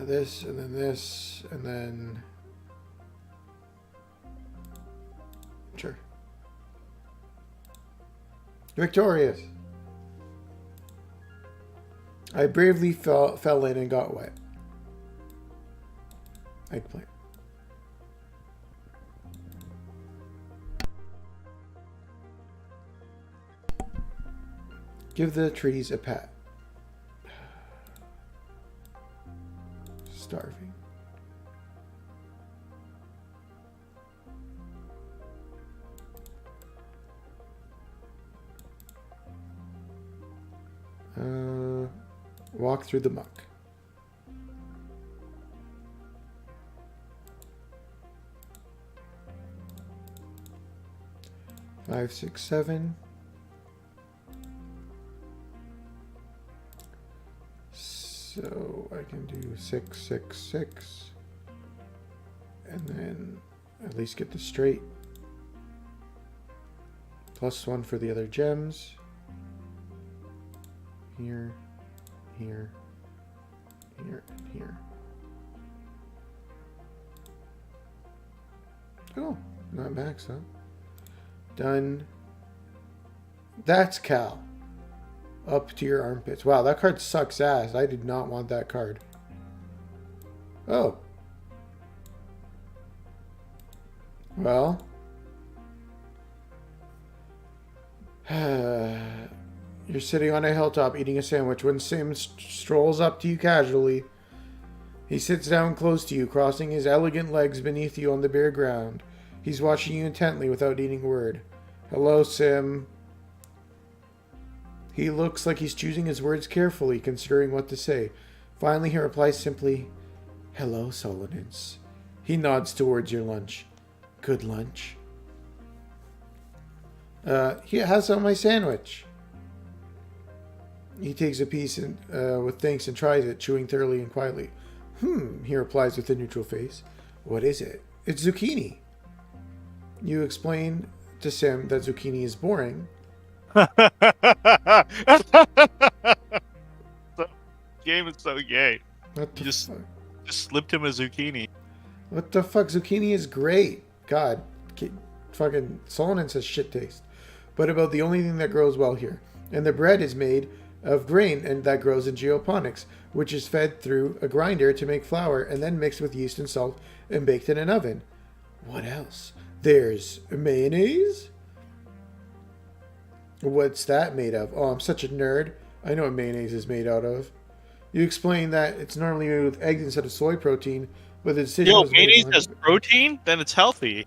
This, and then this, and then... Sure. Victorious. I bravely fell in and got wet. Eggplant. Give the trees a pat. Starving. Walk through the muck. Five, 6, 7. So I can do 6, 6, 6. And then at least get the straight. +1 for the other gems. Here, here, here, and here. Oh, not max, huh? Done. That's Cal. Up to your armpits. Wow, that card sucks ass. I did not want that card. Oh. Well. You're sitting on a hilltop eating a sandwich when Sim strolls up to you casually. He sits down close to you, crossing his elegant legs beneath you on the bare ground. He's watching you intently without needing a word. Hello, Sim. He looks like he's choosing his words carefully, considering what to say. Finally, he replies simply, Hello, Solonence. He nods towards your lunch. Good lunch. Here, have some of my sandwich. He takes a piece and, with thanks and tries it, chewing thoroughly and quietly. He replies with a neutral face. What is it? It's zucchini. You explain to Sim that zucchini is boring. Game is so gay. What the fuck? Just slipped him a zucchini. What the fuck? Zucchini is great. God, fucking Solonence has shit taste. But about the only thing that grows well here. And the bread is made of grain and that grows in geoponics, which is fed through a grinder to make flour and then mixed with yeast and salt and baked in an oven. What else? There's mayonnaise? What's that made of? Oh, I'm such a nerd. I know what mayonnaise is made out of. You explain that it's normally made with eggs instead of soy protein, but the decision was made mayonnaise has protein? Then it's healthy.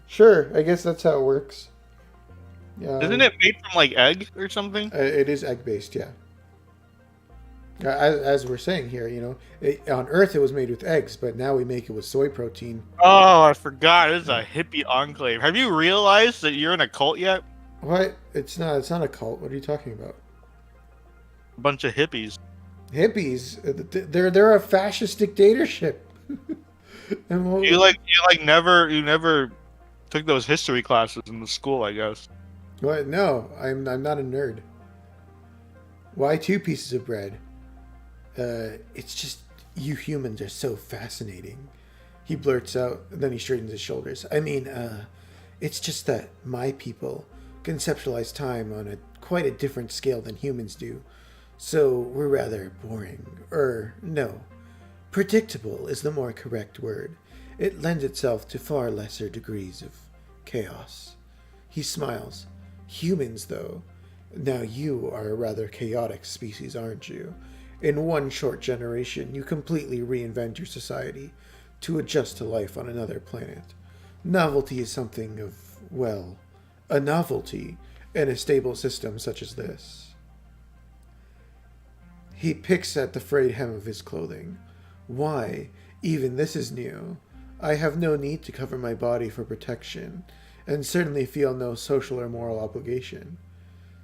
Sure. I guess that's how it works. Isn't it made from like egg or something? It is egg-based, yeah. As we're saying here, on Earth it was made with eggs, but now we make it with soy protein. Oh, I forgot. This is a hippie enclave. Have you realized that you're in a cult yet? What? It's not a cult. What are you talking about? A bunch of hippies. Hippies? They're a fascist dictatorship. And You never took those history classes in the school, I guess. What? No, I'm not a nerd. Why 2 pieces of bread? It's just you humans are so fascinating. He blurts out, and then he straightens his shoulders. I mean, it's just that my people conceptualize time on quite a different scale than humans do. So we're rather boring. No. Predictable is the more correct word. It lends itself to far lesser degrees of chaos. He smiles. Humans, though. Now you are a rather chaotic species, aren't you? In one short generation, you completely reinvent your society to adjust to life on another planet. Novelty is something of, well, a novelty in a stable system such as this. He picks at the frayed hem of his clothing. Why, even this is new. I have no need to cover my body for protection, and certainly feel no social or moral obligation.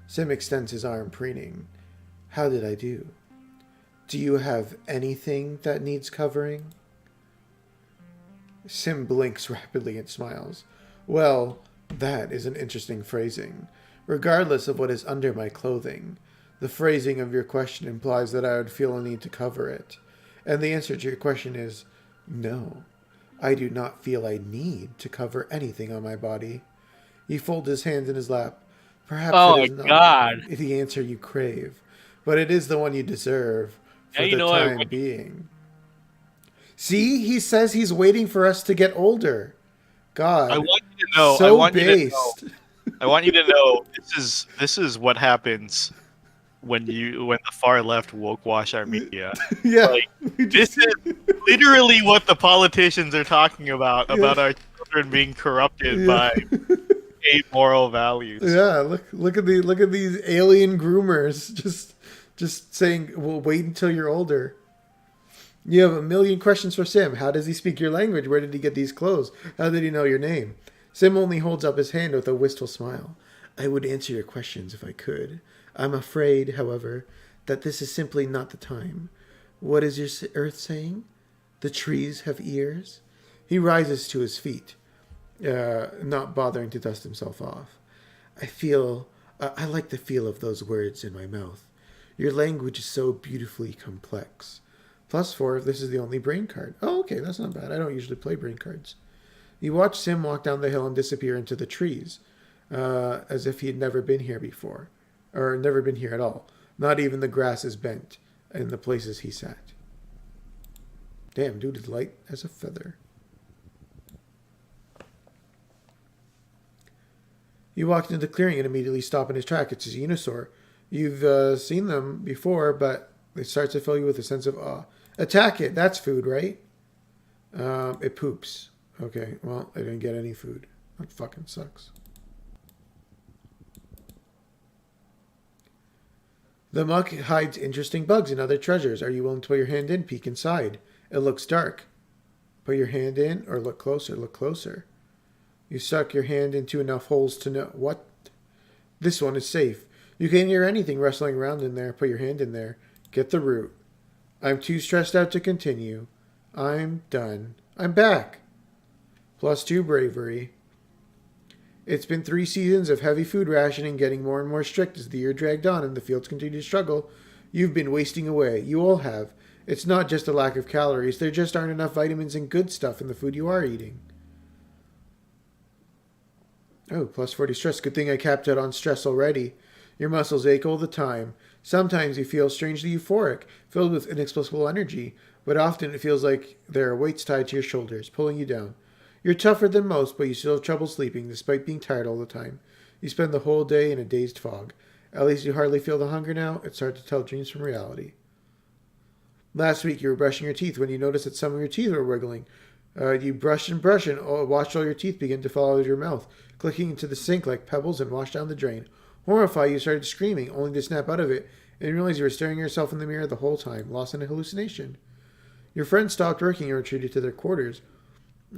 Sim extends his arm, preening. How did I do? Do you have anything that needs covering? Sim blinks rapidly and smiles. Well, that is an interesting phrasing. Regardless of what is under my clothing, the phrasing of your question implies that I would feel a need to cover it. And the answer to your question is no. I do not feel I need to cover anything on my body. He folds his hands in his lap. Perhaps it is not the answer you crave, but it is the one you deserve for the time being. See, he says he's waiting for us to get older. God, I want you to know. So based. I want you to know this is what happens when the far left woke wash our media. Yeah, like, this is literally what the politicians are talking about our children being corrupted by amoral values. Yeah, look at these alien groomers just saying, "Well, wait until you're older." You have a million questions for Sim. How does he speak your language? Where did he get these clothes? How did he know your name? Sim only holds up his hand with a wistful smile. I would answer your questions if I could. I'm afraid, however, that this is simply not the time. What is your earth saying? The trees have ears? He rises to his feet, not bothering to dust himself off. I like the feel of those words in my mouth. Your language is so beautifully complex. +4 if this is the only brain card. Oh, okay, that's not bad. I don't usually play brain cards. You watch Sim walk down the hill and disappear into the trees, as if he had never been here before, or never been here at all. Not even the grass is bent in the places he sat. Damn, dude is light as a feather. You walk into the clearing and immediately stop in his track. It's his Venusaur. You've seen them before, but it starts to fill you with a sense of awe. Attack it. That's food, right? It poops. Okay, well, I didn't get any food. That fucking sucks. The muck hides interesting bugs and other treasures. Are you willing to put your hand in? Peek inside. It looks dark. Put your hand in or look closer. Look closer. You suck your hand into enough holes to know. What? This one is safe. You can't hear anything rustling around in there. Put your hand in there. Get the root. I'm too stressed out to continue. I'm done. I'm back. +2 bravery. It's been 3 seasons of heavy food rationing getting more and more strict as the year dragged on and the fields continue to struggle. You've been wasting away. You all have. It's not just a lack of calories. There just aren't enough vitamins and good stuff in the food you are eating. Oh, +40 stress. Good thing I capped out on stress already. Your muscles ache all the time. Sometimes you feel strangely euphoric, filled with inexplicable energy, but often it feels like there are weights tied to your shoulders, pulling you down. You're tougher than most, but you still have trouble sleeping, despite being tired all the time. You spend the whole day in a dazed fog. At least you hardly feel the hunger now. It's hard to tell dreams from reality. Last week you were brushing your teeth when you noticed that some of your teeth were wiggling. You brushed and watched all your teeth begin to fall out of your mouth, clicking into the sink like pebbles and wash down the drain. Horrified, you started screaming, only to snap out of it and realize you were staring at yourself in the mirror the whole time, lost in a hallucination. Your friends stopped working and retreated to their quarters.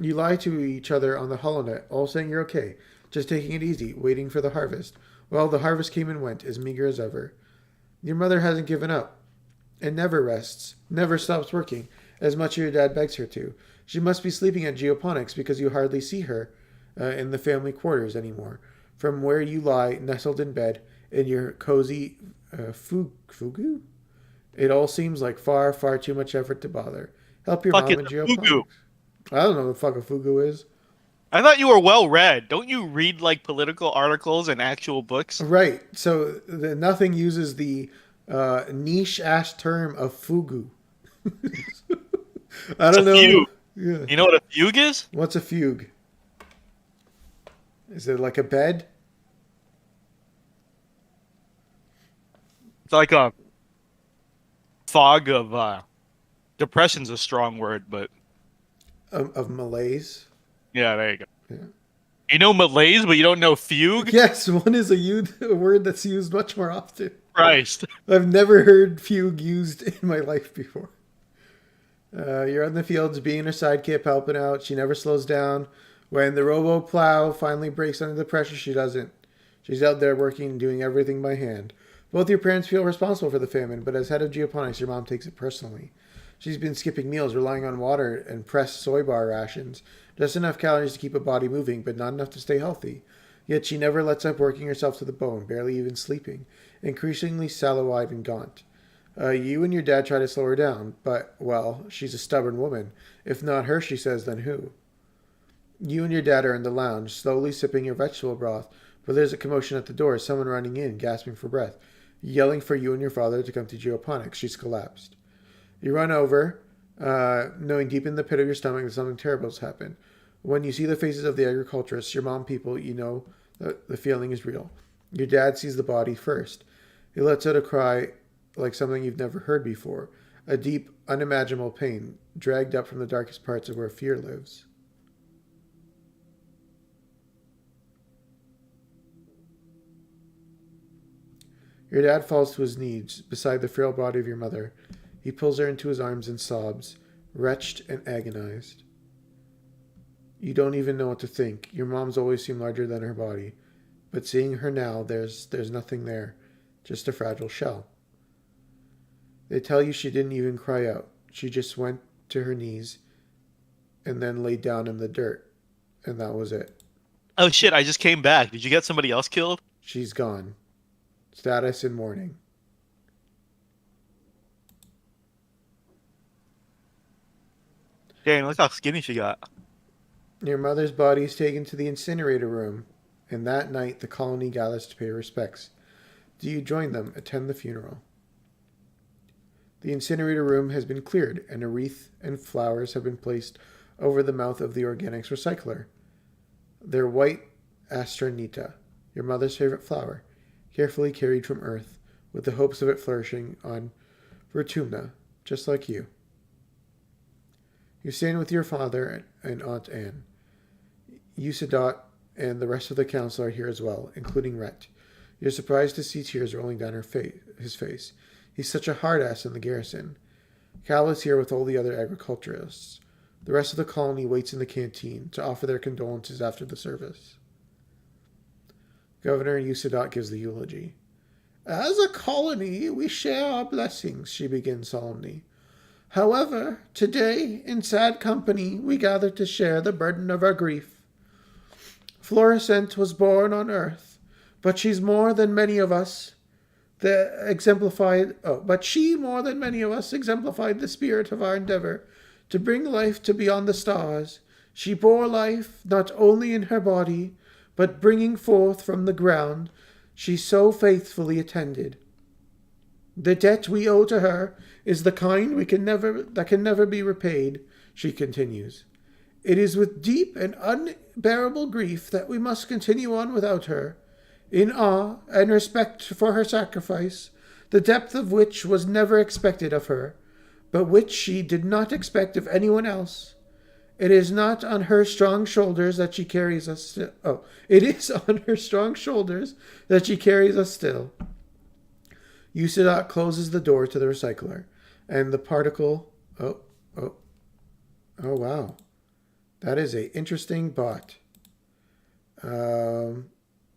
You lie to each other on the holonet, all saying you're okay, just taking it easy, waiting for the harvest. Well, the harvest came and went, as meager as ever. Your mother hasn't given up, and never rests, never stops working, as much as your dad begs her to. She must be sleeping at geoponics because you hardly see her in the family quarters anymore. From where you lie, nestled in bed, in your cozy fugu? It all seems like far, far too much effort to bother. Help your mom in geoponics. Fugu. I don't know what the fuck a fugu is. I thought you were well read. Don't you read like political articles and actual books? Right. So nothing uses the niche ass term of fugu. I don't know. Yeah. You know what a fugue is? What's a fugue? Is it like a bed? It's like a fog of depression's a strong word, but Of malaise? yeah, there you go. Yeah. You know malaise, but you don't know fugue? Yes, one is a word that's used much more often. Christ. I've never heard fugue used in my life before. You're on the fields being her sidekick, helping out. She never slows down. When the robo plow finally breaks under the pressure, she doesn't. She's out there working, doing everything by hand. Both your parents feel responsible for the famine, but as head of geoponics, your mom takes it personally. She's been skipping meals, relying on water and pressed soy bar rations. Just enough calories to keep a body moving, but not enough to stay healthy. Yet she never lets up working herself to the bone, barely even sleeping, increasingly sallow-eyed and gaunt. You and your dad try to slow her down, but, well, she's a stubborn woman. If not her, she says, then who? You and your dad are in the lounge, slowly sipping your vegetable broth, but there's a commotion at the door, someone running in, gasping for breath, yelling for you and your father to come to geoponics. She's collapsed. You run over, knowing deep in the pit of your stomach that something terrible has happened. When you see the faces of the agriculturists, your mom people, you know that the feeling is real. Your dad sees the body first. He lets out a cry like something you've never heard before. A deep, unimaginable pain, dragged up from the darkest parts of where fear lives. Your dad falls to his knees beside the frail body of your mother. He pulls her into his arms and sobs, wretched and agonized. You don't even know what to think. Your mom's always seemed larger than her body. But seeing her now, there's nothing there. Just a fragile shell. They tell you she didn't even cry out. She just went to her knees and then laid down in the dirt. And that was it. Oh shit, I just came back. Did you get somebody else killed? She's gone. Status in mourning. Dang, look how skinny she got. Your mother's body is taken to the incinerator room, and that night the colony gathers to pay respects. Do you join them, attend the funeral? The incinerator room has been cleared, and a wreath and flowers have been placed over the mouth of the organics recycler. They're white astronita, your mother's favorite flower, carefully carried from Earth, with the hopes of it flourishing on Vertumna, just like you. You stand with your father and Aunt Anne. Usadot and the rest of the council are here as well, including Rhett. You're surprised to see tears rolling down his face. He's such a hard-ass in the garrison. Cal is here with all the other agriculturists. The rest of the colony waits in the canteen to offer their condolences after the service. Governor Usadot gives the eulogy. As a colony, we share our blessings, she begins solemnly. However, today, in sad company, we gather to share the burden of our grief. Florissant was born on Earth, but she's more than many of us. But she, more than many of us, exemplified the spirit of our endeavor to bring life to beyond the stars. She bore life not only in her body, but bringing forth from the ground she so faithfully attended. The debt we owe to her is the kind that can never be repaid, she continues. It is with deep and unbearable grief that we must continue on without her, in awe and respect for her sacrifice, the depth of which was never expected of her, but which she did not expect of anyone else. It is not on her strong shoulders that she carries us it is on her strong shoulders that she carries us still. Usadot closes the door to the recycler, and the particle... Oh, wow. That is a interesting bot.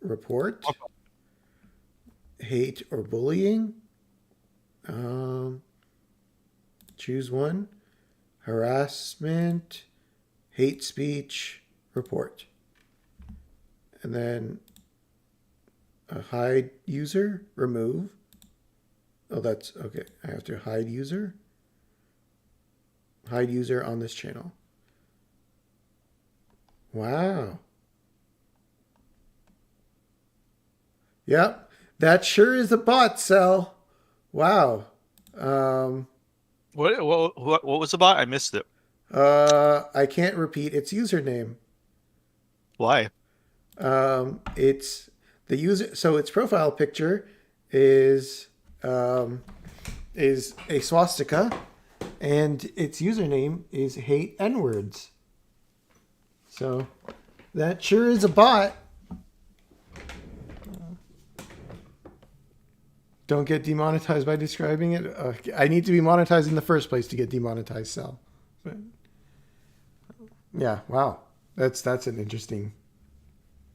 Report? Hate or bullying? Choose one. Harassment, hate speech, report. And then hide user, remove. Oh, that's okay. I have to hide user. Hide user on this channel. Wow. Yep. That sure is a bot, Cell. Wow. What was the bot? I missed it. I can't repeat its username. Why? It's the user. So its profile picture is a swastika, and its username is hate N-words. So that sure is a bot. Don't get demonetized by describing it. I need to be monetized in the first place to get demonetized, Sal. But yeah, wow, that's an interesting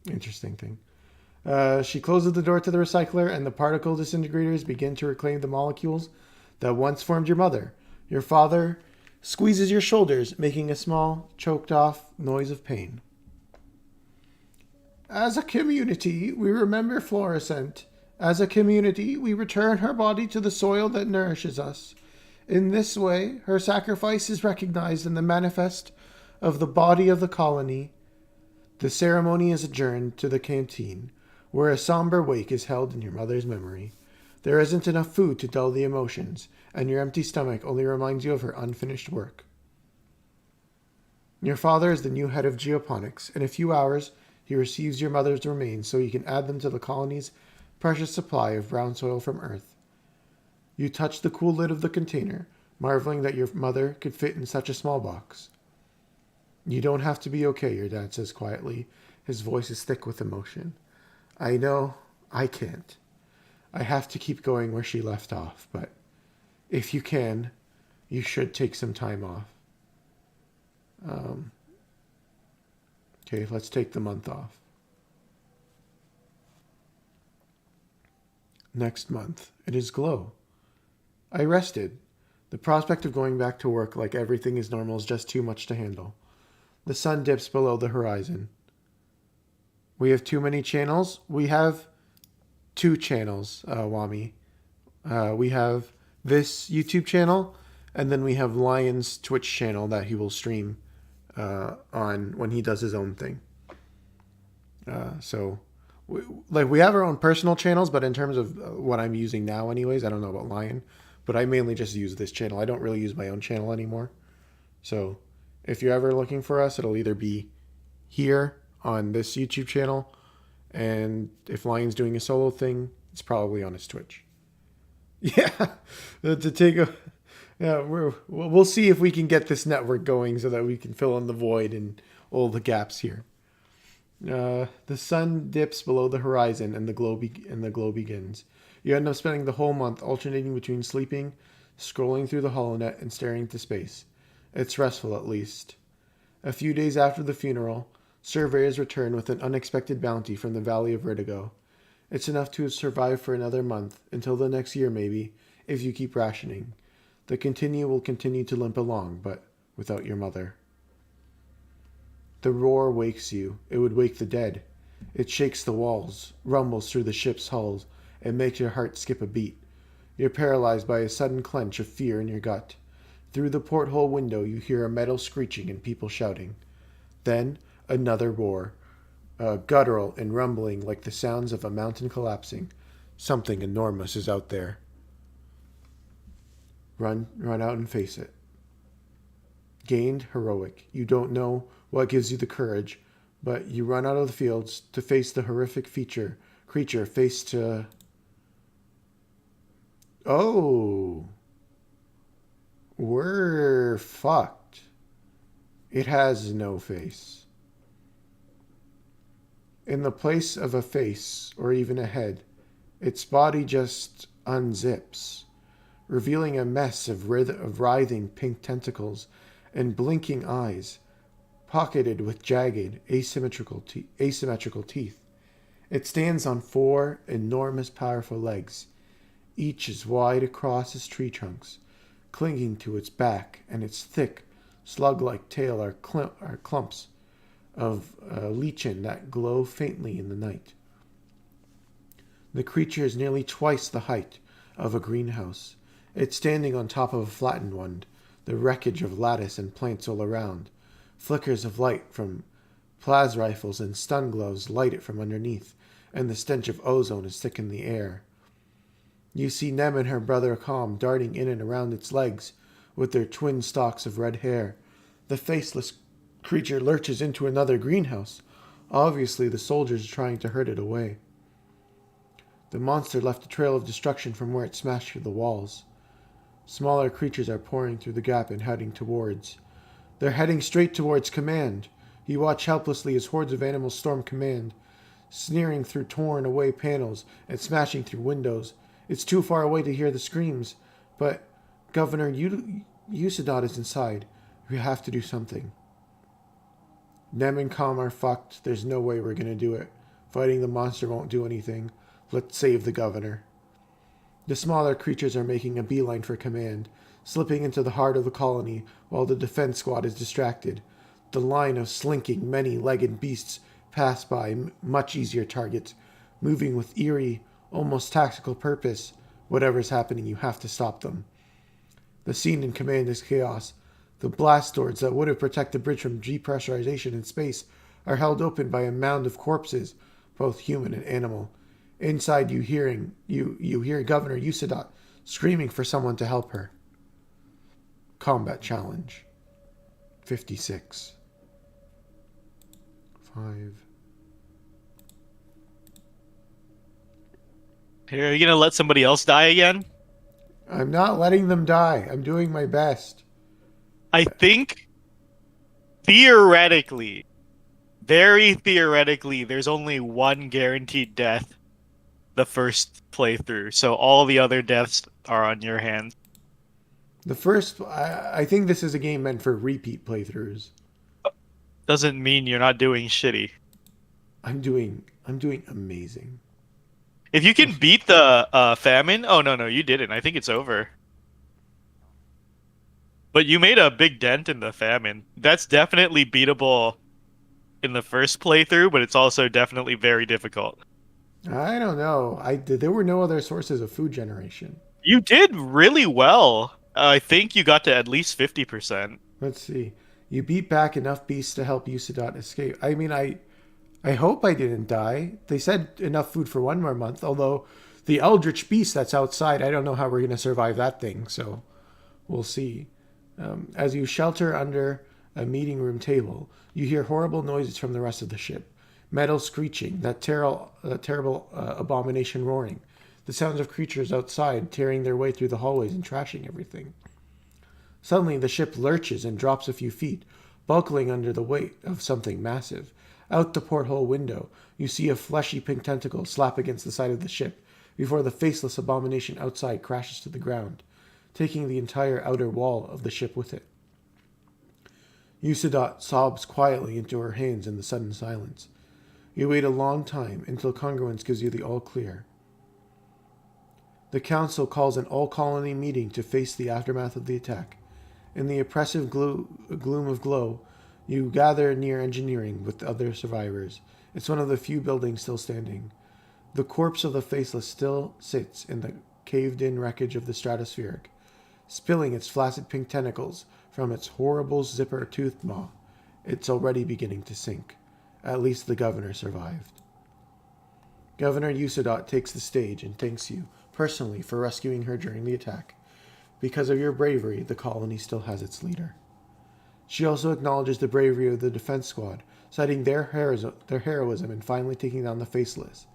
thing. She closes the door to the recycler, and the particle disintegrators begin to reclaim the molecules that once formed your mother. Your father squeezes your shoulders, making a small, choked off noise of pain. As a community, we remember Fluorescent. As a community, we return her body to the soil that nourishes us. In this way, her sacrifice is recognized in the manifest of the body of the colony. The ceremony is adjourned to the canteen, where a somber wake is held in your mother's memory. There isn't enough food to dull the emotions, and your empty stomach only reminds you of her unfinished work. Your father is the new head of geoponics. In a few hours, he receives your mother's remains so he can add them to the colony's precious supply of brown soil from Earth. You touch the cool lid of the container, marveling that your mother could fit in such a small box. You don't have to be okay, your dad says quietly. His voice is thick with emotion. I know I can't. I have to keep going where she left off, but if you can, you should take some time off. Okay, let's take the month off. Next month, it is Glow. I rested. The prospect of going back to work like everything is normal is just too much to handle. The sun dips below the horizon. We have too many channels. We have 2 channels, Wami. We have this YouTube channel, and then we have Lion's Twitch channel that he will stream on when he does his own thing. So we have our own personal channels, but in terms of what I'm using now anyways, I don't know about Lion, but I mainly just use this channel. I don't really use my own channel anymore. So if you're ever looking for us, it'll either be here on this YouTube channel, and if Lion's doing a solo thing, it's probably on his Twitch. Yeah, to take a... Yeah, we'll see if we can get this network going so that we can fill in the void and all the gaps here. The sun dips below the horizon and the glow begins. You end up spending the whole month alternating between sleeping, scrolling through the holonet, and staring into space. It's restful, at least. A few days after the funeral, surveyors return with an unexpected bounty from the Valley of Vertigo. It's enough to survive for another month, until the next year maybe, if you keep rationing. The continue will continue to limp along, but without your mother. The roar wakes you. It would wake the dead. It shakes the walls, rumbles through the ship's hulls, and makes your heart skip a beat. You're paralyzed by a sudden clench of fear in your gut. Through the porthole window you hear a metal screeching and people shouting. Then another roar, guttural and rumbling like the sounds of a mountain collapsing. Something enormous is out there. Run out and face it. Gained, heroic. You don't know what gives you the courage, but you run out of the fields to face the horrific creature face to... Oh. We're fucked. It has no face. In the place of a face, or even a head, its body just unzips, revealing a mess of writhing pink tentacles and blinking eyes, pocketed with jagged, asymmetrical teeth. It stands on 4 enormous, powerful legs, each as wide across as tree trunks. Clinging to its back and its thick, slug-like tail are clumps of lichen that glow faintly in the night. The creature is nearly twice the height of a greenhouse. It's standing on top of a flattened one, the wreckage of lattice and plants all around. Flickers of light from plas rifles and stun gloves light it from underneath, and the stench of ozone is thick in the air. You see Nem and her brother Calm darting in and around its legs with their twin stalks of red hair. The faceless creature lurches into another greenhouse. Obviously, the soldiers are trying to herd it away. The monster left a trail of destruction from where it smashed through the walls. Smaller creatures are pouring through the gap and heading towards. They're heading straight towards command. You watch helplessly as hordes of animals storm command, sneering through torn away panels and smashing through windows. It's too far away to hear the screams, but Governor Usadot is inside. We have to do something. Nem and Com are fucked. There's no way we're gonna do it. Fighting the monster won't do anything. Let's save the governor. The smaller creatures are making a beeline for command, slipping into the heart of the colony while the defense squad is distracted. The line of slinking, many-legged beasts pass by much easier targets, moving with eerie, almost tactical purpose. Whatever's happening, you have to stop them. The scene in command is chaos. The blast doors that would have protected the bridge from depressurization in space are held open by a mound of corpses, both human and animal. Inside, you hear Governor Usadot screaming for someone to help her. Combat challenge. 56. 5. Here, are you gonna let somebody else die again? I'm not letting them die. I'm doing my best. I think, theoretically, very theoretically, there's only one guaranteed death the first playthrough, so all the other deaths are on your hands. I think this is a game meant for repeat playthroughs. Doesn't mean you're not doing shitty. I'm doing amazing. If you can beat the famine... Oh, no, you didn't. I think it's over. But you made a big dent in the famine. That's definitely beatable in the first playthrough, but it's also definitely very difficult. I don't know. There were no other sources of food generation. You did really well. I think you got to at least 50%. Let's see. You beat back enough beasts to help Usadot escape. I mean, I hope I didn't die. They said enough food for 1 more month, although the eldritch beast that's outside, I don't know how we're going to survive that thing, so we'll see. As you shelter under a meeting room table, you hear horrible noises from the rest of the ship. Metal screeching, that terrible abomination roaring. The sounds of creatures outside tearing their way through the hallways and trashing everything. Suddenly, the ship lurches and drops a few feet, buckling under the weight of something massive. Out the porthole window, you see a fleshy pink tentacle slap against the side of the ship before the faceless abomination outside crashes to the ground, taking the entire outer wall of the ship with it. Usadot sobs quietly into her hands in the sudden silence. You wait a long time until Congruence gives you the all clear. The council calls an all-colony meeting to face the aftermath of the attack. In the oppressive gloom of glow, you gather near engineering with the other survivors. It's one of the few buildings still standing. The corpse of the Faceless still sits in the caved-in wreckage of the stratospheric, spilling its flaccid pink tentacles from its horrible zipper-toothed maw. It's already beginning to sink. At least the governor survived. Governor Usadot takes the stage and thanks you personally for rescuing her during the attack. Because of your bravery, the colony still has its leader. She also acknowledges the bravery of the defense squad, citing their heroism in finally taking down the Faceless.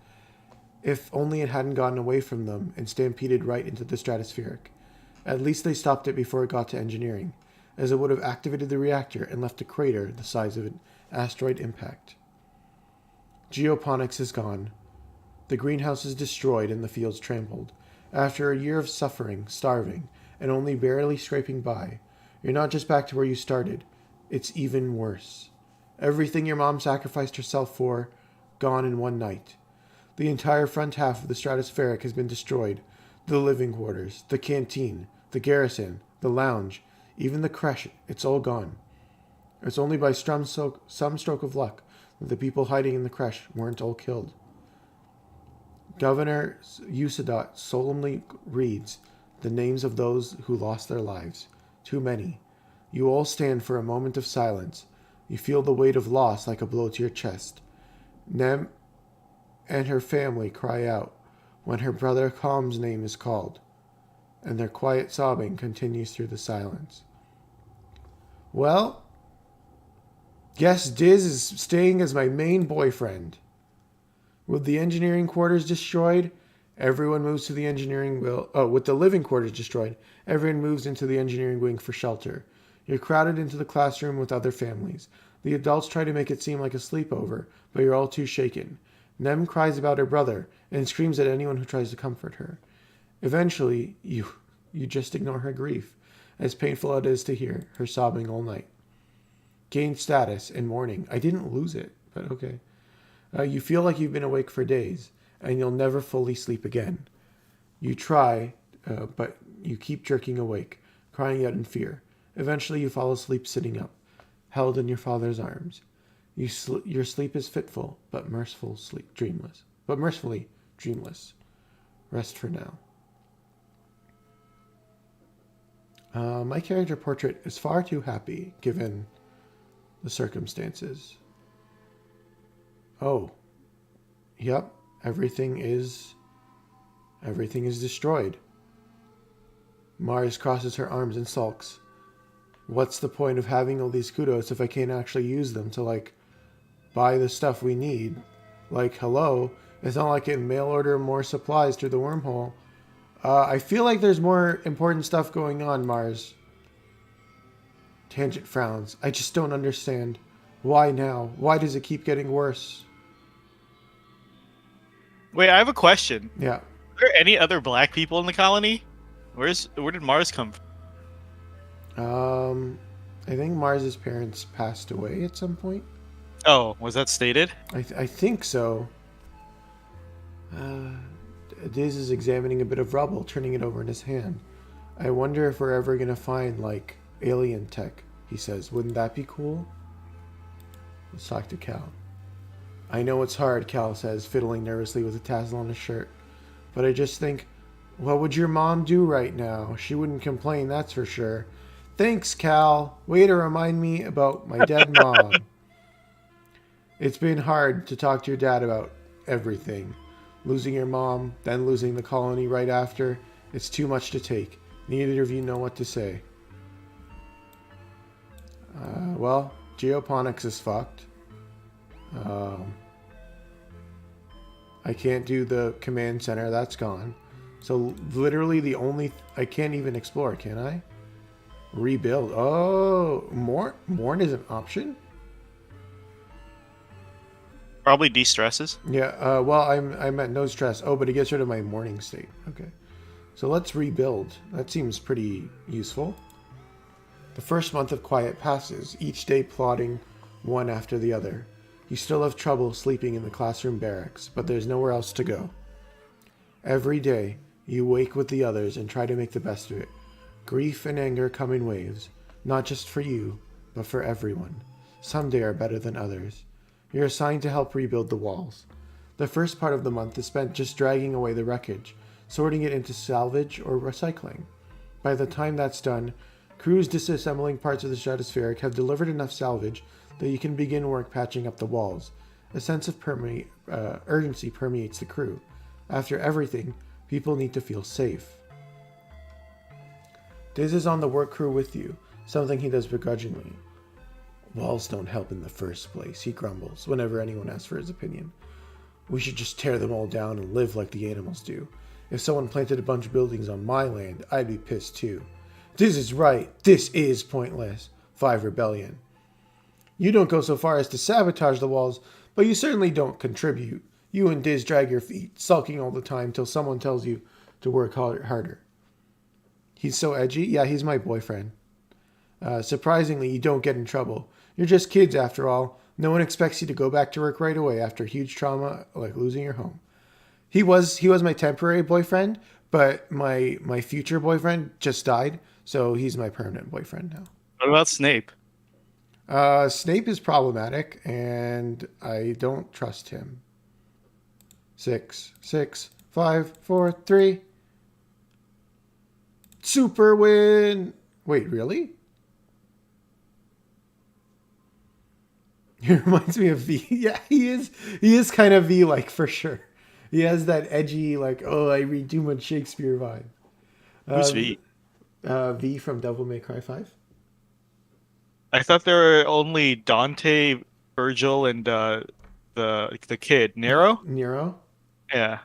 If only it hadn't gotten away from them and stampeded right into the stratospheric. At least they stopped it before it got to engineering, as it would have activated the reactor and left a crater the size of an asteroid impact. Geoponics is gone. The greenhouse is destroyed and the fields trampled. After a year of suffering, starving, and only barely scraping by, you're not just back to where you started. It's even worse. Everything your mom sacrificed herself for, gone in one night. The entire front half of the stratospheric has been destroyed. The living quarters, the canteen, the garrison, the lounge, even the creche, it's all gone. It's only by some stroke of luck that the people hiding in the creche weren't all killed. Governor Usadot solemnly reads the names of those who lost their lives. Too many. You all stand for a moment of silence. You feel the weight of loss like a blow to your chest. Nem and her family cry out when her brother Calm's name is called, and their quiet sobbing continues through the silence. Well, Guess Diz is staying as my main boyfriend. With the engineering quarters destroyed, everyone moves to the engineering will. Oh, with the living quarters destroyed, everyone moves into the engineering wing for shelter. You're crowded into the classroom with other families. The adults try to make it seem like a sleepover, but you're all too shaken. Nem cries about her brother and screams at anyone who tries to comfort her. Eventually, you just ignore her grief, as painful it is to hear her sobbing all night. Gain status in mourning. I didn't lose it, but okay. You feel like you've been awake for days, and you'll never fully sleep again. You try, but you keep jerking awake, crying out in fear. Eventually, you fall asleep sitting up, held in your father's arms. Your sleep is fitful, but mercifully dreamless. Rest for now. My character portrait is far too happy, given the circumstances. Oh. Yep, everything is destroyed. Mars crosses her arms and sulks. What's the point of having all these kudos if I can't actually use them to, buy the stuff we need? Hello? It's not like I can mail order more supplies through the wormhole. I feel like there's more important stuff going on, Mars. Tangent frowns. I just don't understand. Why now? Why does it keep getting worse? Wait, I have a question. Yeah. Are there any other black people in the colony? Where did Mars come from? I think Mars's parents passed away at some point. Oh, was that stated? I think so. Diz is examining a bit of rubble, turning it over in his hand. I wonder if we're ever gonna find, alien tech, he says. Wouldn't that be cool? Let's talk to Cal. I know it's hard, Cal says, fiddling nervously with a tassel on his shirt. But I just think, what would your mom do right now? She wouldn't complain, that's for sure. Thanks, Cal. Way to remind me about my dead mom. It's been hard to talk to your dad about everything. Losing your mom, then losing the colony right after. It's too much to take. Neither of you know what to say. Well, geoponics is fucked. I can't do the command center. That's gone. So literally the only... I can't even explore, can I? Rebuild. Oh, Mourn is an option? Probably de-stresses. Yeah, well, I'm at no stress. Oh, but it gets rid of my morning state. Okay. So let's rebuild. That seems pretty useful. The first month of quiet passes, each day plodding one after the other. You still have trouble sleeping in the classroom barracks, but there's nowhere else to go. Every day, you wake with the others and try to make the best of it. Grief and anger come in waves, not just for you, but for everyone. Some days are better than others. You're assigned to help rebuild the walls. The first part of the month is spent just dragging away the wreckage, sorting it into salvage or recycling. By the time that's done, crews disassembling parts of the stratospheric have delivered enough salvage that you can begin work patching up the walls. A sense of urgency permeates the crew. After everything, people need to feel safe. Diz is on the work crew with you, something he does begrudgingly. Walls don't help in the first place, he grumbles whenever anyone asks for his opinion. We should just tear them all down and live like the animals do. If someone planted a bunch of buildings on my land, I'd be pissed too. Diz is right. This is pointless. 5 Rebellion. You don't go so far as to sabotage the walls, but you certainly don't contribute. You and Diz drag your feet, sulking all the time till someone tells you to work harder. He's so edgy? Yeah, he's my boyfriend. Surprisingly, you don't get in trouble. You're just kids after all. No one expects you to go back to work right away after huge trauma like losing your home. He was my temporary boyfriend, but my future boyfriend just died, so he's my permanent boyfriend now. What about Snape? Snape is problematic, and I don't trust him. 6, 5, 4, 3. Super win! Wait, really? He reminds me of V. Yeah, he is kind of V-like for sure. He has that edgy, I read too much Shakespeare vibe. Who's V? V from Devil May Cry 5. I thought there were only Dante, Virgil, and the kid Nero. Nero. Yeah.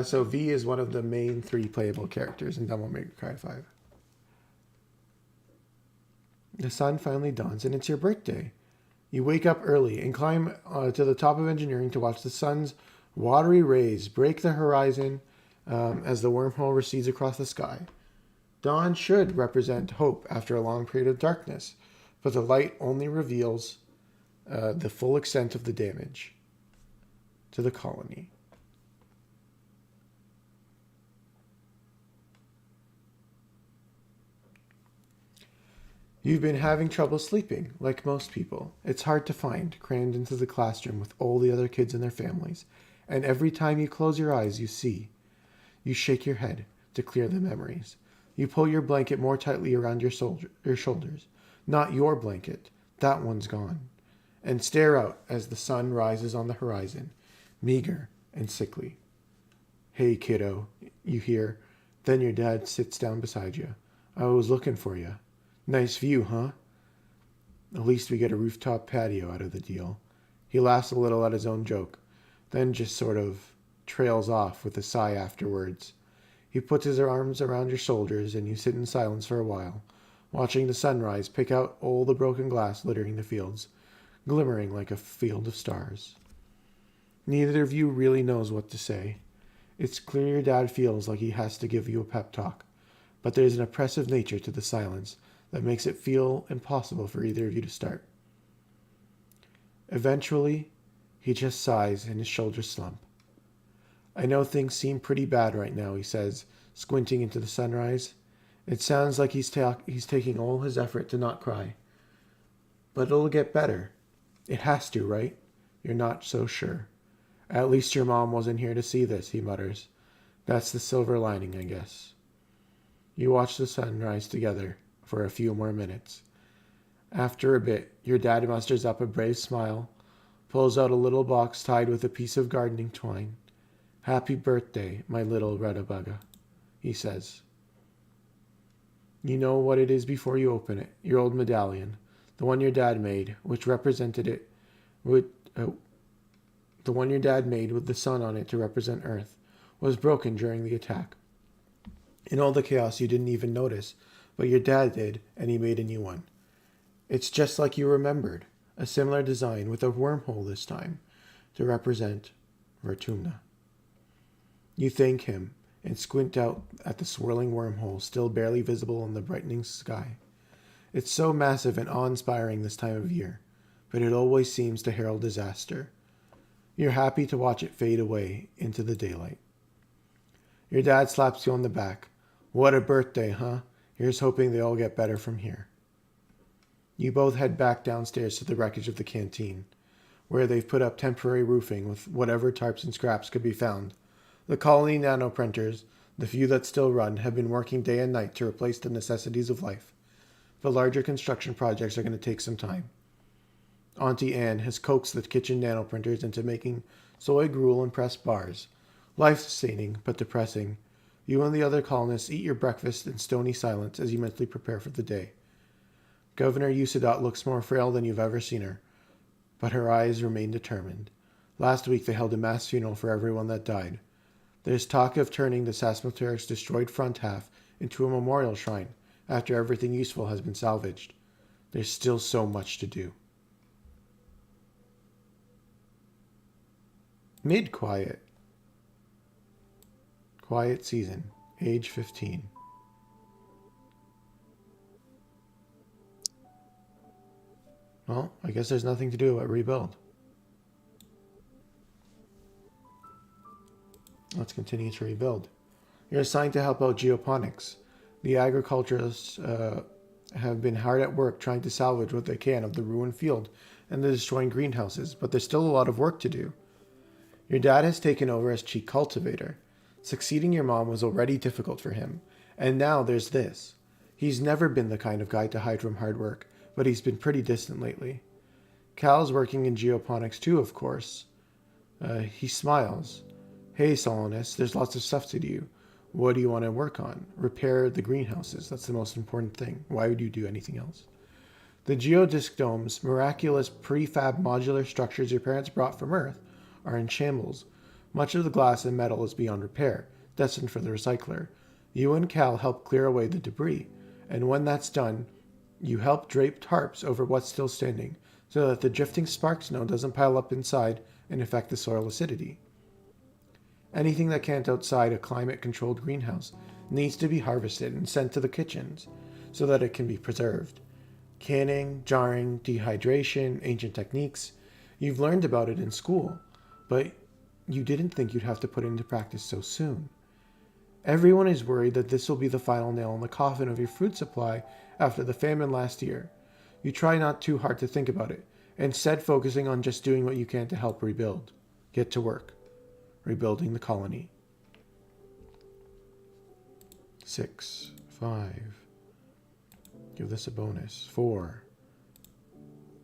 So V is one of the main 3 playable characters in Devil May Cry 5. The sun finally dawns and it's your birthday. You wake up early and climb to the top of engineering to watch the sun's watery rays break the horizon as the wormhole recedes across the sky. Dawn should represent hope after a long period of darkness, but the light only reveals the full extent of the damage to the colony. You've been having trouble sleeping, like most people. It's hard to find, crammed into the classroom with all the other kids and their families. And every time you close your eyes, you see. You shake your head to clear the memories. You pull your blanket more tightly around your shoulders. Not your blanket. That one's gone. And stare out as the sun rises on the horizon, meager and sickly. Hey, kiddo, you hear. Then your dad sits down beside you. I was looking for you. Nice view, huh? At least we get a rooftop patio out of the deal. He laughs a little at his own joke, then just sort of trails off with a sigh afterwards. He puts his arms around your shoulders and you sit in silence for a while, watching the sunrise pick out all the broken glass littering the fields, glimmering like a field of stars. Neither of you really knows what to say. It's clear your dad feels like he has to give you a pep talk, but there's an oppressive nature to the silence that makes it feel impossible for either of you to start. Eventually, he just sighs and his shoulders slump. I know things seem pretty bad right now, he says, squinting into the sunrise. It sounds like he's taking all his effort to not cry. But it'll get better. It has to, right? You're not so sure. At least your mom wasn't here to see this, he mutters. That's the silver lining, I guess. You watch the sunrise together for a few more minutes. After a bit, your dad musters up a brave smile, pulls out a little box tied with a piece of gardening twine. Happy birthday, my little Rutabaga, he says. You know what it is before you open it, your old medallion, the one your dad made, which represented it with the one your dad made with the sun on it to represent Earth, was broken during the attack. In all the chaos you didn't even notice, but your dad did, and he made a new one. It's just like you remembered, a similar design with a wormhole this time, to represent Vertumna. You thank him and squint out at the swirling wormhole still barely visible in the brightening sky. It's so massive and awe-inspiring this time of year, but it always seems to herald disaster. You're happy to watch it fade away into the daylight. Your dad slaps you on the back. What a birthday, huh? Here's hoping they all get better from here. You both head back downstairs to the wreckage of the canteen, where they've put up temporary roofing with whatever tarps and scraps could be found. The colony nanoprinters, the few that still run, have been working day and night to replace the necessities of life. But larger construction projects are going to take some time. Auntie Anne has coaxed the kitchen nanoprinters into making soy gruel and pressed bars. Life-sustaining, but depressing. You and the other colonists eat your breakfast in stony silence as you mentally prepare for the day. Governor Usadot looks more frail than you've ever seen her, but her eyes remain determined. Last week they held a mass funeral for everyone that died. There's talk of turning the Sasmaturic's destroyed front half into a memorial shrine after everything useful has been salvaged. There's still so much to do. Mid-quiet. Quiet season. Age 15. Well, I guess there's nothing to do but rebuild. Let's continue to rebuild. You're assigned to help out geoponics. The agriculturists have been hard at work trying to salvage what they can of the ruined field and the destroying greenhouses, but there's still a lot of work to do. Your dad has taken over as chief cultivator. Succeeding your mom was already difficult for him, and now there's this. He's never been the kind of guy to hide from hard work, but he's been pretty distant lately. Cal's working in geoponics too, of course. He smiles. Hey, Solonus, there's lots of stuff to do. What do you want to work on? Repair the greenhouses. That's the most important thing. Why would you do anything else? The geodisc domes, miraculous prefab modular structures your parents brought from Earth, are in shambles. Much of the glass and metal is beyond repair, destined for the recycler. You and Cal help clear away the debris, and when that's done, you help drape tarps over what's still standing, so that the drifting spark snow doesn't pile up inside and affect the soil acidity. Anything that can't outside a climate-controlled greenhouse needs to be harvested and sent to the kitchens, so that it can be preserved. Canning, jarring, dehydration, ancient techniques. You've learned about it in school, but you didn't think you'd have to put it into practice so soon. Everyone is worried that this will be the final nail in the coffin of your food supply after the famine last year. You try not too hard to think about it, instead focusing on just doing what you can to help rebuild. Get to work. Rebuilding the colony. 6, 5. Give this a bonus. 4.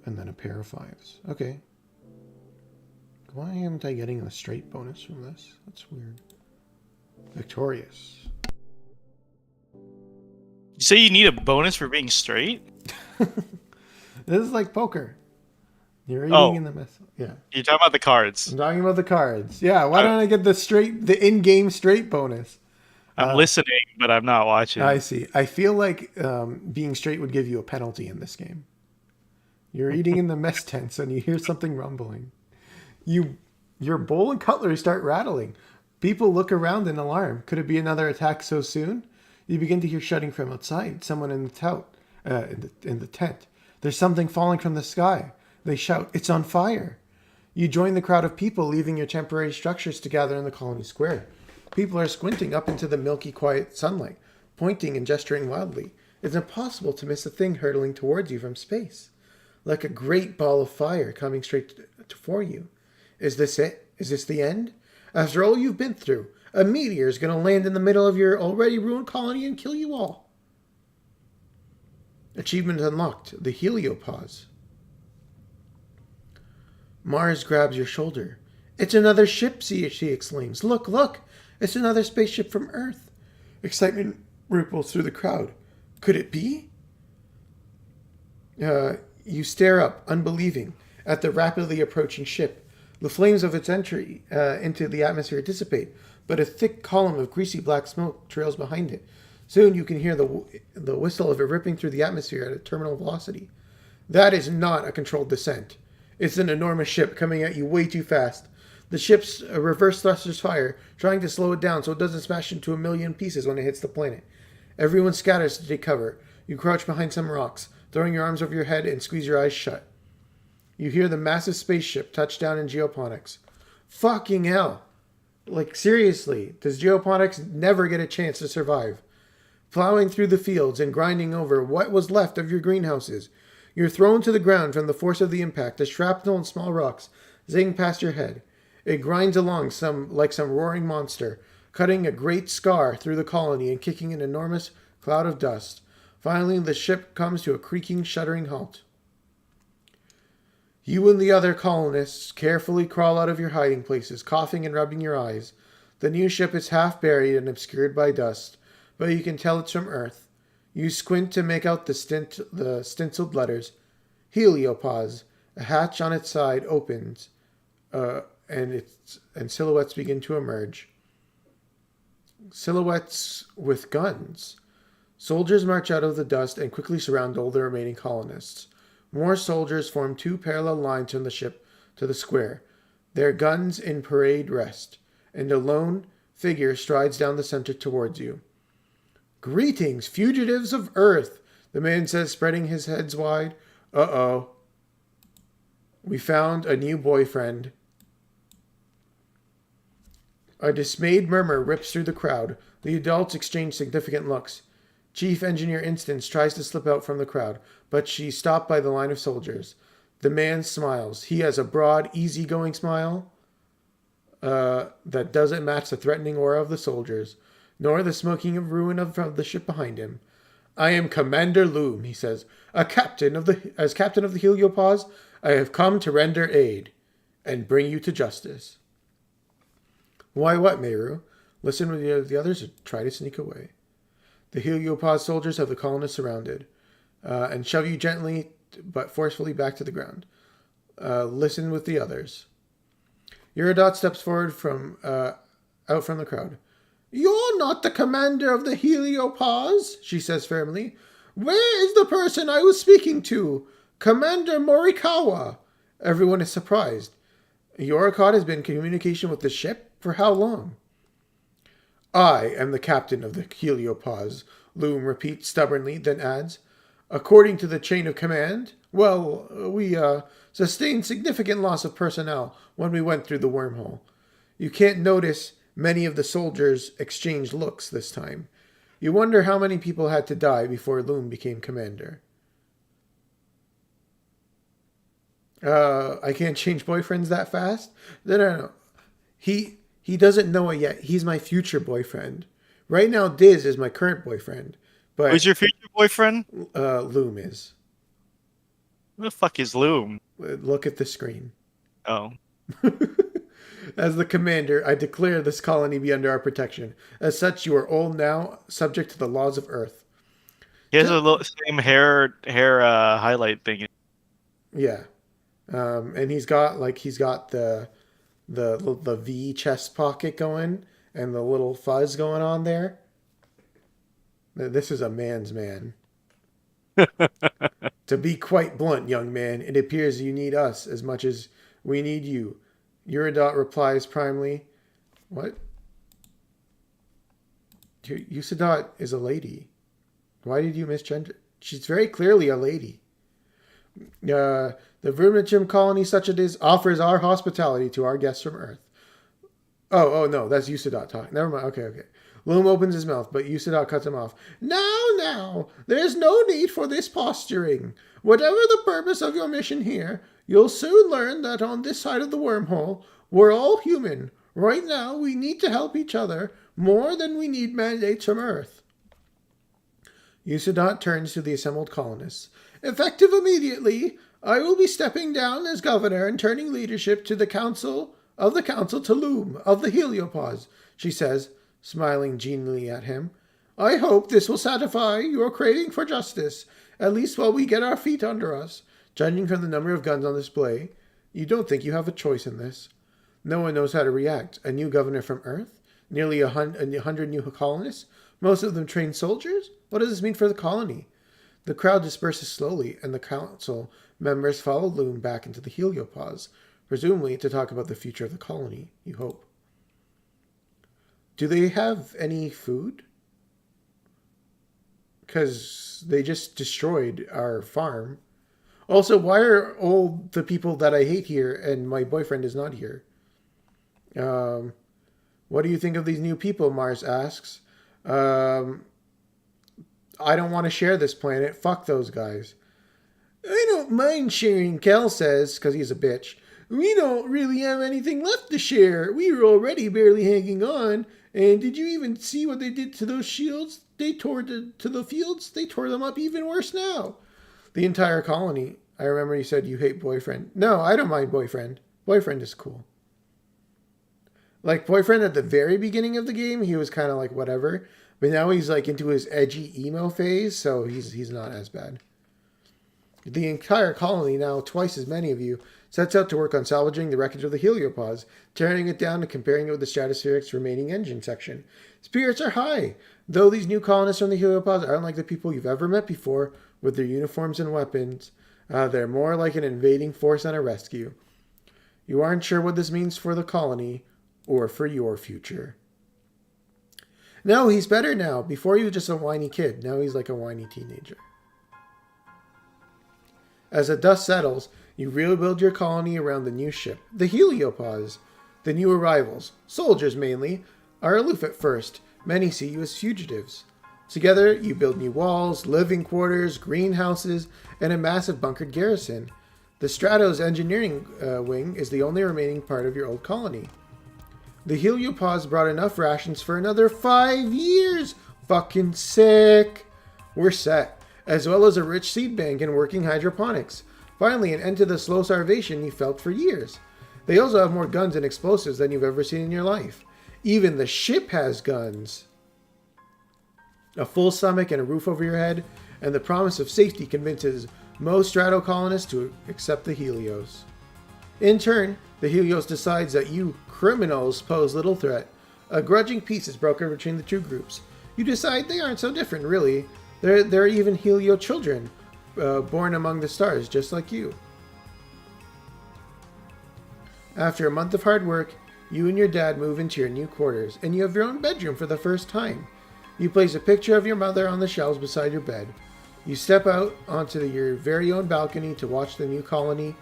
And then a pair of 5s. Okay. Why am I getting a straight bonus from this? That's weird. Victorious. You say you need a bonus for being straight? This is like poker. You're eating in the mess. Yeah. You're talking about the cards. I'm talking about the cards. Yeah, why don't I get the in-game straight bonus? I'm listening, but I'm not watching. I see. I feel like being straight would give you a penalty in this game. You're eating in the mess tents and you hear something rumbling. Your bowl and cutlery start rattling. People look around in alarm. Could it be another attack so soon? You begin to hear shouting from outside. Someone in the tent. There's something falling from the sky. They shout, "It's on fire!" You join the crowd of people leaving your temporary structures to gather in the colony square. People are squinting up into the milky, quiet sunlight, pointing and gesturing wildly. It's impossible to miss a thing hurtling towards you from space, like a great ball of fire coming straight for you. Is this it? Is this the end? After all you've been through, a meteor is going to land in the middle of your already ruined colony and kill you all. Achievement unlocked. The heliopause. Mars grabs your shoulder. "It's another ship," she exclaims. Look, look! It's another spaceship from Earth." Excitement ripples through the crowd. Could it be? You stare up, unbelieving, at the rapidly approaching ship. The flames of its entry into the atmosphere dissipate, but a thick column of greasy black smoke trails behind it. Soon you can hear the whistle of it ripping through the atmosphere at a terminal velocity. That is not a controlled descent. It's an enormous ship coming at you way too fast. The ship's reverse thrusters fire, trying to slow it down so it doesn't smash into a million pieces when it hits the planet. Everyone scatters to take cover. You crouch behind some rocks, throwing your arms over your head and squeeze your eyes shut. You hear the massive spaceship touch down in geoponics. Fucking hell. Like, seriously, does geoponics never get a chance to survive? Plowing through the fields and grinding over what was left of your greenhouses. You're thrown to the ground from the force of the impact as shrapnel and small rocks zing past your head. It grinds along like some roaring monster, cutting a great scar through the colony and kicking an enormous cloud of dust. Finally, the ship comes to a creaking, shuddering halt. You and the other colonists carefully crawl out of your hiding places, coughing and rubbing your eyes. The new ship is half buried and obscured by dust, but you can tell it's from Earth. You squint to make out the stenciled letters. Heliopause. A hatch on its side opens, and silhouettes begin to emerge. Silhouettes with guns. Soldiers march out of the dust and quickly surround all the remaining colonists. More soldiers form two parallel lines from the ship to the square, their guns in parade rest, and a lone figure strides down the center towards you. "Greetings, fugitives of Earth," the man says, spreading his hands wide. Uh-oh. We found a new boyfriend. A dismayed murmur rips through the crowd. The adults exchange significant looks. Chief Engineer Instance tries to slip out from the crowd, but she's stopped by the line of soldiers. The man smiles. He has a broad, easygoing smile that doesn't match the threatening aura of the soldiers, nor the smoking of ruin of the ship behind him. "I am Commander Loom," he says. As captain of the Heliopause, I have come to render aid and bring you to justice." "Why what, Meru? Listen with the others or try to sneak away." The Heliopause soldiers have the colonists surrounded and shove you gently but forcefully back to the ground. Listen with the others. Eurodot steps forward from out from the crowd. You're not the commander of the Heliopause, she says firmly. Where is the person I was speaking to? Commander Morikawa. Everyone is surprised. Yorikot has been in communication with the ship for how long? I am the captain of the Heliopause, Loom repeats stubbornly, then adds, according to the chain of command, well, we sustained significant loss of personnel when we went through the wormhole. You can't notice many of the soldiers exchanged looks this time. You wonder how many people had to die before Loom became commander. I can't change boyfriends that fast? No. He doesn't know it yet. He's my future boyfriend. Right now, Diz is my current boyfriend. But Who's your future boyfriend? Loom is. Who the fuck is Loom? Look at the screen. Oh. As the commander, I declare this colony be under our protection. As such, you are all now subject to the laws of Earth. He has a little same hair highlight thing. Yeah. And he's got the V chest pocket going and the little fuzz going on there. This is a man's man. To be quite blunt, young man, it appears you need us as much as we need you. Eurodot replies primely, what? Usadot is a lady. Why did you misgender? She's very clearly a lady. The Vermigim colony, such it is, offers our hospitality to our guests from Earth. Oh no, that's Usadot talking. Never mind. Okay. Loom opens his mouth, but Usadot cuts him off. Now, there's no need for this posturing. Whatever the purpose of your mission here, you'll soon learn that on this side of the wormhole, we're all human. Right now, we need to help each other more than we need mandates from Earth. Usadot turns to the assembled colonists. Effective immediately, I will be stepping down as governor and turning leadership to the council to Loom of the Heliopause, she says, smiling genially at him. I hope this will satisfy your craving for justice, at least while we get our feet under us. Judging from the number of guns on display, you don't think you have a choice in this. No one knows how to react. A new governor from Earth? Nearly 100 new colonists? Most of them trained soldiers? What does this mean for the colony? The crowd disperses slowly, and the council members follow Loom back into the Heliopause, presumably to talk about the future of the colony, you hope. Do they have any food? Because they just destroyed our farm. Also, why are all the people that I hate here and my boyfriend is not here? What do you think of these new people? Mars asks. I don't want to share this planet. Fuck those guys. I don't mind sharing, Cal says, because he's a bitch. We don't really have anything left to share. We were already barely hanging on. And did you even see what they did to those shields? They tore to the fields. They tore them up even worse now. The entire colony. I remember you said you hate boyfriend. No, I don't mind boyfriend. Boyfriend is cool. Like boyfriend at the very beginning of the game, he was kind of like whatever. But now he's like into his edgy emo phase, so he's not as bad. The entire colony, now twice as many of you, sets out to work on salvaging the wreckage of the Heliopause, tearing it down and comparing it with the Stratospheric's remaining engine section. Spirits are high, though these new colonists from the Heliopause aren't like the people you've ever met before with their uniforms and weapons. They're more like an invading force on a rescue. You aren't sure what this means for the colony or for your future. No, he's better now. Before he was just a whiny kid. Now he's like a whiny teenager. As the dust settles, you rebuild your colony around the new ship, the Heliopause. The new arrivals, soldiers mainly, are aloof at first. Many see you as fugitives. Together, you build new walls, living quarters, greenhouses, and a massive bunkered garrison. The Stratos engineering wing is the only remaining part of your old colony. The Heliopause brought enough rations for another 5 years. Fucking sick. We're set. As well as a rich seed bank and working hydroponics. Finally, an end to the slow starvation you felt for years. They also have more guns and explosives than you've ever seen in your life. Even the ship has guns. A full stomach and a roof over your head, and the promise of safety convinces most Stratocolonists to accept the Helios. In turn, the Helios decides that you criminals pose little threat. A grudging peace is broken between the two groups. You decide they aren't so different, really. They're even Helio children, born among the stars, just like you. After a month of hard work, you and your dad move into your new quarters, and you have your own bedroom for the first time. You place a picture of your mother on the shelves beside your bed. You step out onto your very own balcony to watch the new colony,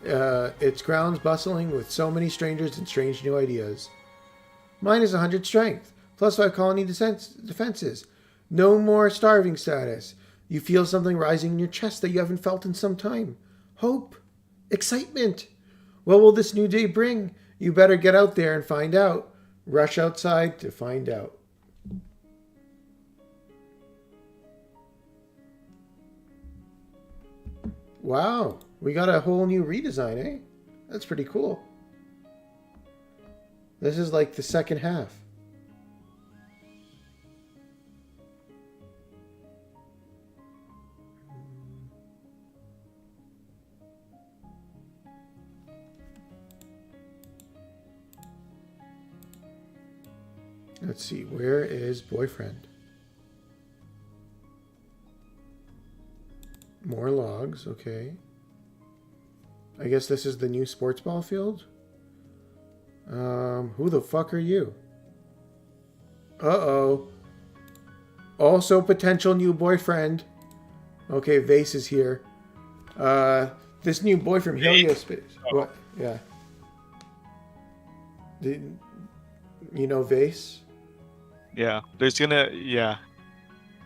its grounds bustling with so many strangers and strange new ideas. Mine is 100 strength, plus 5 colony defenses. No more starving status. You feel something rising in your chest that you haven't felt in some time. Hope. Excitement. What will this new day bring? You better get out there and find out. Rush outside to find out. Wow, we got a whole new redesign, eh? That's pretty cool. This is like the second half. Let's see, where is boyfriend? More logs, okay. I guess this is the new sports ball field? Who the fuck are you? Uh-oh. Also potential new boyfriend. Okay, Vase is here. This new boy from Heliospace. Oh. What? Yeah. You know Vase? Yeah, yeah.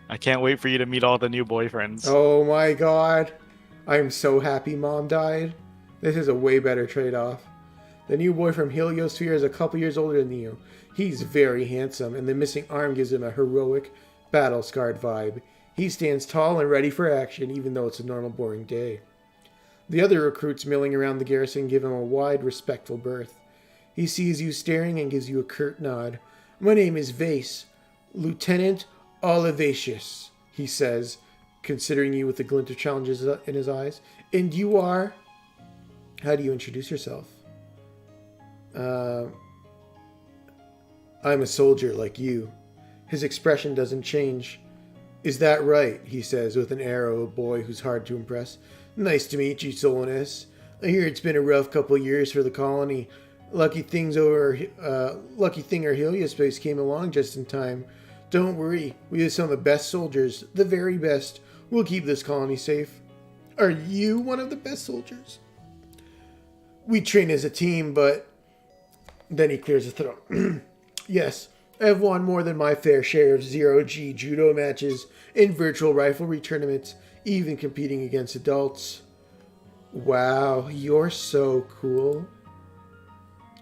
I can't wait for you to meet all the new boyfriends. Oh my god. I'm so happy Mom died. This is a way better trade-off. The new boy from Heliosphere is a couple years older than you. He's very handsome, and the missing arm gives him a heroic, battle-scarred vibe. He stands tall and ready for action, even though it's a normal, boring day. The other recruits milling around the garrison give him a wide, respectful berth. He sees you staring and gives you a curt nod. My name is Vase, Lieutenant Olivacious, he says, considering you with a glint of challenge in his eyes. And you are? How do you introduce yourself? I'm a soldier like you. His expression doesn't change. Is that right? He says with an air of a boy who's hard to impress. Nice to meet you, Solinus. I hear it's been a rough couple of years for the colony. Lucky thing our Heliospace came along just in time. Don't worry, we have some of the best soldiers, the very best. We'll keep this colony safe. Are you one of the best soldiers? We train as a team, but... Then he clears his throat. Yes, I've won more than my fair share of zero-G judo matches and virtual riflery tournaments, even competing against adults. Wow, you're so cool.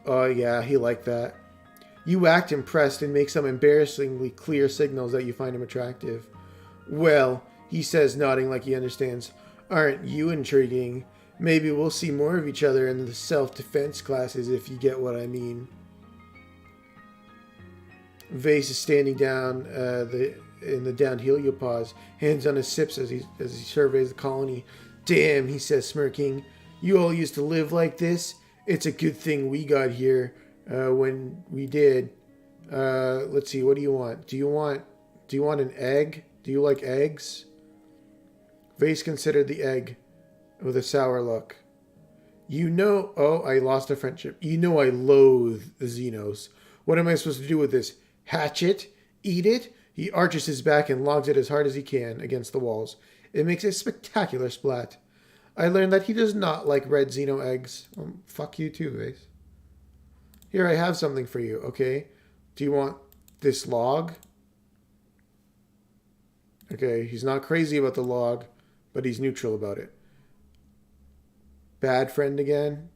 Oh yeah, he liked that. You act impressed and make some embarrassingly clear signals that you find him attractive. Well, he says, nodding like he understands, aren't you intriguing? Maybe we'll see more of each other in the self-defense classes, if you get what I mean. Vase is standing down in the downed heliopause, hands on his hips as he surveys the colony. Damn, he says, smirking. You all used to live like this? It's a good thing we got here when we did. Let's see, what do you want? Do you want an egg? Do you like eggs? Vase considered the egg with a sour look. I lost a friendship. You know I loathe the Xenos. What am I supposed to do with this? Hatch it? Eat it? He arches his back and logs it as hard as he can against the walls. It makes a spectacular splat. I learned that he does not like red Xeno eggs. Fuck you too, Vase. Here, I have something for you, okay? Do you want this log? Okay, he's not crazy about the log, but he's neutral about it. Bad friend again?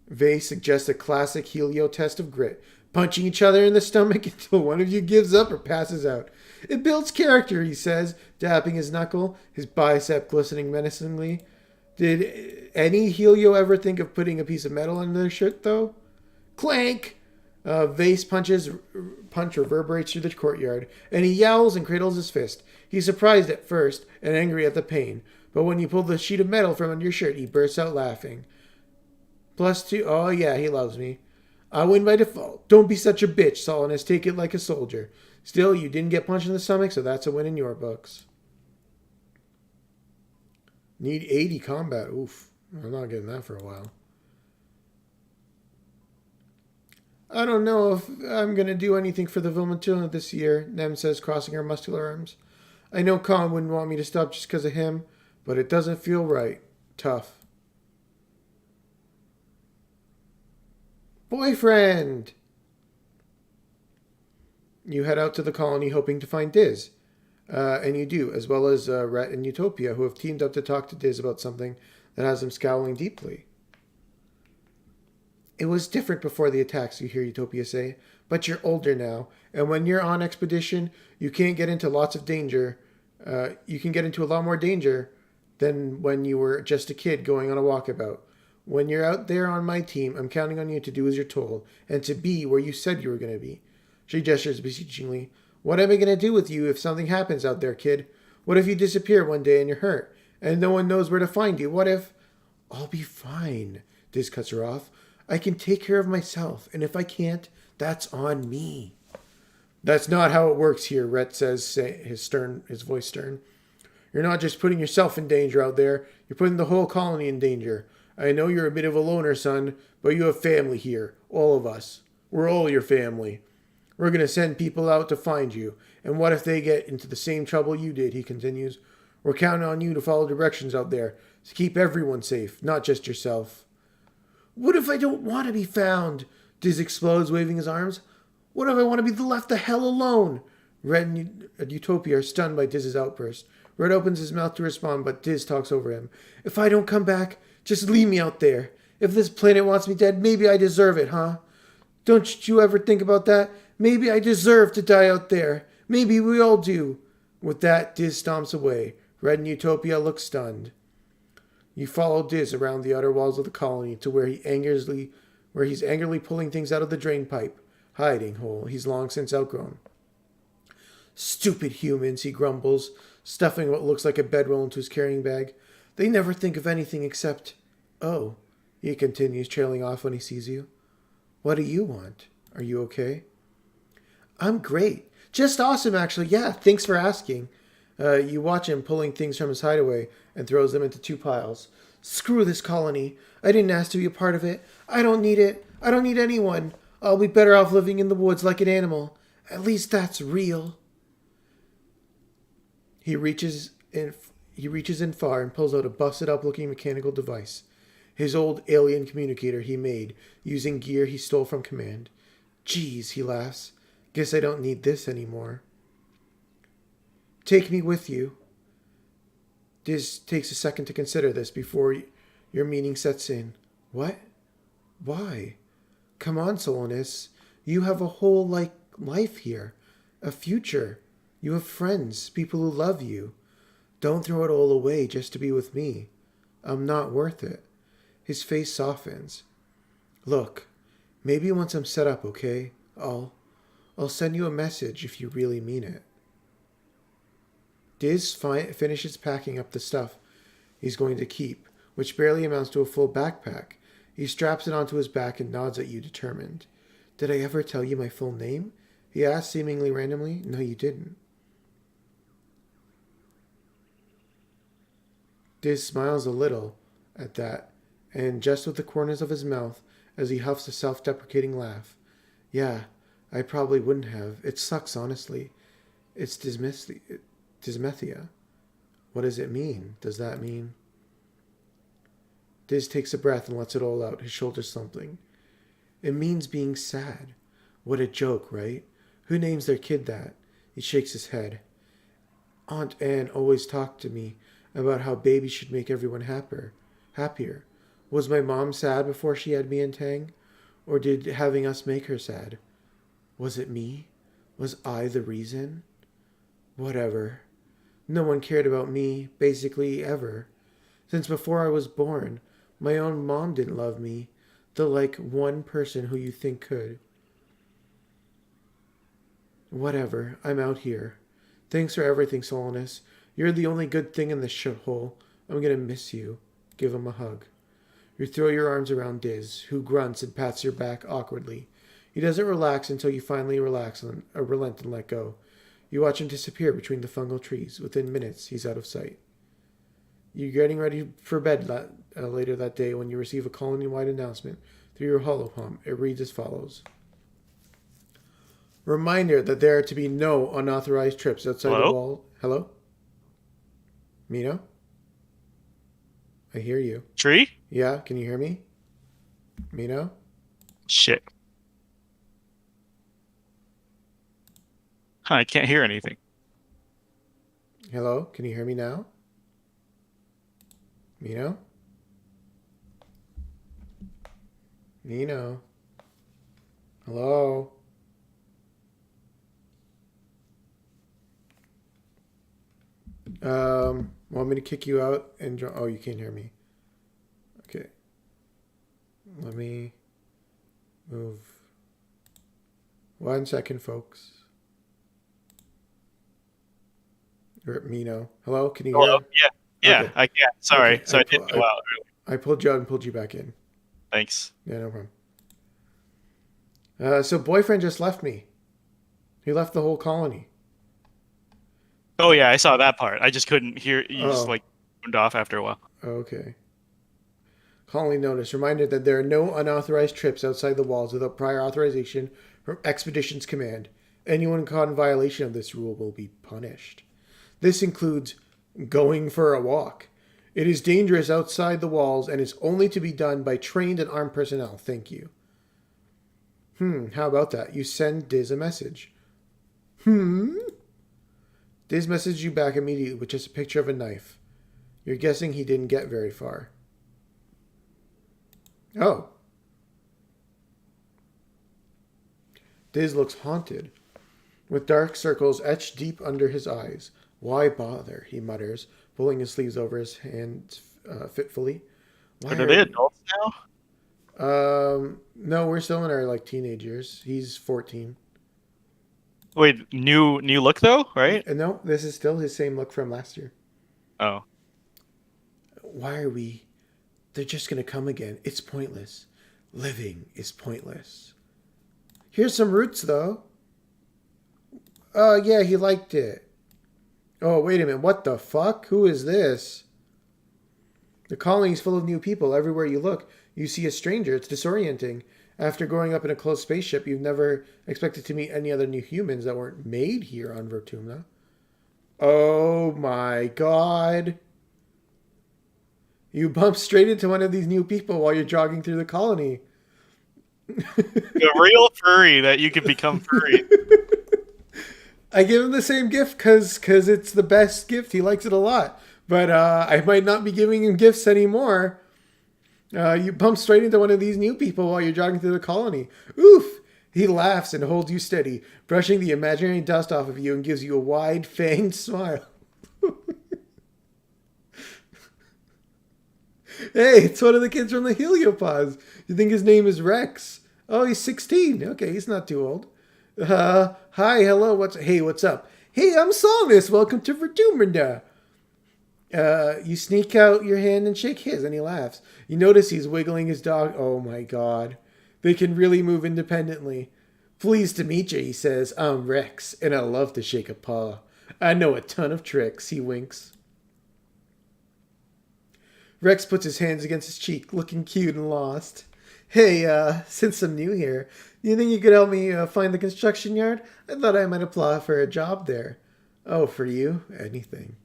Vase suggests a classic Helio test of grit, punching each other in the stomach until one of you gives up or passes out. It builds character, he says, dapping his knuckle, his bicep glistening menacingly. Did any Helio ever think of putting a piece of metal in their shirt, though? Clank! Vase punches punch reverberates through the courtyard, and he yowls and cradles his fist. He's surprised at first and angry at the pain, but when you pull the sheet of metal from under your shirt, he bursts out laughing. +2. Oh, yeah, he loves me. I win by default. Don't be such a bitch, Solinus. Take it like a soldier. Still, you didn't get punched in the stomach, so that's a win in your books. Need 80 combat. Oof. I'm not getting that for a while. I don't know if I'm going to do anything for the Vilmatuna this year, Nem says, crossing her muscular arms. I know Khan wouldn't want me to stop just because of him, but it doesn't feel right. Tough. Boyfriend! You head out to the colony hoping to find Diz. And you do, as well as Rhett and Utopia, who have teamed up to talk to Diz about something that has him scowling deeply. It was different before the attacks, you hear Utopia say, but you're older now, and when you're on expedition, you can't get into lots of danger. You can get into a lot more danger than when you were just a kid going on a walkabout. When you're out there on my team, I'm counting on you to do as you're told, and to be where you said you were going to be. She gestures beseechingly. What am I going to do with you if something happens out there, kid? What if you disappear one day and you're hurt, and no one knows where to find you? What if... I'll be fine, Diz cuts her off. I can take care of myself, and if I can't, that's on me. That's not how it works here, Rhett says, his voice stern. You're not just putting yourself in danger out there, you're putting the whole colony in danger. I know you're a bit of a loner, son, but you have family here, all of us. We're all your family. We're going to send people out to find you, and what if they get into the same trouble you did, he continues. We're counting on you to follow directions out there, to keep everyone safe, not just yourself. What if I don't want to be found? Diz explodes, waving his arms. What if I want to be left the hell alone? Red and Utopia are stunned by Diz's outburst. Red opens his mouth to respond, but Diz talks over him. If I don't come back, just leave me out there. If this planet wants me dead, maybe I deserve it, huh? Don't you ever think about that? Maybe I deserve to die out there. Maybe we all do. With that, Diz stomps away. Red and Utopia look stunned. You follow Diz around the outer walls of the colony to where he's angrily pulling things out of the drain pipe, hiding hole he's long since outgrown. Stupid humans, he grumbles, stuffing what looks like a bedroll into his carrying bag. They never think of anything except... Oh, he continues, trailing off when he sees you. What do you want? Are you okay? I'm great. Just awesome, actually. Yeah, thanks for asking. You watch him pulling things from his hideaway and throws them into two piles. Screw this colony. I didn't ask to be a part of it. I don't need it. I don't need anyone. I'll be better off living in the woods like an animal. At least that's real. He reaches in far and pulls out a busted-up-looking mechanical device. His old alien communicator he made, using gear he stole from Command. Geez, he laughs. Guess I don't need this anymore. Take me with you. Diz takes a second to consider this before your meaning sets in. What? Why? Come on, Solinus. You have a whole, life here. A future. You have friends, people who love you. Don't throw it all away just to be with me. I'm not worth it. His face softens. Look, maybe once I'm set up, okay? I'll send you a message if you really mean it. Diz finishes packing up the stuff he's going to keep, which barely amounts to a full backpack. He straps it onto his back and nods at you, determined. Did I ever tell you my full name? He asked, seemingly randomly. No, you didn't. Diz smiles a little at that, and just with the corners of his mouth as he huffs a self-deprecating laugh. Yeah, I probably wouldn't have. It sucks, honestly. It's dysmethia. What does it mean? Does that mean... Diz takes a breath and lets it all out, his shoulders slumping. It means being sad. What a joke, right? Who names their kid that? He shakes his head. Aunt Anne always talked to me about how babies should make everyone happier. Was my mom sad before she had me and Tang? Or did having us make her sad? Was it me? Was I the reason? Whatever. No one cared about me, basically, ever. Since before I was born, my own mom didn't love me. The one person who you think could. Whatever. I'm out here. Thanks for everything, Solanus. You're the only good thing in this shithole. I'm gonna miss you. Give him a hug. You throw your arms around Diz, who grunts and pats your back awkwardly. He doesn't relax until you finally relent and let go. You watch him disappear between the fungal trees. Within minutes, he's out of sight. You're getting ready for bed later that day when you receive a colony-wide announcement through your holopalm. It reads as follows. Reminder that there are to be no unauthorized trips outside the wall. Hello? Mino? I hear you. Tree? Yeah, can you hear me? Mino? Shit. Huh, I can't hear anything. Hello? Can you hear me now? Mino? Mino? Hello? Want me to kick you out and oh, you can't hear me. Okay. Let me move. 1 second, folks. Mino. Hello? Can you hear? Yeah, Okay. I can. Sorry. Okay. So I didn't go out early. I pulled you out and pulled you back in. Thanks. Yeah, no problem. So boyfriend just left me. He left the whole colony. Oh yeah, I saw that part. I just couldn't hear. You just like turned off after a while. Okay. Colony notice. Reminder that there are no unauthorized trips outside the walls without prior authorization from Expeditions Command. Anyone caught in violation of this rule will be punished. This includes going for a walk. It is dangerous outside the walls and is only to be done by trained and armed personnel. Thank you. How about that? You send Diz a message. Diz messaged you back immediately with just a picture of a knife. You're guessing he didn't get very far. Oh. Diz looks haunted, with dark circles etched deep under his eyes. Why bother, he mutters, pulling his sleeves over his hands fitfully. Are they adults now? No, we're still in our teenage years. He's 14. Wait, new look though, right? No, this is still his same look from last year. Oh. Why are we? They're just gonna come again. It's pointless. Living is pointless. Here's some roots though. Oh yeah, he liked it. Oh, wait a minute. What the fuck? Who is this? The colony's full of new people. Everywhere you look, you see a stranger. It's disorienting. After growing up in a closed spaceship, you've never expected to meet any other new humans that weren't made here on Vertumna. Oh my god. You bump straight into one of these new people while you're jogging through the colony. A real furry that you could become furry. I give him the same gift because it's the best gift. He likes it a lot. But I might not be giving him gifts anymore. You bump straight into one of these new people while you're jogging through the colony. Oof! He laughs and holds you steady, brushing the imaginary dust off of you and gives you a wide, fanged smile. Hey, it's one of the kids from the Heliopause. You think his name is Rex? Oh, he's 16. Okay, he's not too old. Hi, hello, what's up? Hey, I'm Solnus. Welcome to Vertumna. You sneak out your hand and shake his, and he laughs. You notice he's wiggling his dog. Oh my god. They can really move independently. Pleased to meet you, he says. I'm Rex, and I love to shake a paw. I know a ton of tricks, he winks. Rex puts his hands against his cheek, looking cute and lost. Hey, since I'm new here, do you think you could help me find the construction yard? I thought I might apply for a job there. Oh, for you? Anything.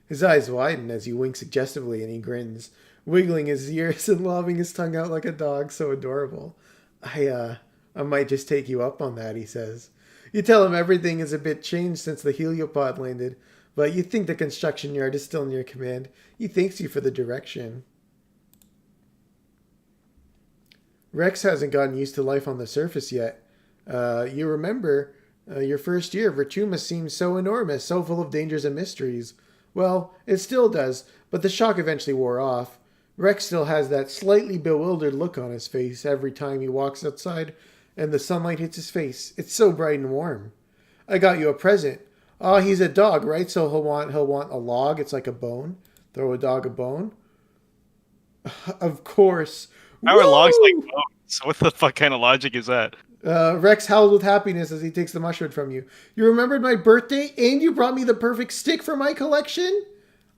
His eyes widen as you wink suggestively and he grins, wiggling his ears and lobbing his tongue out like a dog, so adorable. I might just take you up on that, he says. You tell him everything is a bit changed since the heliopod landed, but you think the construction yard is still in your command. He thanks you for the direction. Rex hasn't gotten used to life on the surface yet. You remember, your first year, Vertumna seemed so enormous, so full of dangers and mysteries. Well, it still does, but the shock eventually wore off. Rex still has that slightly bewildered look on his face every time he walks outside and the sunlight hits his face. It's so bright and warm. I got you a present. Oh, he's a dog, right? So he'll want a log. It's like a bone. Throw a dog a bone. Of course. How are logs like Woo! bones? What the fuck kind of logic is that? Rex howled with happiness as he takes the mushroom from you. You remembered my birthday and you brought me the perfect stick for my collection?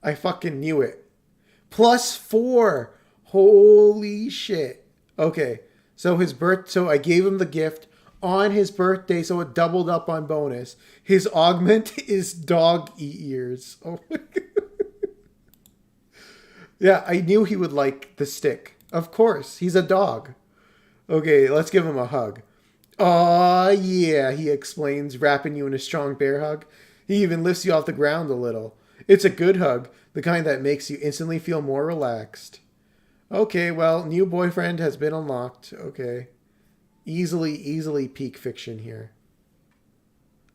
I fucking knew it. +4. Holy shit. Okay. So I gave him the gift on his birthday, so it doubled up on bonus. His augment is dog ears. Oh my god. Yeah, I knew he would like the stick. Of course. He's a dog. Okay, let's give him a hug. Aw, yeah, he explains, wrapping you in a strong bear hug. He even lifts you off the ground a little. It's a good hug, the kind that makes you instantly feel more relaxed. Okay, well, new boyfriend has been unlocked. Okay. Easily peak fiction here.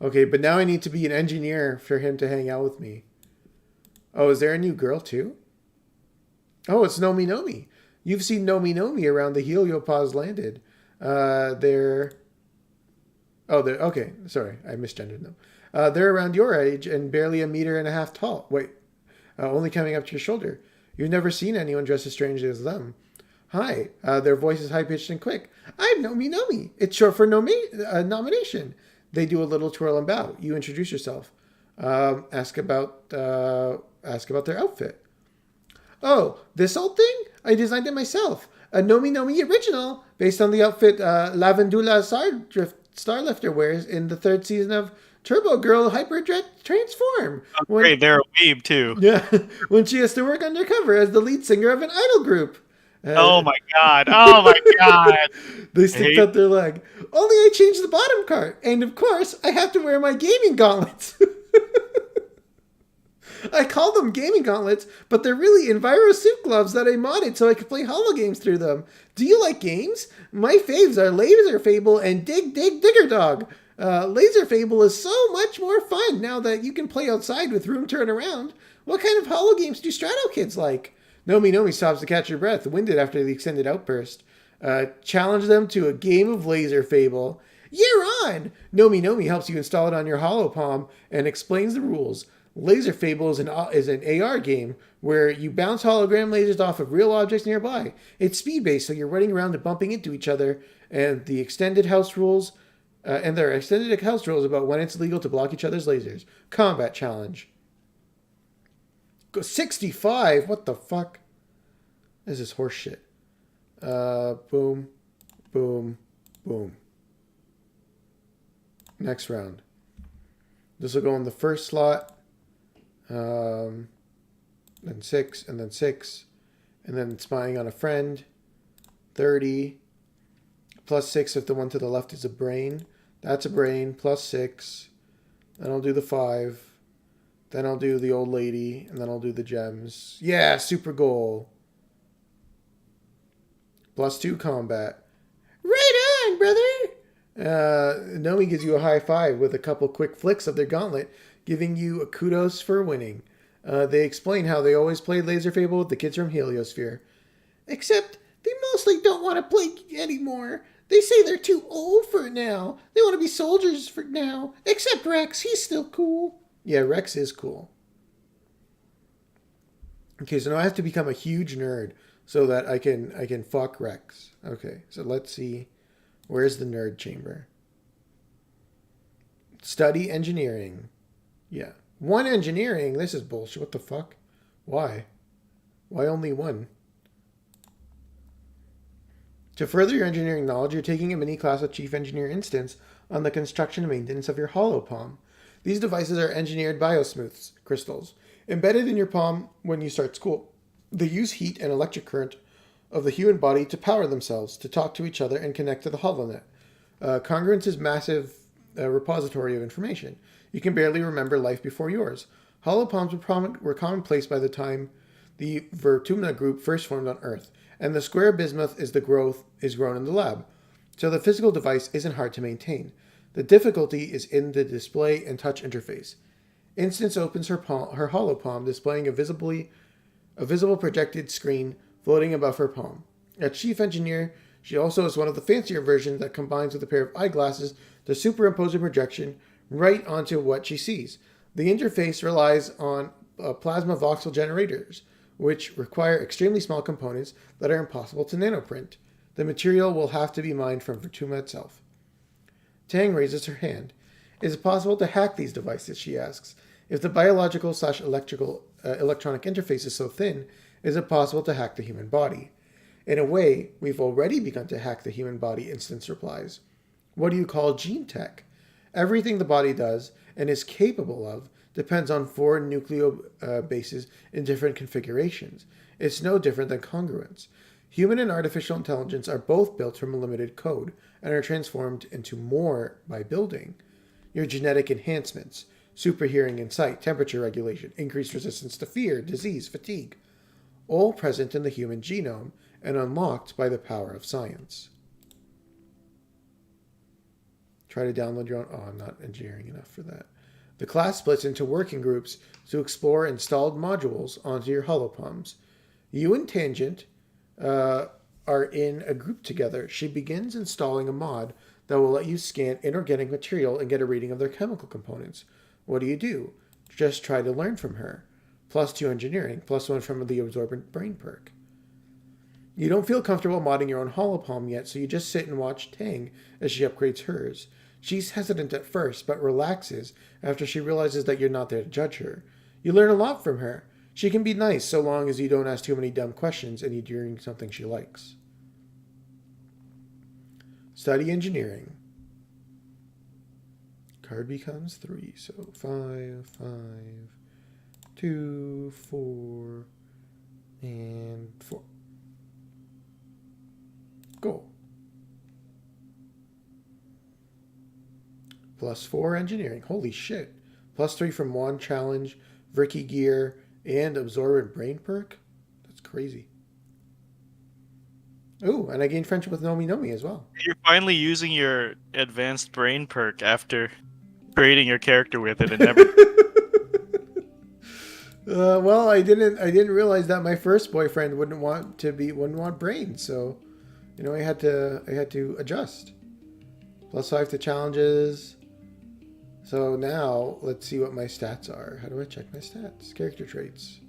Okay, but now I need to be an engineer for him to hang out with me. Oh, is there a new girl too? Oh, it's Nomi Nomi. You've seen Nomi Nomi around the Heliopause landed. They're okay. Sorry, I misgendered them. They're around your age and barely 1.5 meters tall. Wait, only coming up to your shoulder. You've never seen anyone dressed as strangely as them. Hi. Their voice is high pitched and quick. I'm Nomi Nomi. It's short for nomination. They do a little twirl and bow. You introduce yourself. Ask about their outfit. Oh, this old thing? I designed it myself. A Nomi Nomi original, based on the outfit Lavandula Starlifter wears in the 3rd season of Turbo Girl Hyperdret Transform. Oh, great, they're a weeb too. Yeah, when she has to work undercover as the lead singer of an idol group. Oh my god! Oh my god! They sticked out their leg. Only I changed the bottom part, and of course, I have to wear my gaming gauntlets. I call them gaming gauntlets, but they're really Enviro suit gloves that I modded so I could play holo games through them. Do you like games? My faves are Laser Fable and Dig Digger Dog. Laser Fable is so much more fun now that you can play outside with room to run around. What kind of holo games do Strato kids like? Nomi Nomi stops to catch her breath, winded after the extended outburst. Challenge them to a game of Laser Fable. You're on! Nomi Nomi helps you install it on your holo palm and explains the rules. Laser Fable is an AR game where you bounce hologram lasers off of real objects nearby. It's speed-based, so you're running around and bumping into each other, and there are extended house rules about when it's legal to block each other's lasers. Combat challenge. Go 65? What the fuck? This is horseshit. Boom, boom, boom. Next round. This will go in the first slot. Then 6, and then 6, and then spying on a friend. 30. +6 if the one to the left is a brain. That's a brain. +6. Then I'll do the 5. Then I'll do the old lady, and then I'll do the gems. Yeah, super goal. +2 combat. Right on, brother! Nomi gives you a high five with a couple quick flicks of their gauntlet, giving you a kudos for winning. They explain how they always played Laser Fable with the kids from Heliosphere. Except they mostly don't want to play anymore. They say they're too old for it now. They want to be soldiers for now. Except Rex, he's still cool. Yeah, Rex is cool. Okay, so now I have to become a huge nerd so that I can fuck Rex. Okay, so let's see. Where's the nerd chamber? Study engineering. Yeah. 1 engineering? This is bullshit. What the fuck? Why? Why only 1? To further your engineering knowledge, you're taking a mini-class of Chief Engineer Instance on the construction and maintenance of your hollow palm. These devices are engineered biosmooths, crystals, embedded in your palm when you start school. They use heat and electric current of the human body to power themselves, to talk to each other, and connect to the HoloNet. Congruence is massive repository of information. You can barely remember life before yours. Holopalms were commonplace by the time the Vertumna group first formed on Earth, and the square bismuth is grown in the lab. So the physical device isn't hard to maintain. The difficulty is in the display and touch interface. Instance opens her holopalm, displaying a visible projected screen floating above her palm. As chief engineer, she also has one of the fancier versions that combines with a pair of eyeglasses to superimpose a projection, right onto what she sees. The interface relies on plasma voxel generators, which require extremely small components that are impossible to nanoprint. The material will have to be mined from Vertuma itself. Tang raises her hand. Is it possible to hack these devices, she asks. If the biological/electronic interface is so thin, is it possible to hack the human body? In a way, we've already begun to hack the human body, Instance replies. What do you call gene tech? Everything the body does and is capable of depends on 4 nucleobases in different configurations. It's no different than congruence. Human and artificial intelligence are both built from a limited code and are transformed into more by building. Your genetic enhancements, super hearing and sight, temperature regulation, increased resistance to fear, disease, fatigue, all present in the human genome and unlocked by the power of science. Try to download your own... Oh, I'm not engineering enough for that. The class splits into working groups to explore installed modules onto your holopalms. You and Tangent are in a group together. She begins installing a mod that will let you scan inorganic material and get a reading of their chemical components. What do? Just try to learn from her. +2 engineering, +1 from the absorbent brain perk. You don't feel comfortable modding your own holopalm yet, so you just sit and watch Tang as she upgrades hers. She's hesitant at first, but relaxes after she realizes that you're not there to judge her. You learn a lot from her. She can be nice so long as you don't ask too many dumb questions and you're doing something she likes. Study engineering. Card becomes 3, so 5, 5, 2, 4, and 4. Go. +4 engineering. Holy shit. +3 from Wand Challenge, Vricky Gear, and Absorbent Brain Perk? That's crazy. Ooh, and I gained friendship with Nomi Nomi as well. You're finally using your advanced brain perk after creating your character with it and never... Well, I didn't realize that my first boyfriend wouldn't want brains, so I had to adjust. +5 to challenges. So now let's see what my stats are. How do I check my stats? Character traits.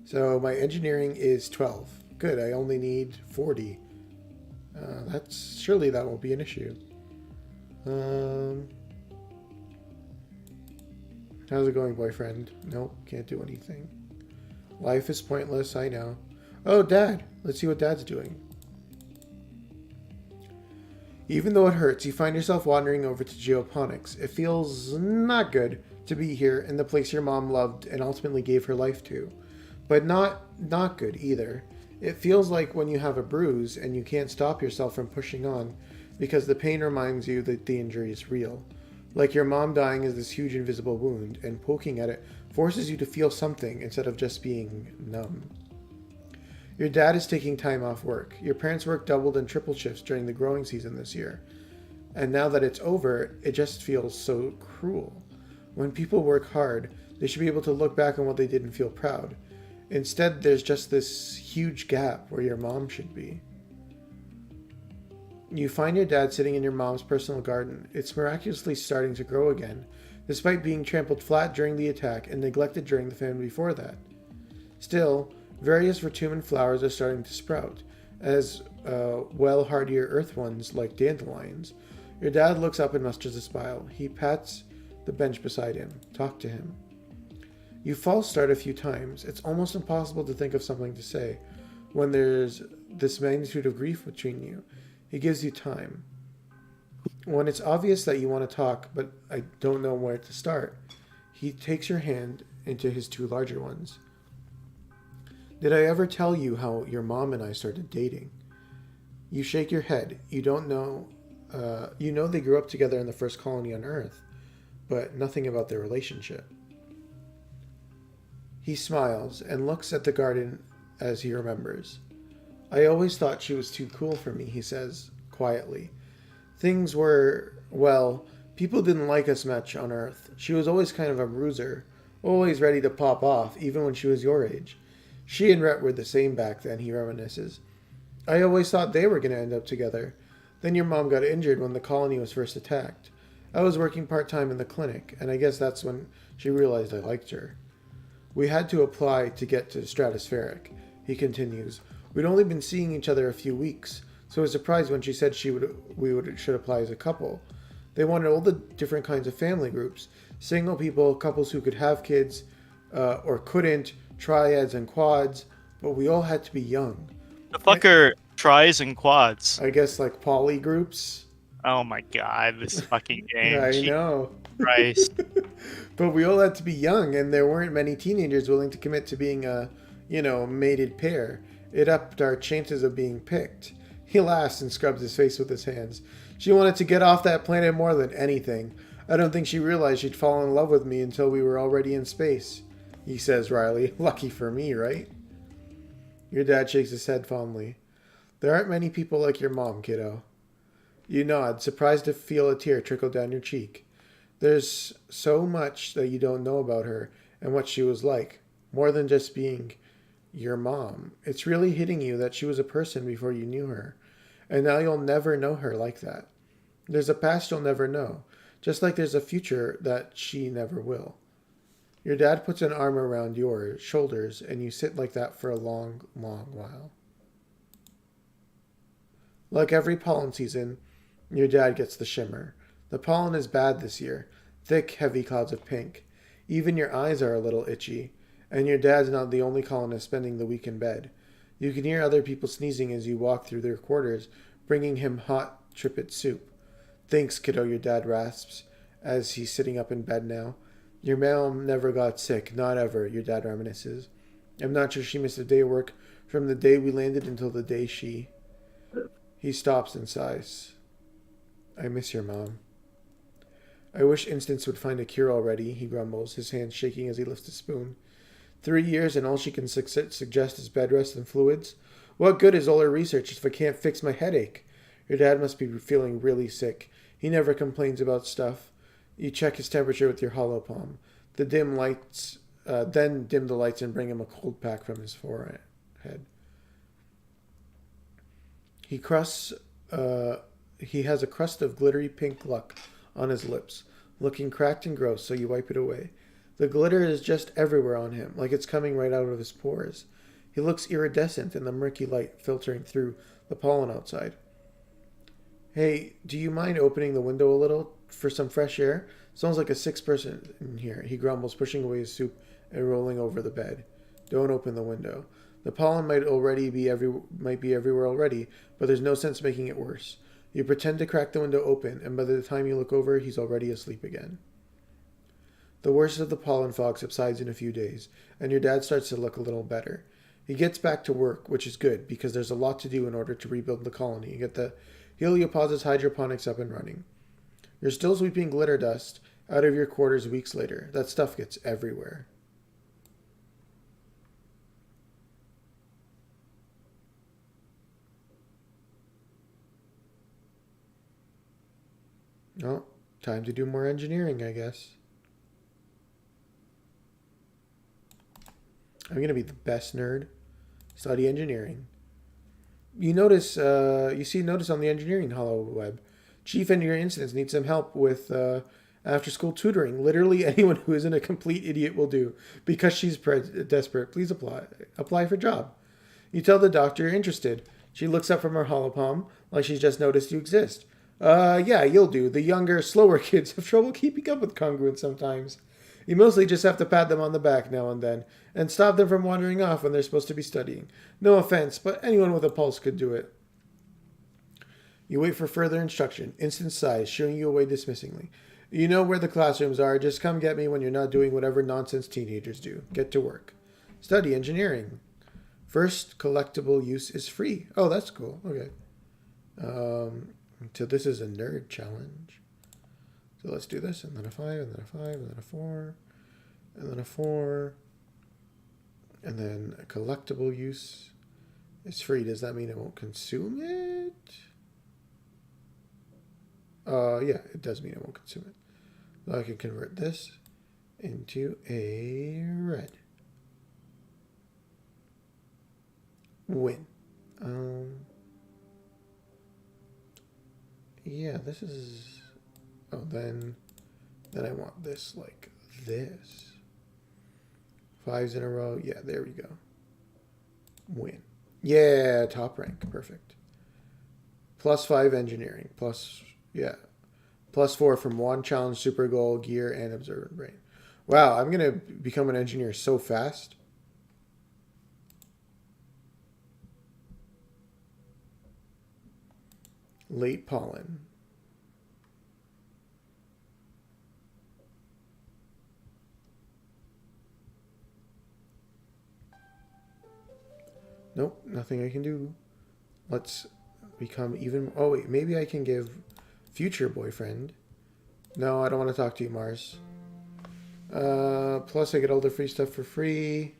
So my engineering is 12. Good. I only need 40. Surely that won't be an issue. How's it going, boyfriend? Nope, can't do anything. Life is pointless, I know. Oh, Dad. Let's see what Dad's doing. Even though it hurts, you find yourself wandering over to geoponics. It feels not good to be here in the place your mom loved and ultimately gave her life to. But not good either. It feels like when you have a bruise and you can't stop yourself from pushing on because the pain reminds you that the injury is real. Like your mom dying is this huge invisible wound, and poking at it forces you to feel something instead of just being numb. Your dad is taking time off work. Your parents work doubled and triple shifts during the growing season this year. And now that it's over, it just feels so cruel. When people work hard, they should be able to look back on what they did and feel proud. Instead, there's just this huge gap where your mom should be. You find your dad sitting in your mom's personal garden. It's miraculously starting to grow again, despite being trampled flat during the attack and neglected during the famine before that. Still, various Vertuman flowers are starting to sprout, as well hardier earth ones like dandelions. Your dad looks up and musters a smile. He pats the bench beside him. Talk to him. You false start a few times. It's almost impossible to think of something to say when there's this magnitude of grief between you. He gives you time. When it's obvious that you want to talk, but I don't know where to start, he takes your hand into his 2 larger ones. Did I ever tell you how your mom and I started dating? You shake your head. You don't know. You know they grew up together in the first colony on Earth, but nothing about their relationship. He smiles and looks at the garden as he remembers. I always thought she was too cool for me, he says, quietly. Things were, well, people didn't like us much on Earth. She was always kind of a bruiser, always ready to pop off, even when she was your age. She and Rhett were the same back then, he reminisces. I always thought they were going to end up together. Then your mom got injured when the colony was first attacked. I was working part-time in the clinic, and I guess that's when she realized I liked her. We had to apply to get to Stratospheric, he continues. We'd only been seeing each other a few weeks, so I was surprised when she said should apply as a couple. They wanted all the different kinds of family groups, single people, couples who could have kids, or couldn't, triads and quads, but we all had to be young. The fuck are tries and quads? I guess like poly groups. Oh my god, this fucking game. I Jesus know. Christ. But we all had to be young, and there weren't many teenagers willing to commit to being a, mated pair. It upped our chances of being picked. He laughs and scrubs his face with his hands. She wanted to get off that planet more than anything. I don't think she realized she'd fall in love with me until we were already in space. He says wryly, lucky for me, right? Your dad shakes his head fondly. There aren't many people like your mom, kiddo. You nod, surprised to feel a tear trickle down your cheek. There's so much that you don't know about her and what she was like, more than just being your mom. It's really hitting you that she was a person before you knew her, and now you'll never know her like that. There's a past you'll never know, just like there's a future that she never will. Your dad puts an arm around your shoulders, and you sit like that for a long, long while. Like every pollen season, your dad gets the shimmer. The pollen is bad this year. Thick, heavy clouds of pink. Even your eyes are a little itchy. And your dad's not the only colonist spending the week in bed. You can hear other people sneezing as you walk through their quarters, bringing him hot trippet soup. Thanks, kiddo, your dad rasps, as he's sitting up in bed now. Your mom never got sick, not ever, your dad reminisces. I'm not sure she missed a day of work from the day we landed until the day she... He stops and sighs. I miss your mom. I wish Instance would find a cure already, he grumbles, his hands shaking as he lifts a spoon. 3 years and all she can suggest is bed rest and fluids? What good is all her research if I can't fix my headache? Your dad must be feeling really sick. He never complains about stuff. You check his temperature with your hollow palm. Then dim the lights and bring him a cold pack from his forehead. He has a crust of glittery pink luck on his lips, looking cracked and gross, so you wipe it away. The glitter is just everywhere on him, like it's coming right out of his pores. He looks iridescent in the murky light filtering through the pollen outside. Hey, do you mind opening the window a little for some fresh air? Sounds like a sick person in here, he grumbles, pushing away his soup and rolling over the bed. Don't open the window. The pollen might be everywhere already, but there's no sense making it worse. You pretend to crack the window open, and by the time you look over, he's already asleep again. The worst of the pollen fog subsides in a few days, and your dad starts to look a little better. He gets back to work, which is good, because there's a lot to do in order to rebuild the colony and get the Heliopods hydroponics up and running. You're still sweeping glitter dust out of your quarters weeks later. That stuff gets everywhere. Oh, time to do more engineering, I guess. I'm going to be the best nerd. Study engineering. You notice on the engineering hollow web. Chief Engineer Instance needs some help with after-school tutoring. Literally anyone who isn't a complete idiot will do. Because she's desperate, please apply. Apply for job. You tell the doctor you're interested. She looks up from her hollow palm like she's just noticed you exist. Yeah, you'll do. The younger, slower kids have trouble keeping up with congruence sometimes. You mostly just have to pat them on the back now and then, and stop them from wandering off when they're supposed to be studying. No offense, but anyone with a pulse could do it. You wait for further instruction. Instant sighs, shooing you away dismissingly. You know where the classrooms are. Just come get me when you're not doing whatever nonsense teenagers do. Get to work. Study engineering. First collectible use is free. Oh, that's cool. Okay. So this is a nerd challenge. So let's do this, and then a 5, and then a 5, and then a 4, and then a 4, and then a collectible use is free. Does that mean it won't consume it? Yeah, it does mean it won't consume it. So I can convert this into a red. Win. Yeah, this is... Oh, then I want this like this. 5s in a row. Yeah, there we go. Win. Yeah, top rank. Perfect. +5 engineering. +4 from one challenge, super goal, gear, and observant brain. Wow, I'm gonna become an engineer so fast. Late pollen. Nope, nothing I can do. Let's become even... Oh, wait, maybe I can give future boyfriend. No, I don't want to talk to you, Mars. Plus, I get all the free stuff for free.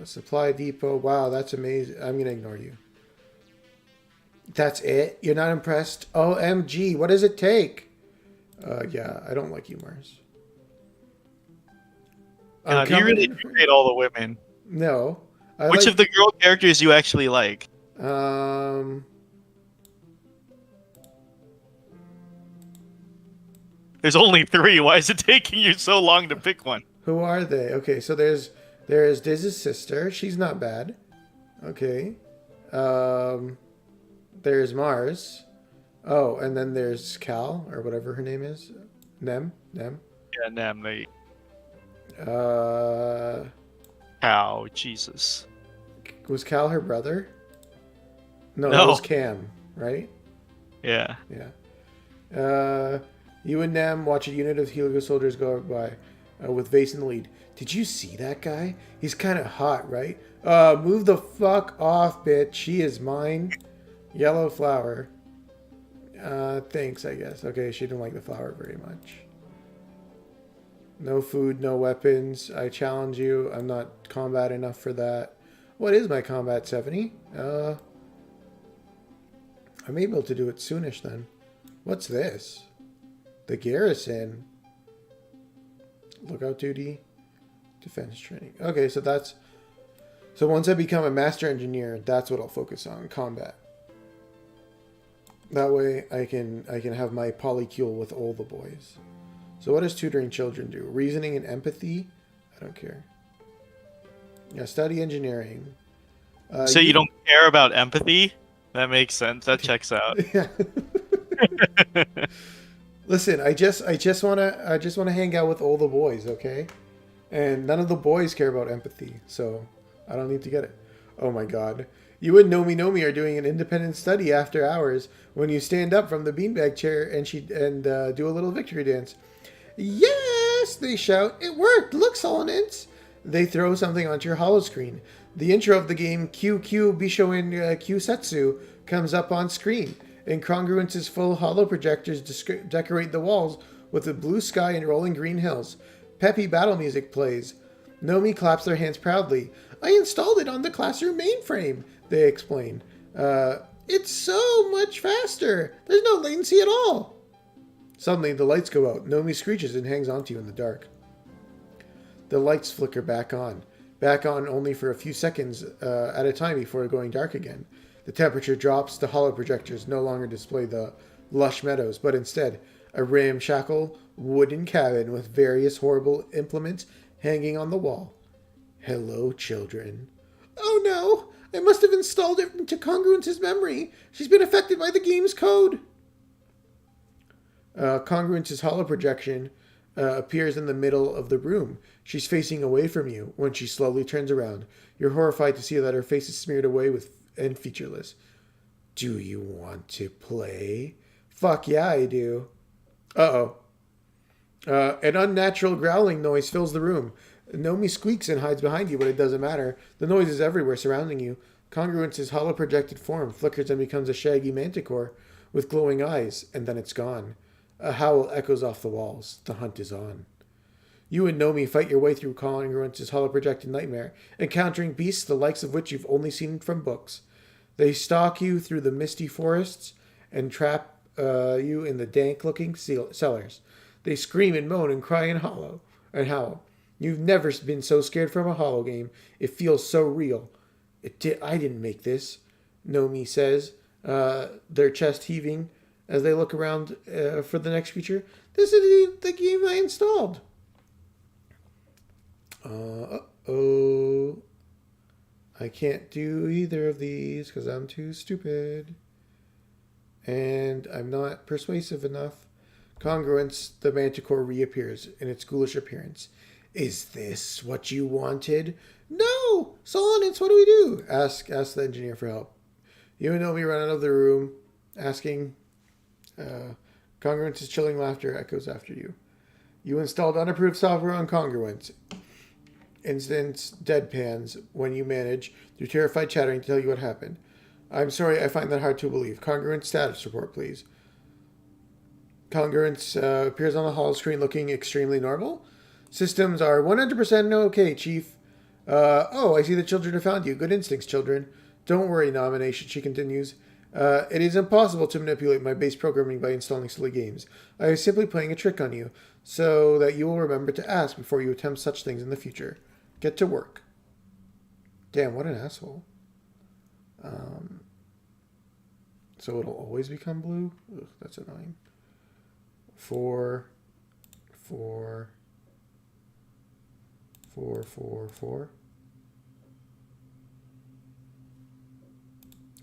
Supply depot. Wow, that's amazing. I'm going to ignore you. That's it? You're not impressed? OMG, what does it take? Yeah, I don't like you, Mars. God, you really hate all the women. No. Which of the girl characters you actually like? There's only 3. Why is it taking you so long to pick one? Who are they? Okay, so there's Diz's sister. She's not bad. Okay. There's Mars. Oh, and then there's Cal, or whatever her name is. Nem. Yeah, Nem. Uh... Cow, Jesus. Was Cal her brother? No, No. that was Cam, right? Yeah. Yeah. You and Nem watch a unit of Heligo soldiers go by with Vase in the lead. Did you see that guy? He's kind of hot, right? Move the fuck off, bitch. She is mine. Yellow flower. Thanks, I guess. Okay, she didn't like the flower very much. No food, no weapons. I challenge you. I'm not combat enough for that. What is my combat, 70? I'm able to do it soonish then. What's this? The garrison. Lookout duty. Defense training. Okay, so that's... So once I become a master engineer, that's what I'll focus on. Combat. That way I can have my polycule with all the boys. So what does tutoring children do? Reasoning and empathy? I don't care. Yeah, study engineering. So you don't care about empathy? That makes sense. That checks out. Yeah. Listen, I just wanna hang out with all the boys, okay? And none of the boys care about empathy, so I don't need to get it. Oh my god. You and Nomi are doing an independent study after hours when you stand up from the beanbag chair and do a little victory dance. Yes, they shout. It worked. Look, Solonins. They throw something onto your holo screen. The intro of the game QQ Bishoin Kyusetsu comes up on screen. Incongruence's full holo projectors decorate the walls with a blue sky and rolling green hills. Peppy battle music plays. Nomi claps their hands proudly. I installed it on the classroom mainframe, they explain. It's so much faster. There's no latency at all. Suddenly, the lights go out. Nomi screeches and hangs onto you in the dark. The lights flicker back on. Back on only for a few seconds at a time before going dark again. The temperature drops. The holo projectors no longer display the lush meadows, but instead a ramshackle wooden cabin with various horrible implements hanging on the wall. Hello, children. Oh no! I must have installed it into Congruence's memory. She's been affected by the game's code. Congruence's holo projection appears in the middle of the room. She's facing away from you when she slowly turns around. You're horrified to see that her face is smeared away and featureless. Do you want to play? Fuck yeah, I do. Uh-oh. An unnatural growling noise fills the room. Nomi squeaks and hides behind you, but it doesn't matter. The noise is everywhere surrounding you. Congruence's holo projected form flickers and becomes a shaggy manticore with glowing eyes, and then it's gone. A howl echoes off the walls. The hunt is on. You and Nomi fight your way through Congruence's holo-projected nightmare, encountering beasts the likes of which you've only seen from books. They stalk you through the misty forests and trap you in the dank-looking cellars. They scream and moan and cry and howl. You've never been so scared from a holo game. It feels so real. I didn't make this, Nomi says, their chest heaving. as they look around for the next feature. This is the game I installed. Oh. I can't do either of these because I'm too stupid. And I'm not persuasive enough. Congruence, the manticore reappears in its ghoulish appearance. Is this what you wanted? No! Solonance, what do we do? Ask the engineer for help. You and Omi run out of the room, asking. Congruence's chilling laughter echoes after you. You installed unapproved software on Congruence. Instance deadpans when you manage, through terrified chattering, to tell you what happened. I'm sorry, I find that hard to believe. Congruence status report, please. Congruence appears on the hall screen looking extremely normal. Systems are 100% okay, Chief. I see the children have found you. Good instincts, children. Don't worry, Nomination, she continues. It is impossible to manipulate my base programming by installing silly games. I was simply playing a trick on you, so that you will remember to ask before you attempt such things in the future. Get to work. Damn, what an asshole. So it'll always become blue? Ugh, that's annoying. 4, 4, 4, 4, 4.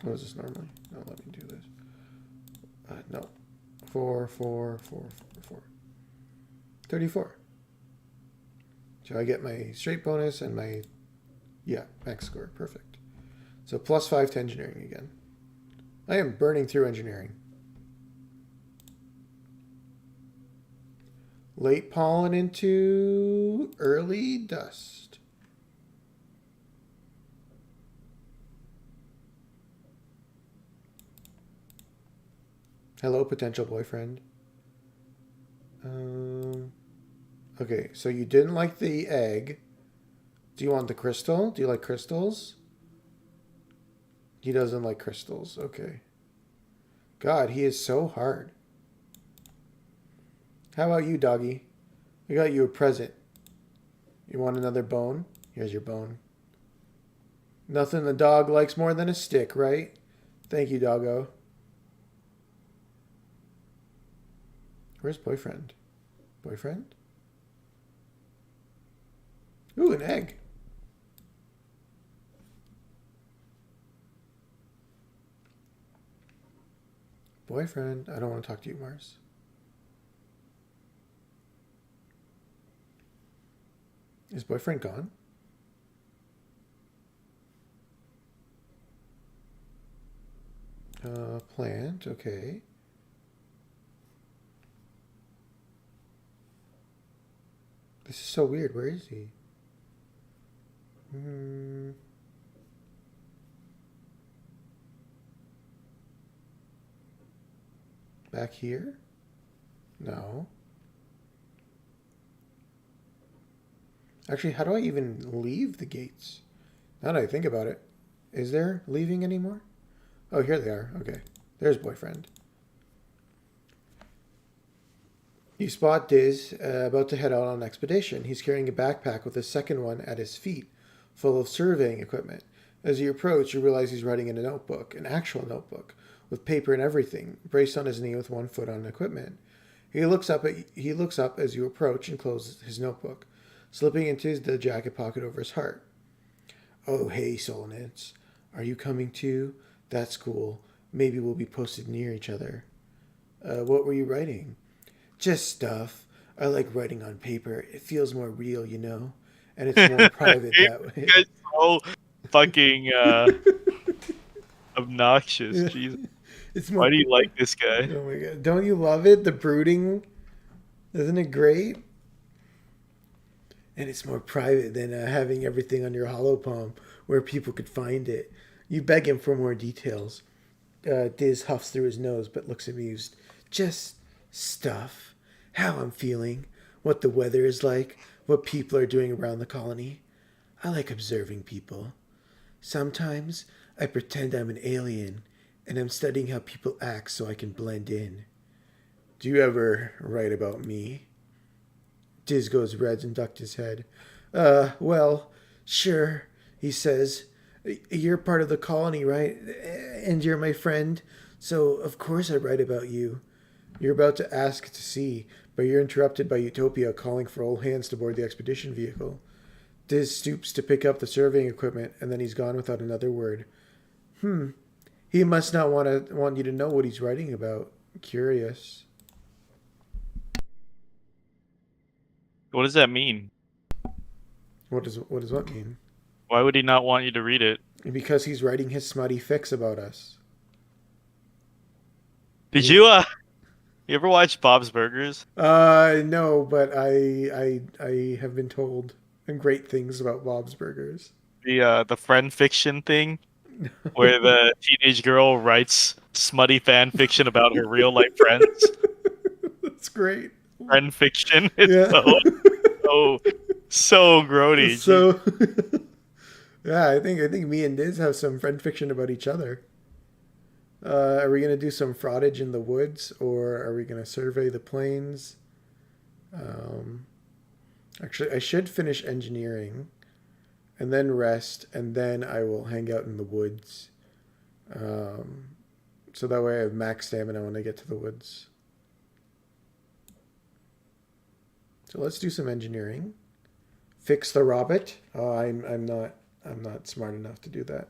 What is this normally? No, let me do this. No. 4, 4, 4, 4, 4. 34. So I get my straight bonus and my, max score. Perfect. So +5 to engineering again. I am burning through engineering. Late pollen into early dust. Hello, potential boyfriend. Okay, so you didn't like the egg. Do you want the crystal? Do you like crystals? He doesn't like crystals. Okay. God, he is so hard. How about you, doggy? I got you a present. You want another bone? Here's your bone. Nothing the dog likes more than a stick, right? Thank you, doggo. Where's boyfriend? Boyfriend? Ooh, an egg. Boyfriend. I don't want to talk to you, Mars. Is boyfriend gone? Plant. Okay. This is so weird. Where is he? Back here? No. Actually, how do I even leave the gates? Now that I think about it. Is there leaving anymore? Oh, here they are. Okay. There's boyfriend. You spot Diz about to head out on an expedition. He's carrying a backpack with a second one at his feet, full of surveying equipment. As you approach, you realize he's writing in a notebook, an actual notebook, with paper and everything, braced on his knee with one foot on equipment. He looks up as you approach and closes his notebook, slipping into the jacket pocket over his heart. Oh, hey, Solonance. Are you coming too? That's cool. Maybe we'll be posted near each other. What were you writing? Just stuff. I like writing on paper. It feels more real, you know? And it's more private that way. You guys are so fucking obnoxious. Yeah. Jesus. It's more... Why do you like this guy? Oh my god. Don't you love it? The brooding? Isn't it great? And it's more private than having everything on your hollow palm where people could find it. You beg him for more details. Diz huffs through his nose but looks amused. Just stuff. How I'm feeling. What the weather is like. What people are doing around the colony. I like observing people. Sometimes I pretend I'm an alien and I'm studying how people act so I can blend in. Do you ever write about me? Diz goes red and ducked his head. Well, sure, he says. You're part of the colony, right? And you're my friend, So, of course I write about you. You're about to ask to see, but you're interrupted by Utopia calling for all hands to board the expedition vehicle. Diz stoops to pick up the surveying equipment, and then he's gone without another word. He must not want you to know what he's writing about. Curious. What does that mean? What does what mean? Why would he not want you to read it? Because he's writing his smutty fics about us. Did you you ever watch Bob's Burgers? No, but I have been told great things about Bob's Burgers. The friend fiction thing, where the teenage girl writes smutty fan fiction about her real life friends. That's great. Friend fiction is Yeah. so grody. So yeah, I think me and Diz have some friend fiction about each other. Are we gonna do some fraudage in the woods, or are we gonna survey the plains? Actually, I should finish engineering, and then rest, and then I will hang out in the woods. So that way I have max stamina when I get to the woods. So let's do some engineering. Fix the robot. Oh, I'm not smart enough to do that.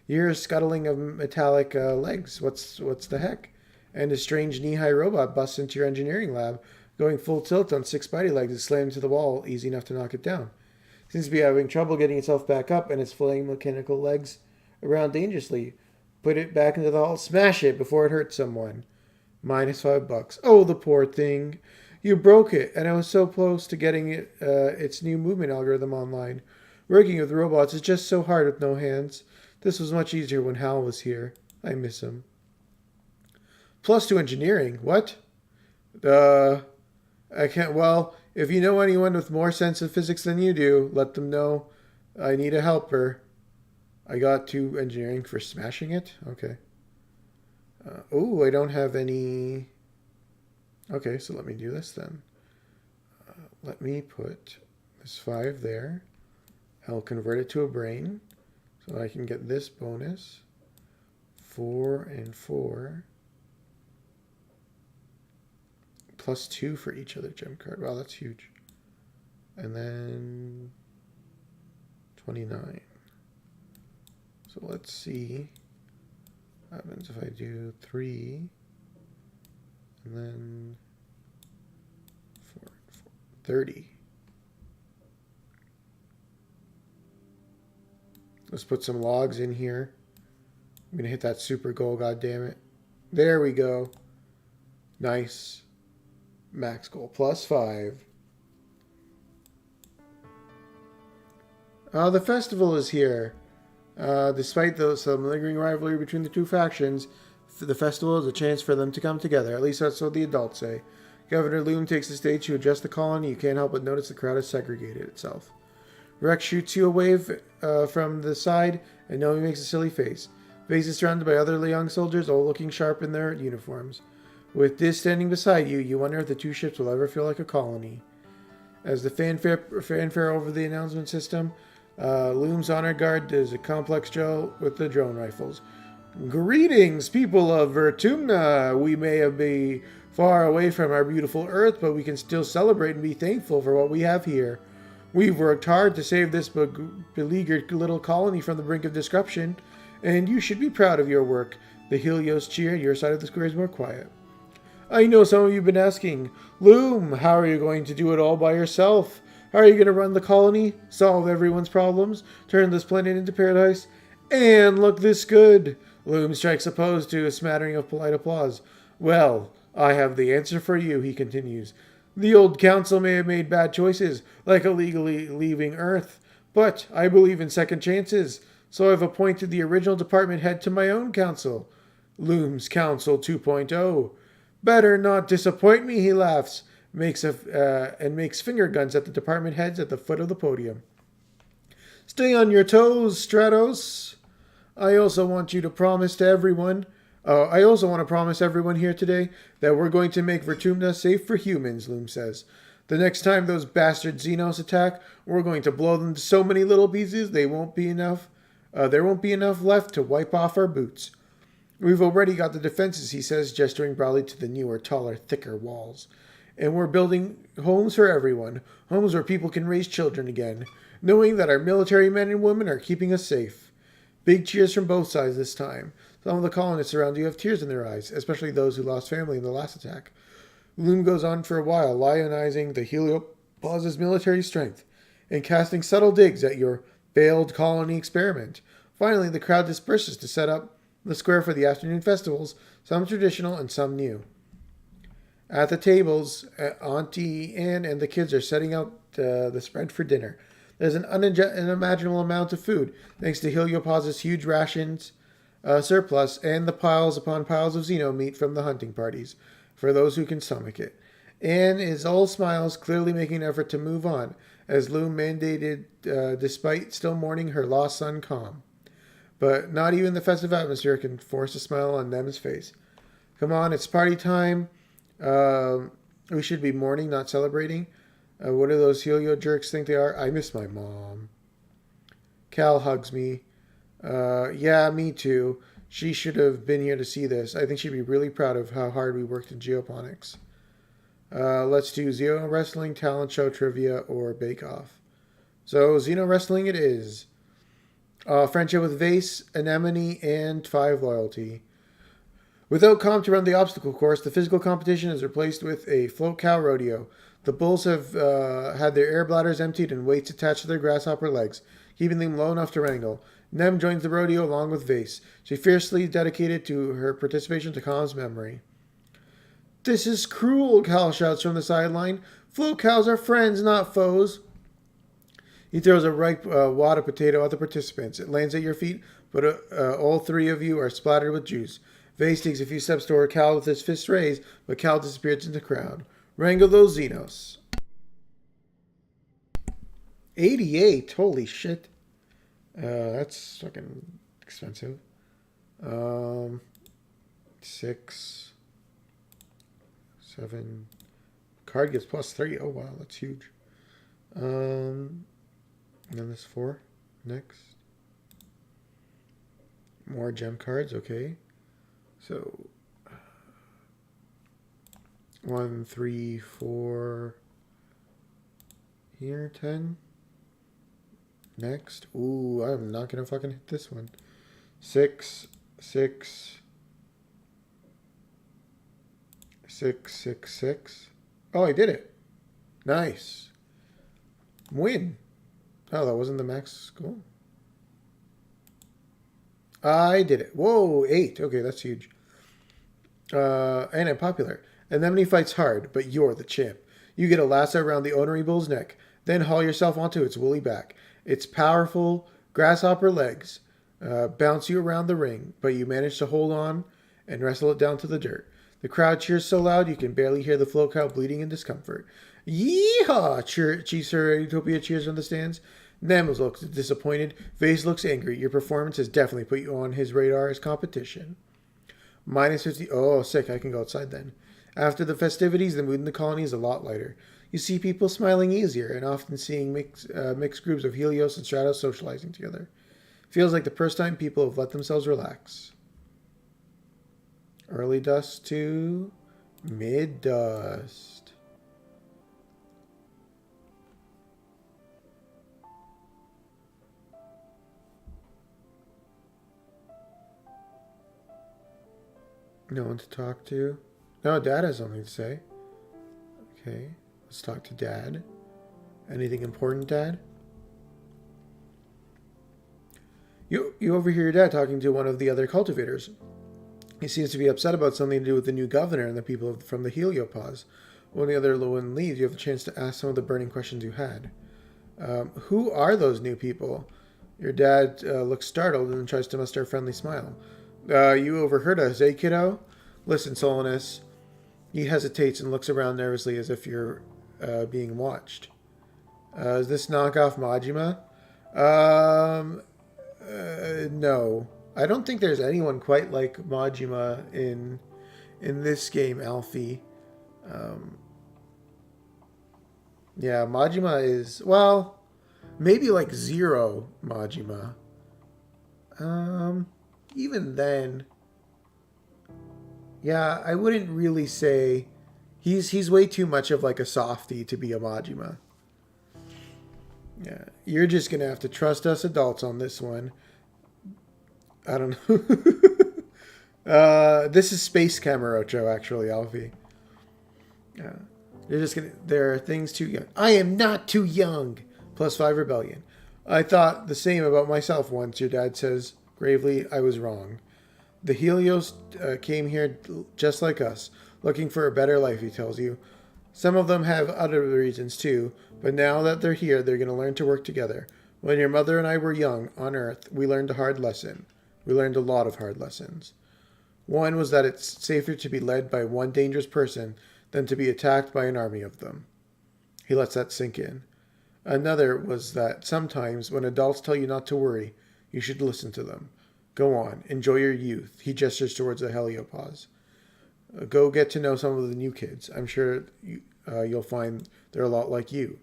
You're scuttling of metallic legs. What's the heck? And a strange knee-high robot busts into your engineering lab, going full tilt on 6 spidey legs and slammed to the wall, easy enough to knock it down. Seems to be having trouble getting itself back up, and its flaying mechanical legs around dangerously. Put it back into the hall. Smash it before it hurts someone. -$5. Oh, the poor thing. You broke it, and I was so close to getting it its new movement algorithm online. Working with robots is just so hard with no hands. This was much easier when Hal was here. I miss him. +2 engineering. What? I can't. Well, if you know anyone with more sense of physics than you do, let them know. I need a helper. I got 2 engineering for smashing it. Okay. I don't have any. Okay, so let me do this then. Let me put this 5 there. I'll convert it to a brain, so I can get this bonus. 4 and 4. +2 for each other gem card. Wow, that's huge. And then 29. So let's see what happens if I do 3 and then 4, 30. Let's put some logs in here. I'm gonna hit that super goal, god damn it. There we go. Nice. Max goal +5. The festival is here. Despite some lingering rivalry between the two factions, the festival is a chance for them to come together. At least that's what the adults say. Governor Loom takes the stage to address the colony. You can't help but notice the crowd has segregated itself. Rex shoots you a wave from the side, and Noe makes a silly face. Vase is surrounded by other young soldiers, all looking sharp in their uniforms. With Diz standing beside you, you wonder if the two ships will ever feel like a colony. As the fanfare over the announcement system, Loom's honor guard does a complex drill with the drone rifles. Greetings, people of Vertumna! We may be far away from our beautiful Earth, but we can still celebrate and be thankful for what we have here. We've worked hard to save this beleaguered little colony from the brink of destruction, and you should be proud of your work. The Helios cheer. Your side of the square is more quiet. I know some of you have been asking, Loom, how are you going to do it all by yourself? How are you going to run the colony, solve everyone's problems, turn this planet into paradise, and look this good? Loom strikes a pose to a smattering of polite applause. Well, I have the answer for you, he continues. The old council may have made bad choices, like illegally leaving Earth, but I believe in second chances, so I've appointed the original department head to my own council. Loom's Council 2.0. Better not disappoint me, he laughs, makes finger guns at the department heads at the foot of the podium. Stay on your toes, Stratos. I also want to promise everyone here today that we're going to make Vertumna safe for humans, Loom says. The next time those bastard Xenos attack, we're going to blow them to so many little pieces there won't be enough left to wipe off our boots. We've already got the defenses, he says, gesturing broadly to the newer, taller, thicker walls. And we're building homes for everyone, homes where people can raise children again, knowing that our military men and women are keeping us safe. Big cheers from both sides this time. Some of the colonists around you have tears in their eyes, especially those who lost family in the last attack. Loom goes on for a while, lionizing the Heliopause's military strength and casting subtle digs at your failed colony experiment. Finally, the crowd disperses to set up the square for the afternoon festivals, some traditional and some new. At the tables, Auntie Anne and the kids are setting out the spread for dinner. There's an unimaginable amount of food, thanks to Heliopause's huge rations surplus and the piles upon piles of Xeno meat from the hunting parties, for those who can stomach it. Anne is all smiles, clearly making an effort to move on, as Loom mandated despite still mourning her lost son Calm. But not even the festive atmosphere can force a smile on Nem's face. Come on, it's party time. We should be mourning, not celebrating. What do those Helio jerks think they are? I miss my mom. Cal hugs me. Yeah, me too. She should have been here to see this. I think she'd be really proud of how hard we worked in geoponics. Let's do Xeno Wrestling, Talent Show Trivia, or Bake Off. So, Xeno Wrestling it is. Friendship with Vase, Anemone, and 5 Loyalty. Without Calm to run the obstacle course, the physical competition is replaced with a float cow rodeo. The bulls have had their air bladders emptied and weights attached to their grasshopper legs, keeping them low enough to wrangle. Nem joins the rodeo along with Vase. She fiercely dedicated to her participation to Calm's memory. This is cruel, Cal shouts from the sideline. Float cows are friends, not foes. He throws a ripe wad of potato at the participants. It lands at your feet, but all 3 of you are splattered with juice. Vase takes a few steps toward Cal with his fists raised, but Cal disappears in the crowd. Wrangle those Xenos. 88. Holy shit. That's fucking expensive. 6, 7. Card gets +3. Oh wow, that's huge. And then this 4. Next. More gem cards, okay. So 1, 3, 4. Here, 10. Next. Ooh, I'm not gonna fucking hit this one. 6, 6. 6, 6, 6. Oh, I did it. Nice. Win. Oh, that wasn't the max goal. I did it. Whoa, 8. Okay, that's huge. And I'm popular. Anemone fights hard, but you're the champ. You get a lasso around the ornery bull's neck, then haul yourself onto its woolly back. Its powerful grasshopper legs bounce you around the ring, but you manage to hold on and wrestle it down to the dirt. The crowd cheers so loud you can barely hear the float cow bleeding in discomfort. Yeehaw! Chiefs Utopia cheers from the stands. Nemos looks disappointed. Vase looks angry. Your performance has definitely put you on his radar as competition. -50. Oh, sick. I can go outside then. After the festivities, the mood in the colony is a lot lighter. You see people smiling easier and often seeing mixed groups of Helios and Stratos socializing together. Feels like the first time people have let themselves relax. Early dust to mid dust. No one to talk to. No, Dad has something to say. Okay, let's talk to Dad. Anything important, Dad? You overhear your dad talking to one of the other cultivators. He seems to be upset about something to do with the new governor and the people from the Heliopause. When the other one leaves, you have a chance to ask some of the burning questions you had. Who are those new people? Your dad looks startled and tries to muster a friendly smile. You overheard us, eh, kiddo? Listen, Solanus. He hesitates and looks around nervously as if you're being watched. Is this knockoff Majima? No. I don't think there's anyone quite like Majima in this game, Alfie. Yeah, Majima is, well, maybe like Zero Majima. Even then, Yeah, I wouldn't really say he's way too much of like a softie to be a Majima. Yeah, you're just gonna have to trust us adults on this one. I don't know. This is Space Camarocho, actually, Alfie. Yeah, you're just gonna. There are things too young. I am not too young. +5 rebellion. I thought the same about myself once. Your dad says gravely, I was wrong. The Helios came here just like us, looking for a better life. He tells you. Some of them have other reasons too, but now that they're here, they're going to learn to work together. When your mother and I were young on Earth, we learned a hard lesson. We learned a lot of hard lessons. One was that it's safer to be led by one dangerous person than to be attacked by an army of them. He lets that sink in. Another was that sometimes when adults tell you not to worry, you should listen to them. Go on, enjoy your youth. He gestures towards the heliopause. Go get to know some of the new kids. I'm sure you'll find they're a lot like you.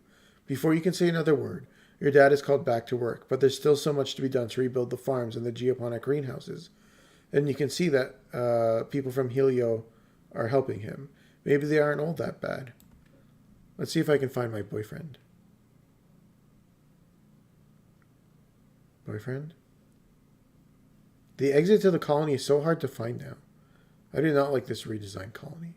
Before you can say another word, your dad is called back to work, but there's still so much to be done to rebuild the farms and the geoponic greenhouses. And you can see that people from Helio are helping him. Maybe they aren't all that bad. Let's see if I can find my boyfriend. Boyfriend? The exit to the colony is so hard to find now. I do not like this redesigned colony.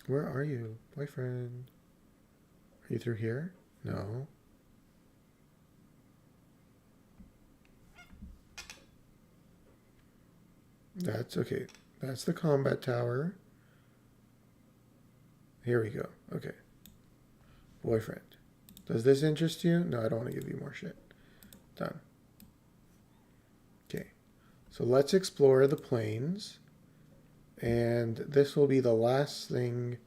Where are you, boyfriend? Are you through here? No. That's okay. That's the combat tower. Here we go. Okay. Boyfriend. Does this interest you? No, I don't want to give you more shit. Done. Okay. So let's explore the plains. And this will be the last thing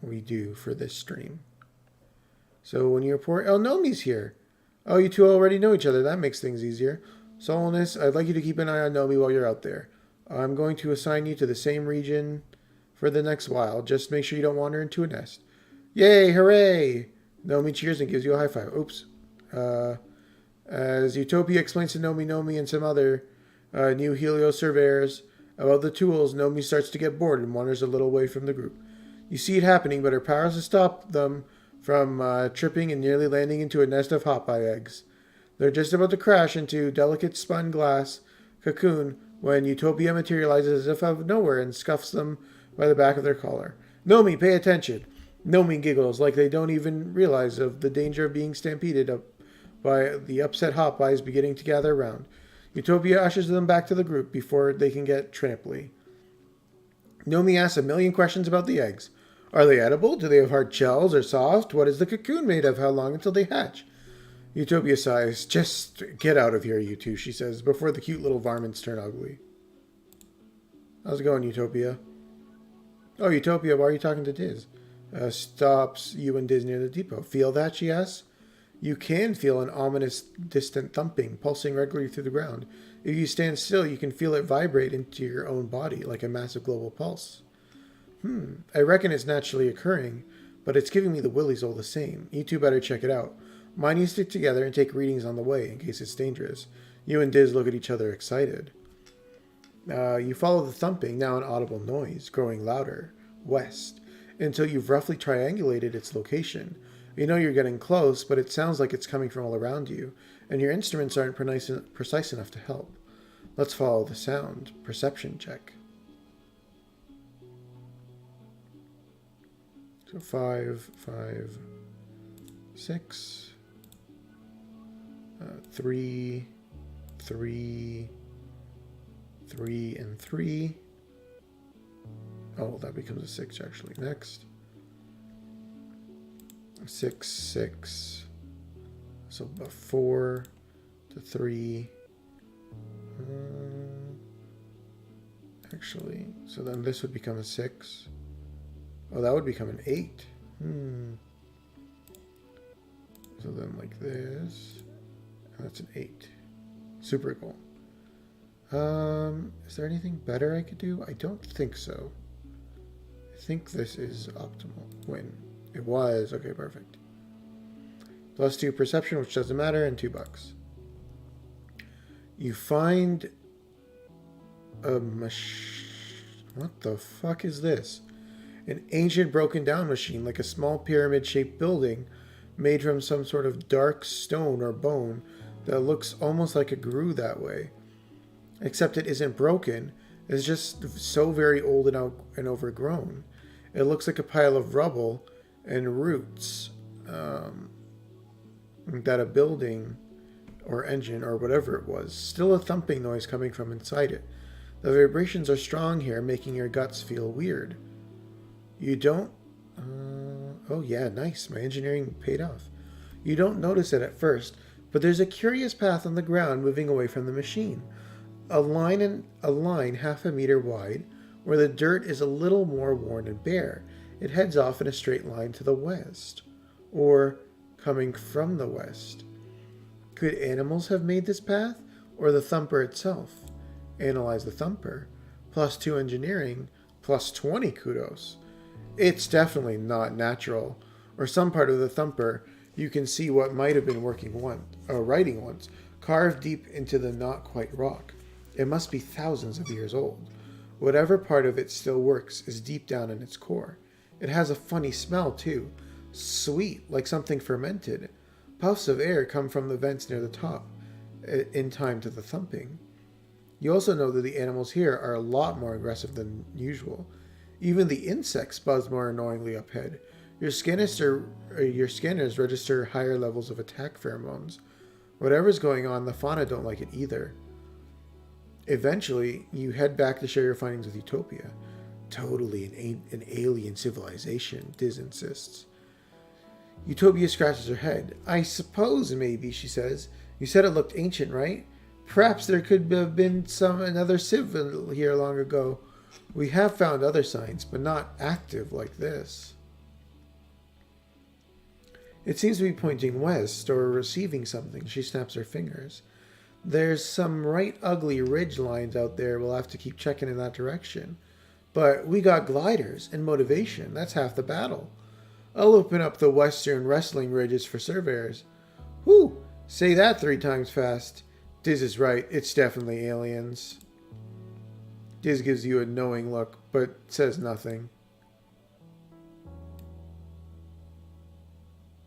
we do for this stream. So when you report... Oh, Nomi's here. Oh, you two already know each other. That makes things easier. Solonus, I'd like you to keep an eye on Nomi while you're out there. I'm going to assign you to the same region for the next while. Just make sure you don't wander into a nest. Yay, hooray! Nomi cheers and gives you a high five. Oops. As Utopia explains to Nomi and some other new Helio surveyors about the tools, Nomi starts to get bored and wanders a little away from the group. You see it happening, but her powers to stop them from tripping and nearly landing into a nest of hot-eye eggs. They're just about to crash into delicate spun glass cocoon when Utopia materializes as if out of nowhere and scuffs them by the back of their collar. Nomi, pay attention. Nomi giggles like they don't even realize of the danger of being stampeded up by the upset hot-eyes beginning to gather around. Utopia ushers them back to the group before they can get tramply. Nomi asks a million questions about the eggs. Are they edible? Do they have hard shells or soft? What is the cocoon made of? How long until they hatch? Utopia sighs. Just get out of here, you two, she says, before the cute little varmints turn ugly. How's it going, Utopia? Oh, Utopia, why are you talking to Diz? Stops you and Diz near the depot. Feel that, she asks. You can feel an ominous, distant thumping, pulsing regularly through the ground. If you stand still, you can feel it vibrate into your own body, like a massive global pulse. I reckon it's naturally occurring, but it's giving me the willies all the same. You two better check it out. Mind you stick together and take readings on the way, in case it's dangerous. You and Diz look at each other excited. You follow the thumping, now an audible noise, growing louder, west, until you've roughly triangulated its location. You know you're getting close, but it sounds like it's coming from all around you, and your instruments aren't precise enough to help. Let's follow the sound. Perception check. So 5, 5, 6, 3, 3, 3, and 3. Oh, that becomes a 6 actually. Next. 6, 6. So a 4 to 3. Actually, so then this would become a 6. Oh, that would become an 8. So then like this. And that's an 8. Super cool. Is there anything better I could do? I don't think so. I think this is optimal. When? It was. Okay, perfect. +2 perception, which doesn't matter, and $2. You find a what the fuck is this? An ancient broken down machine, like a small pyramid shaped building made from some sort of dark stone or bone that looks almost like it grew that way. Except it isn't broken, it's just so very old and overgrown. It looks like a pile of rubble and roots that a building or engine or whatever it was. Still a thumping noise coming from inside it. The vibrations are strong here, making your guts feel weird. You don't... oh yeah, nice. My engineering paid off. You don't notice it at first, but there's a curious path on the ground moving away from the machine. A line half a meter wide, where the dirt is a little more worn and bare. It heads off in a straight line to the west. Or coming from the west. Could animals have made this path? Or the thumper itself? Analyze the thumper. +2 engineering, +20 kudos. It's definitely not natural. Or some part of the thumper, you can see what might have been writing once, carved deep into the not quite rock. It must be thousands of years old. Whatever part of it still works is deep down in its core. It has a funny smell too. Sweet, like something fermented. Puffs of air come from the vents near the top, in time to the thumping. You also know that the animals here are a lot more aggressive than usual. Even the insects buzz more annoyingly up ahead. Your scanners register higher levels of attack pheromones. Whatever's going on, the fauna don't like it either. Eventually, you head back to share your findings with Utopia. Totally an alien civilization, Diz insists. Utopia scratches her head. I suppose maybe, she says. You said it looked ancient, right? Perhaps there could have been another civ here long ago. We have found other signs, but not active like this. It seems to be pointing west or receiving something. She snaps her fingers. There's some right ugly ridge lines out there. We'll have to keep checking in that direction. But we got gliders and motivation. That's half the battle. I'll open up the western wrestling ridges for surveyors. Whew! Say that 3 times fast. Diz is right. It's definitely aliens. Diz gives you a knowing look, but says nothing.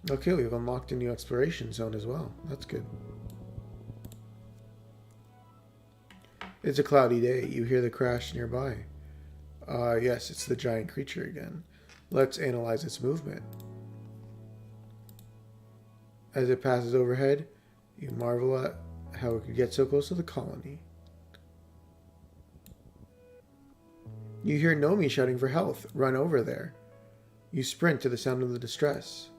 Okay, we've unlocked a new exploration zone as well. That's good. It's a cloudy day. You hear the crash nearby. Yes, it's the giant creature again. Let's analyze its movement. As it passes overhead, you marvel at how it could get so close to the colony. You hear Nomi shouting for help. Run over there. You sprint to the sound of the distress.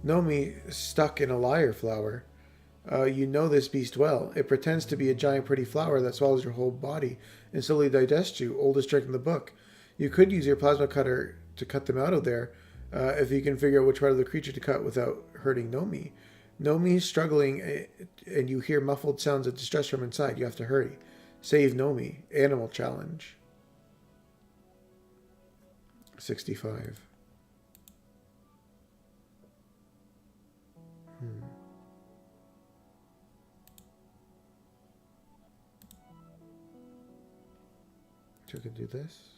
Nomi stuck in a lyre flower. You know this beast well. It pretends to be a giant pretty flower that swallows your whole body and slowly digests you, oldest trick in the book. You could use your plasma cutter to cut them out of there, if you can figure out which part of the creature to cut without hurting Nomi. Nomi is struggling, and you hear muffled sounds of distress from inside. You have to hurry. Save Nomi. Animal challenge. 65. So I could do this.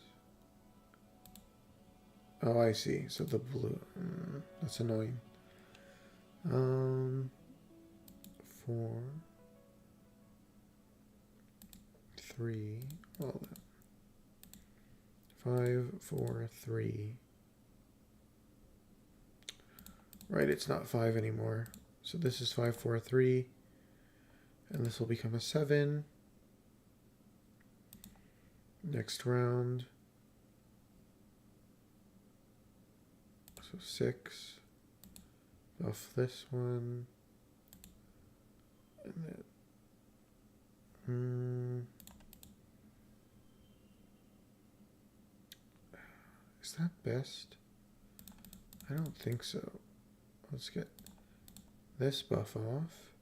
Oh, I see. So the blue. That's annoying. 4, 3. Well, 5, 4, 3. Right, it's not 5 anymore. So this is 5, 4, 3. And this will become a 7. Next round. So 6. Buff this one. And then. Is that best? I don't think so. Let's get this buff off.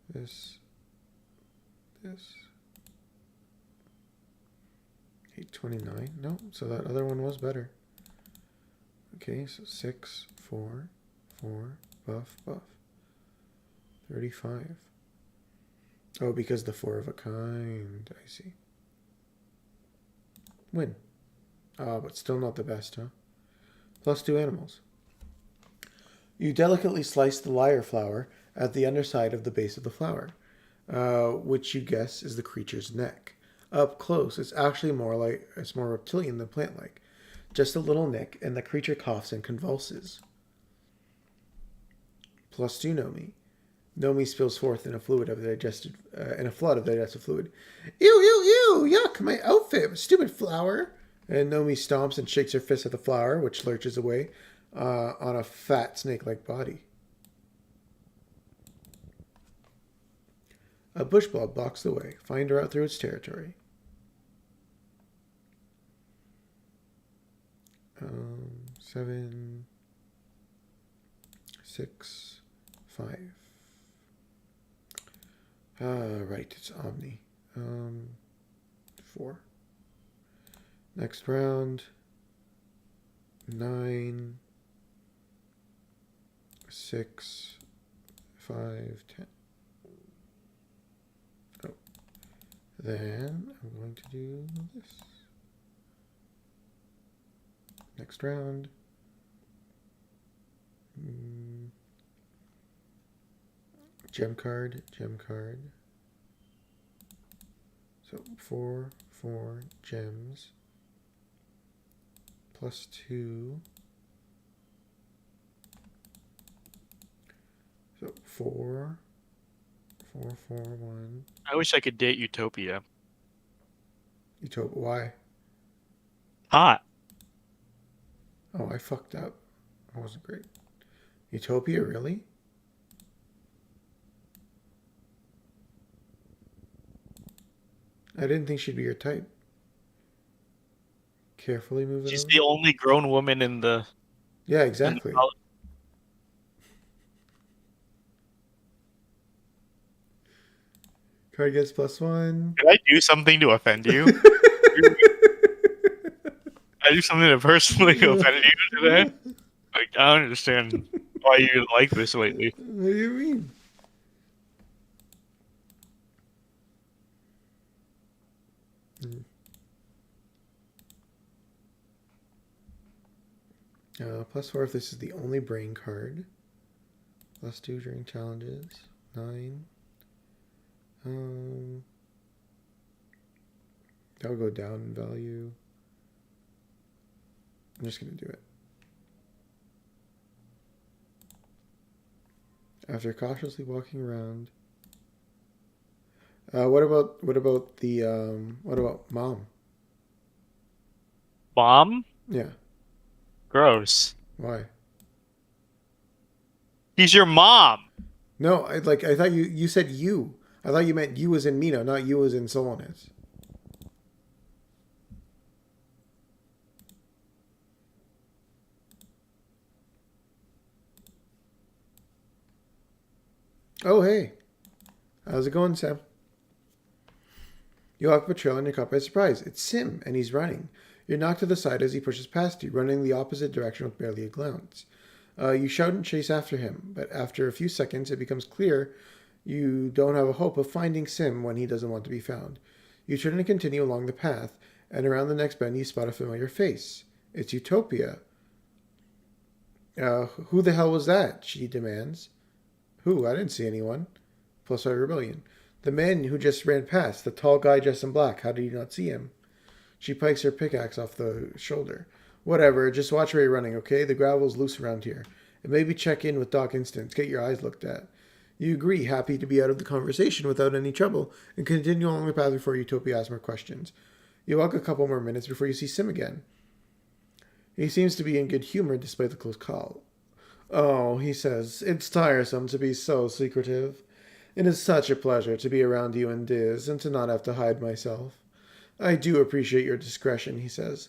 This. 829. No, so that other one was better. Okay, so 6, 4, 4, buff, buff. 35. Oh, because the 4 of a kind. I see. Win. But still not the best, huh? +2 animals. You delicately slice the lyre flower at the underside of the base of the flower, which you guess is the creature's neck. Up close, it's actually more reptilian than plant-like. Just a little nick, and the creature coughs and convulses. +2 Nomi. Nomi spills forth in a flood of digestive fluid. Ew, ew, ew! Yuck! My outfit, stupid flower! And Nomi stomps and shakes her fist at the flower, which lurches away on a fat snake-like body. A bush blob blocks the way. Find her out through its territory. 7, 6, 5. Right, it's Omni. 4. Next round. 9, 6, 5, 10. Oh. Then I'm going to do this. Next round. Gem card, gem card. So 4 gems. +2. So 4, 1. I wish I could date Utopia. Utopia, why? Hot. Oh, I fucked up. That wasn't great. Utopia, really? I didn't think she'd be your type. Carefully move it She's over. the only grown woman in the. Yeah, exactly. Card gets +1. Did I do something to offend you? I do something to personally offend you today? Like, I don't understand why you like this lately. What do you mean? +4 if this is the only brain card. +2 during challenges. 9. That'll go down in value. I'm just gonna do it. After cautiously walking around. What about mom? Mom? Yeah. Gross. Why? He's your mom. No, I thought you said you. I thought you meant you as in Mina, not you as in Solonis. Oh, hey. How's it going, Sam? You walk up a trail and you're caught by surprise. It's Sim, and he's running. You're knocked to the side as he pushes past you, running the opposite direction with barely a glance. You shout and chase after him, but after a few seconds, it becomes clear you don't have a hope of finding Sim when he doesn't want to be found. You turn and continue along the path, and around the next bend you spot a familiar face. It's Utopia. Who the hell was that? She demands. Who? I didn't see anyone. +5 rebellion. The man who just ran past, the tall guy dressed in black. How did you not see him? She pikes her pickaxe off the shoulder. Whatever, just watch where you're running, okay? The gravel's loose around here. And maybe check in with Doc Instance, get your eyes looked at. You agree, happy to be out of the conversation without any trouble, and continue along the path before Utopia asks more questions. You walk a couple more minutes before you see Sim again. He seems to be in good humor despite the close call. Oh, he says, it's tiresome to be so secretive. It is such a pleasure to be around you and Diz, and to not have to hide myself. I do appreciate your discretion, he says.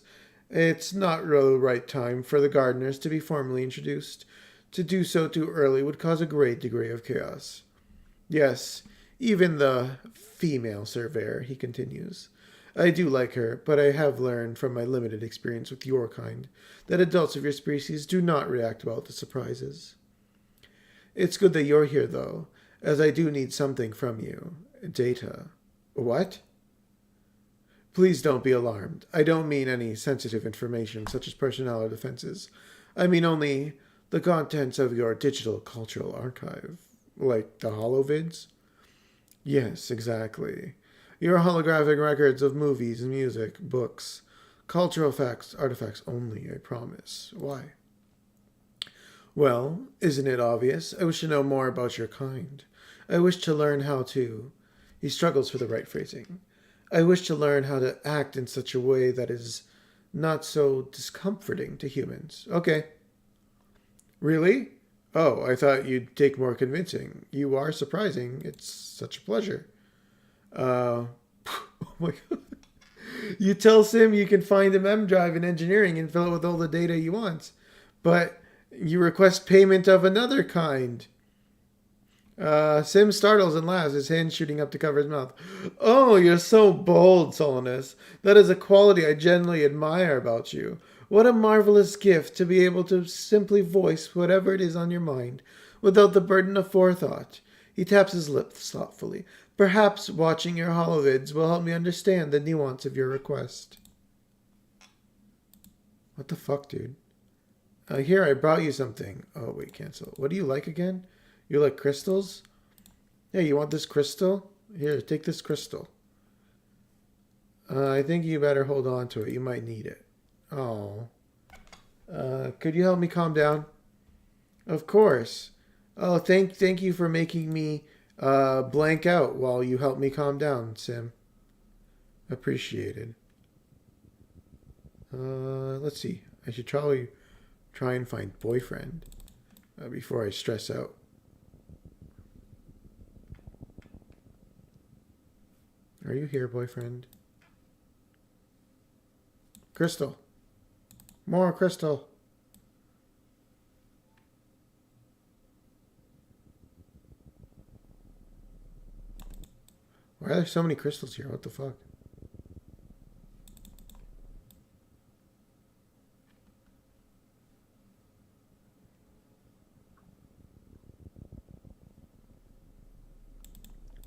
It's not really the right time for the gardeners to be formally introduced. To do so too early would cause a great degree of chaos. Yes, even the female surveyor, he continues. I do like her, but I have learned from my limited experience with your kind that adults of your species do not react well to surprises. It's good that you're here, though, as I do need something from you. Data. What? Please don't be alarmed. I don't mean any sensitive information, such as personnel or defenses. I mean only the contents of your digital cultural archive. Like the holovids? Yes, exactly. Your holographic records of movies, music, books. Cultural artifacts only, I promise. Why? Well, isn't it obvious? I wish to know more about your kind. I wish to learn how to... He struggles for the right phrasing. I wish to learn how to act in such a way that is not so discomforting to humans. Okay. Really? Oh, I thought you'd take more convincing. You are surprising. It's such a pleasure. Oh my god. You tell Sim you can find a mem drive in engineering and fill it with all the data he wants. But you request payment of another kind. Sim startles and laughs, his hand shooting up to cover his mouth. Oh, you're so bold, Solanus. That is a quality I genuinely admire about you. What a marvelous gift to be able to simply voice whatever it is on your mind, without the burden of forethought. He taps his lips thoughtfully. Perhaps watching your holovids will help me understand the nuance of your request. What the fuck, dude? Here, I brought you something. Oh, wait, cancel. What do you like again? You like crystals? Hey, you want this crystal? Here, take this crystal. I think you better hold on to it. You might need it. Oh. Could you help me calm down? Of course. Oh, thank you for making me blank out while you help me calm down, Sim. Appreciated. Let's see. I should probably try and find boyfriend before I stress out. Are you here, boyfriend? Crystal. More crystal. Why are there so many crystals here? What the fuck?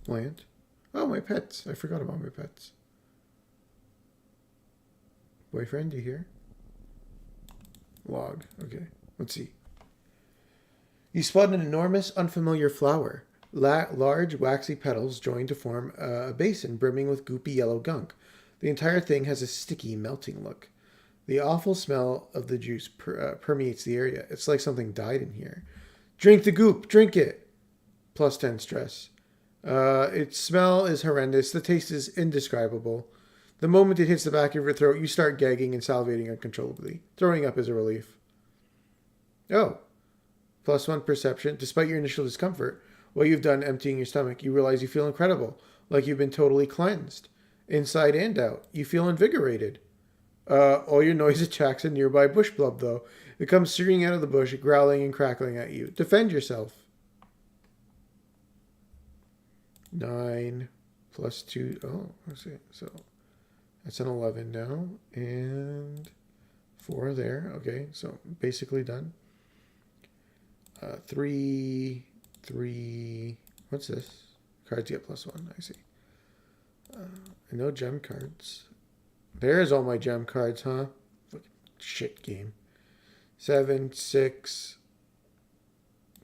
Plant. Oh, my pets. I forgot about my pets. Boyfriend, you here? Log. Okay. Let's see. You spot an enormous, unfamiliar flower. Large, waxy petals join to form a basin brimming with goopy yellow gunk. The entire thing has a sticky, melting look. The awful smell of the juice permeates the area. It's like something died in here. Drink the goop! Drink it! Plus 10 stress. Its smell is horrendous. The taste is indescribable. The moment it hits the back of your throat, you start gagging and salivating uncontrollably. Throwing up is a relief. Oh. Plus 1 perception. Despite your initial discomfort, what you've done emptying your stomach, you realize you feel incredible. Like you've been totally cleansed. Inside and out. You feel invigorated. All your noise attracts a nearby bush blub, though. It comes screaming out of the bush, growling and crackling at you. Defend yourself. 9 plus 2. Oh, let's see. So that's an 11 now. And 4 there. Okay, so basically done. 3. What's this? Cards get plus 1. I see. No gem cards. There's all my gem cards, huh? Fucking shit game. 7, 6,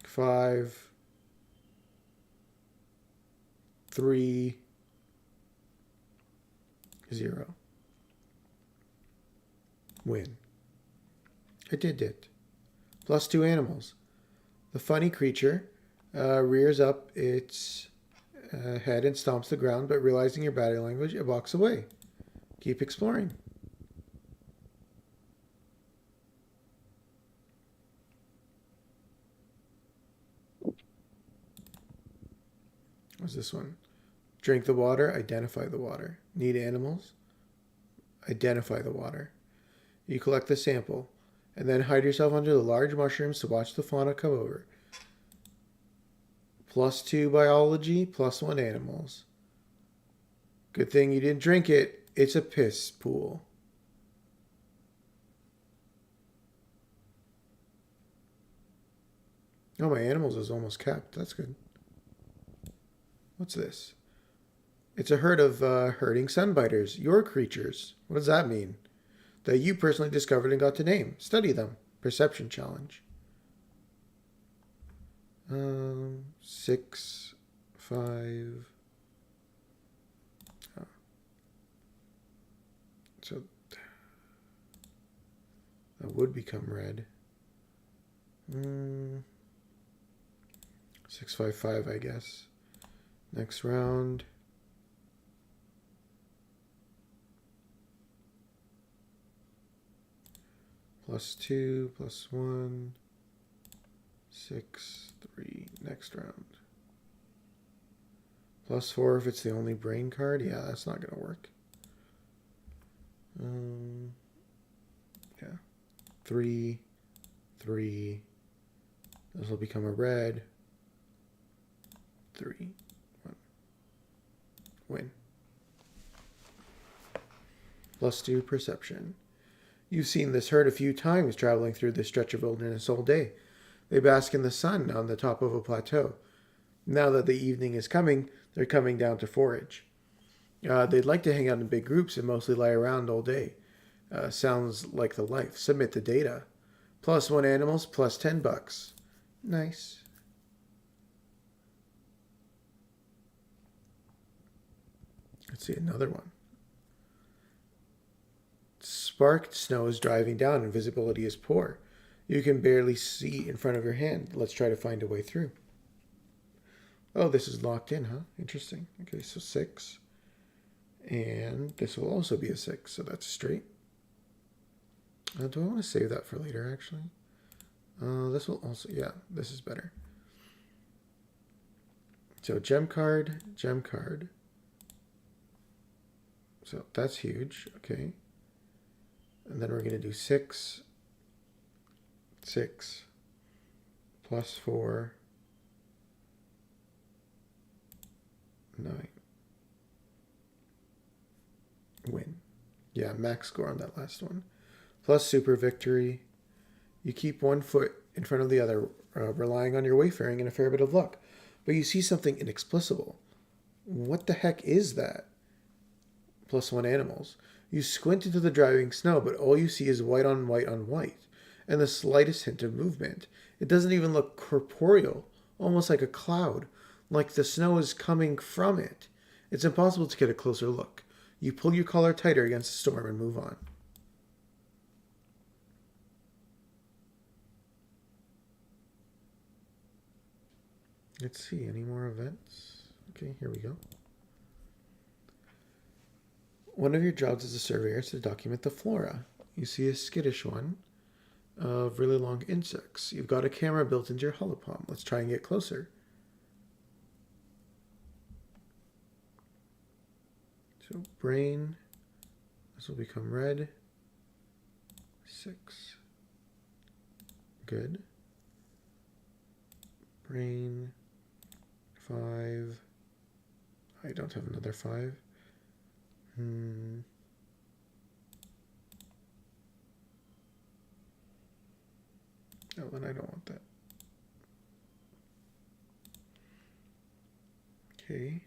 5, 3, 0. Win. I did it. Plus 2 animals. The funny creature rears up its head and stomps the ground, but realizing your body language, it walks away. Keep exploring. What's this one? Drink the water, identify the water. Need animals? Identify the water. You collect the sample, and then hide yourself under the large mushrooms to watch the fauna come over. Plus 2 biology, plus 1 animals. Good thing you didn't drink it. It's a piss pool. Oh, my animals is almost capped. That's good. What's this? It's a herd of herding sunbiters, your creatures. What does that mean? That you personally discovered and got to name. Study them. Perception challenge. 6, 5. Oh. So that would become red. 6, 5, 5, I guess. Next round. +2, +1. 6, 3. Next round. +4 if it's the only brain card. Yeah, that's not going to work. Yeah. 3, 3. This will become a red. 3, 1. Win. +2 perception. You've seen this herd a few times traveling through this stretch of wilderness all day. They bask in the sun on the top of a plateau. Now that the evening is coming, they're coming down to forage. They'd like to hang out in big groups and mostly lie around all day. Sounds like the life. Submit the data. +1 animals, +$10. Nice. Let's see another one. Sparked snow is driving down and visibility is poor. You can barely see in front of your hand. Let's try to find a way through. Oh, this is locked in, huh? Interesting. Okay, so 6. And this will also be a 6, so that's straight. Do I want to save that for later, actually? This will also, yeah, this is better. So gem card, gem card. So that's huge, okay. And then we're going to do 6, 6, +4, 9. Win. Yeah, max score on that last one. Plus super victory. You keep one foot in front of the other, relying on your wayfaring and a fair bit of luck. But you see something inexplicable. What the heck is that? +1 animals. You squint into the driving snow, but all you see is white on white on white, and the slightest hint of movement. It doesn't even look corporeal, almost like a cloud, like the snow is coming from it. It's impossible to get a closer look. You pull your collar tighter against the storm and move on. Let's see, any more events? Okay, here we go. One of your jobs as a surveyor is to document the flora. You see a skittish one of really long insects. You've got a camera built into your holopalm. Let's try and get closer. So brain, this will become red. 6. Good. Brain, 5. I don't have another 5. Oh, then I don't want that. Okay.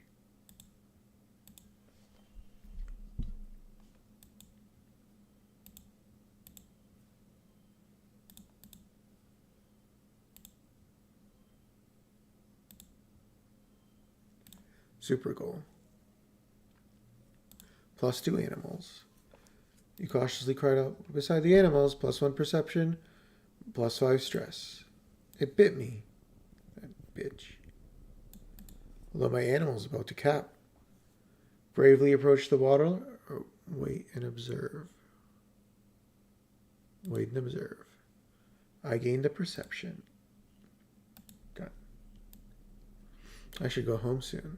Super goal. +2 animals. You cautiously cried out beside the animals. +1 perception. +5 stress. It bit me. That bitch. Although my animal's about to cap. Bravely approach the water. Or wait and observe. Wait and observe. I gained a perception. Got it. I should go home soon.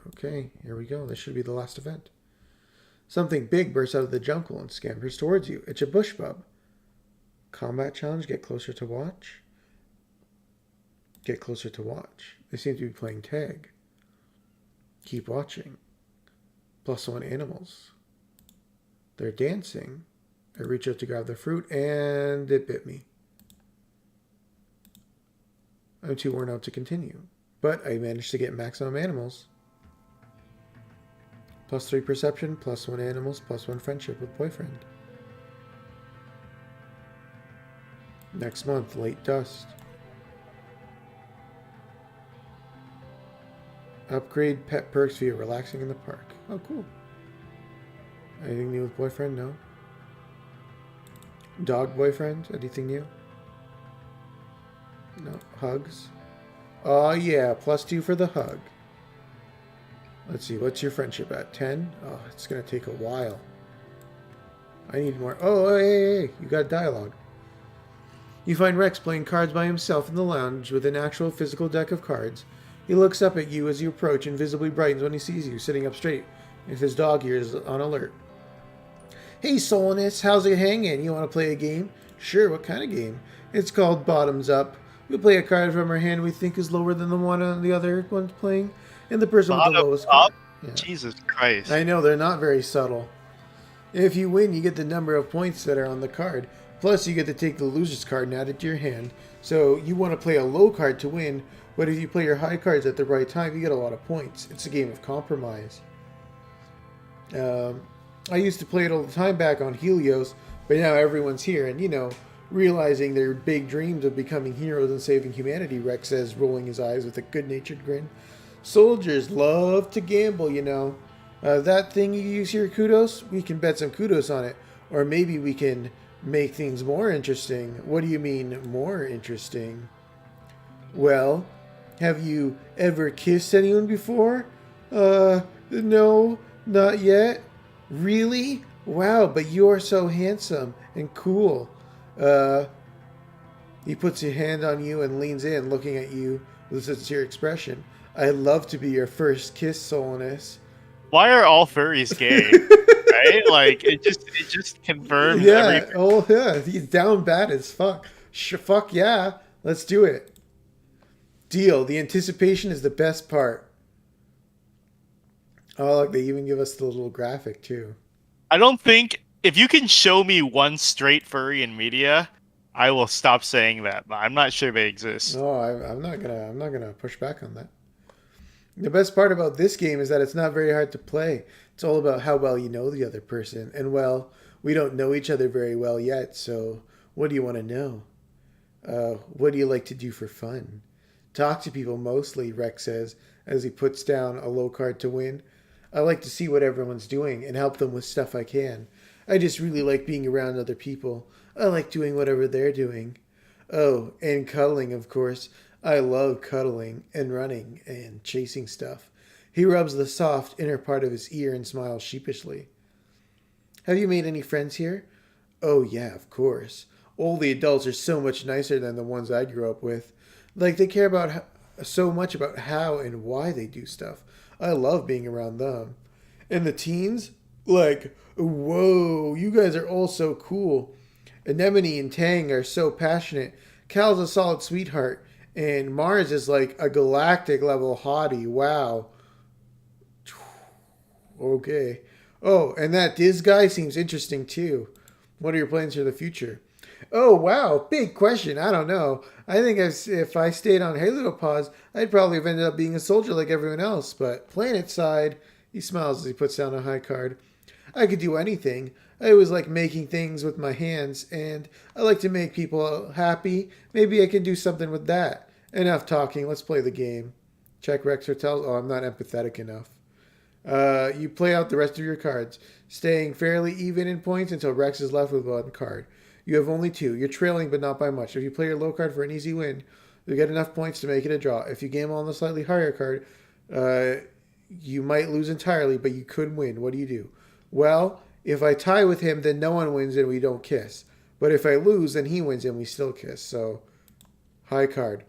Okay, here we go. This should be the last event. Something big bursts out of the jungle and scampers towards you. It's a bush bub. Combat challenge, get closer to watch. Get closer to watch. They seem to be playing tag. Keep watching. +1 animals. They're dancing. I reach out to grab the fruit and it bit me. I'm too worn out to continue. But I managed to get maximum animals. +3 perception, +1 animals, +1 friendship with boyfriend. Next month, late dust. Upgrade pet perks via relaxing in the park. Oh, cool. Anything new with boyfriend? No. Dog boyfriend? Anything new? No. Hugs? Oh, yeah. +2 for the hug. Let's see. What's your friendship at? 10? Oh, it's going to take a while. I need more. Oh, hey. You got dialogue. You find Rex playing cards by himself in the lounge with an actual physical deck of cards. He looks up at you as you approach and visibly brightens when he sees you sitting up straight with his dog ears on alert. Hey, Solanus, how's it hanging? You want to play a game? Sure, what kind of game? It's called Bottoms Up. We play a card from our hand we think is lower than the one on the other one's playing, and the person with the lowest card. Yeah. Jesus Christ. I know, they're not very subtle. If you win, you get the number of points that are on the card. Plus, you get to take the loser's card and add it to your hand. So, you want to play a low card to win, but if you play your high cards at the right time, you get a lot of points. It's a game of compromise. I used to play it all the time back on Helios, but now everyone's here, and, you know, realizing their big dreams of becoming heroes and saving humanity, Rex says, rolling his eyes with a good-natured grin. Soldiers love to gamble, you know. That thing you use here, kudos, we can bet some kudos on it. Or maybe we can make things more interesting. What do you mean, more interesting? Well, have you ever kissed anyone before? No, not yet. Really? Wow, but you're so handsome and cool. He puts his hand on you and leans in, looking at you with a sincere expression. I'd love to be your first kiss, Solanus. Why are all furries gay? Right? Like it just confirms everything. Oh yeah, he's down bad as fuck. Fuck yeah, let's do it. Deal. The anticipation is the best part. Oh, look, they even give us the little graphic too. I don't think if you can show me one straight furry in media, I will stop saying that. But I'm not sure they exist. No, I'm not gonna push back on that. The best part about this game is that it's not very hard to play. It's all about how well you know the other person. And, well, we don't know each other very well yet, so what do you want to know? What do you like to do for fun? Talk to people mostly, Rex says, as he puts down a low card to win. I like to see what everyone's doing and help them with stuff I can. I just really like being around other people. I like doing whatever they're doing. Oh, and cuddling, of course. I love cuddling and running and chasing stuff. He rubs the soft inner part of his ear and smiles sheepishly. Have you made any friends here? Oh, yeah, of course. All the adults are so much nicer than the ones I grew up with. Like, they care about so much about how and why they do stuff. I love being around them. And the teens? Like, whoa, you guys are all so cool. Anemone and Tang are so passionate. Cal's a solid sweetheart. And Mars is like a galactic level hottie. Wow. Okay. Oh, and that Diz guy seems interesting too. What are your plans for the future? Oh, wow. Big question. I don't know. I think if I stayed on Heliopause, I'd probably have ended up being a soldier like everyone else. But planet side, he smiles as he puts down a high card. I could do anything. I always like making things with my hands, and I like to make people happy. Maybe I can do something with that. Enough talking. Let's play the game. Check Rex Hotels. Oh, I'm not empathetic enough. You play out the rest of your cards, staying fairly even in points until Rex is left with one card. You have only two. You're trailing, but not by much. If you play your low card for an easy win, you'll get enough points to make it a draw. If you gamble on the slightly higher card, you might lose entirely, but you could win. What do you do? Well, if I tie with him, then no one wins and we don't kiss. But if I lose, then he wins and we still kiss. So, high card.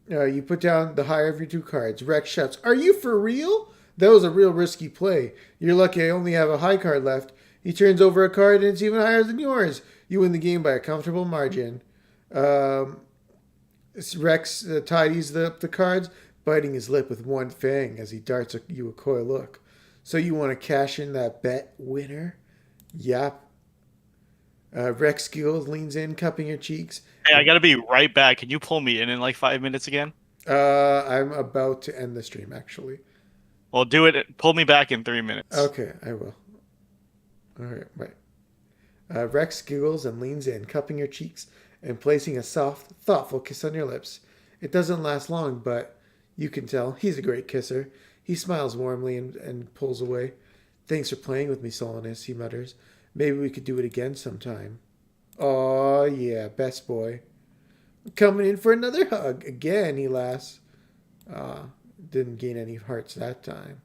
You put down the higher of your two cards. Rex shouts, "Are you for real?" That was a real risky play. You're lucky I only have a high card left. He turns over a card and it's even higher than yours. You win the game by a comfortable margin. Rex tidies the cards, biting his lip with one fang as he darts you a coy look. So you want to cash in that bet, winner? Yep. Rex giggles, leans in, cupping her cheeks. Hey, I gotta be right back. Can you pull me in like 5 minutes again? I'm about to end the stream, actually. Well, do it. Pull me back in 3 minutes. Okay, I will. All right, bye. Rex giggles and leans in, cupping her cheeks and placing a soft, thoughtful kiss on your lips. It doesn't last long, but you can tell he's a great kisser. He smiles warmly and pulls away. Thanks for playing with me, Solanus, he mutters. Maybe we could do it again sometime. Aw, yeah, best boy. Coming in for another hug. Again, he laughs. Didn't gain any hearts that time.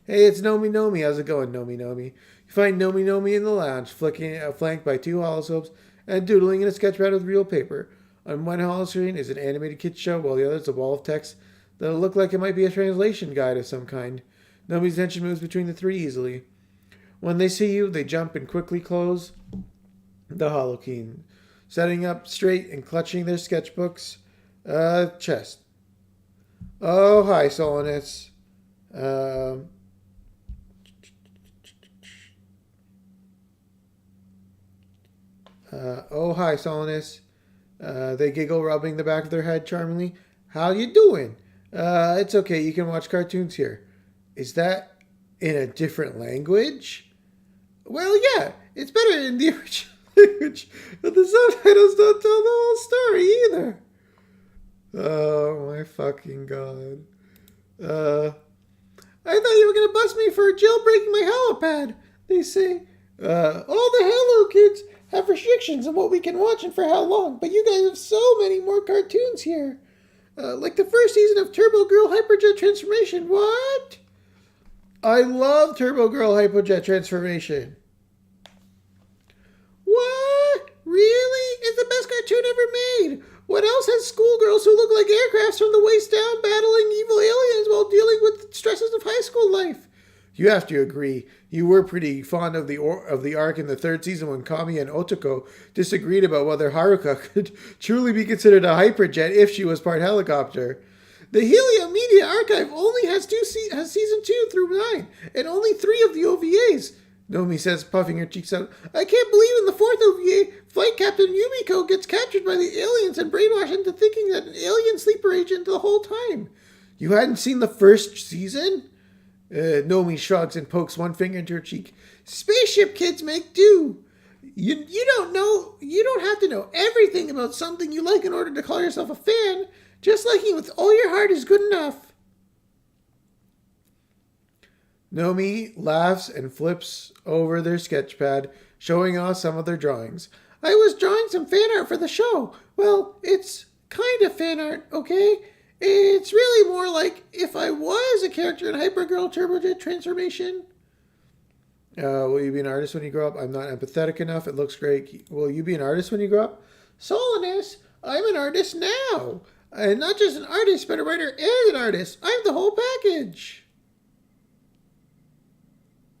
Hey, it's Nomi Nomi. How's it going, Nomi Nomi? You find Nomi Nomi in the lounge, flanked by 2 holoscopes and doodling in a sketchpad with real paper. On one holoscreen is an animated kids show, while the other is a wall of text that'll look like it might be a translation guide of some kind. Nomi's attention moves between the 3 easily. When they see you, they jump and quickly close the holokey, setting up straight and clutching their sketchbooks. Chest. Oh, hi, Solanus. Oh, hi, Solanus. They giggle, rubbing the back of their head charmingly. How you doing? It's okay. You can watch cartoons here. Is that in a different language? Well, yeah. It's better in the original language, but the subtitles don't tell the whole story either. Oh, my fucking God. I thought you were going to bust me for jailbreaking my helipad, they say. All the Hello Kids have restrictions on what we can watch and for how long, but you guys have so many more cartoons here. Like the first season of Turbo Girl Hyperjet Transformation. What? I love Turbo Girl Hyperjet Transformation. What? Really? It's the best cartoon ever made. What else has schoolgirls who look like aircrafts from the waist down battling evil aliens while dealing with the stresses of high school life? You have to agree, you were pretty fond of the arc in the 3rd season when Kami and Otoko disagreed about whether Haruka could truly be considered a hyperjet if she was part helicopter. The Helio Media Archive only has season 2 through 9, and only 3 of the OVAs. Nomi says, puffing her cheeks out. I can't believe in the 4th OVA, Flight Captain Yumiko gets captured by the aliens and brainwashed into thinking that an alien sleeper agent the whole time. You hadn't seen the 1st season? Nomi shrugs and pokes one finger into her cheek. Spaceship kids make do. You don't have to know everything about something you like in order to call yourself a fan. Just liking with all your heart is good enough. Nomi laughs and flips over their sketchpad, showing off some of their drawings. I was drawing some fan art for the show. Well, it's kind of fan art, okay? It's really more like if I was a character in Hypergirl Turbojet Transformation. Will you be an artist when you grow up? I'm not empathetic enough. It looks great. Will you be an artist when you grow up? Solanus, I'm an artist now. And not just an artist, but a writer and an artist. I'm the whole package.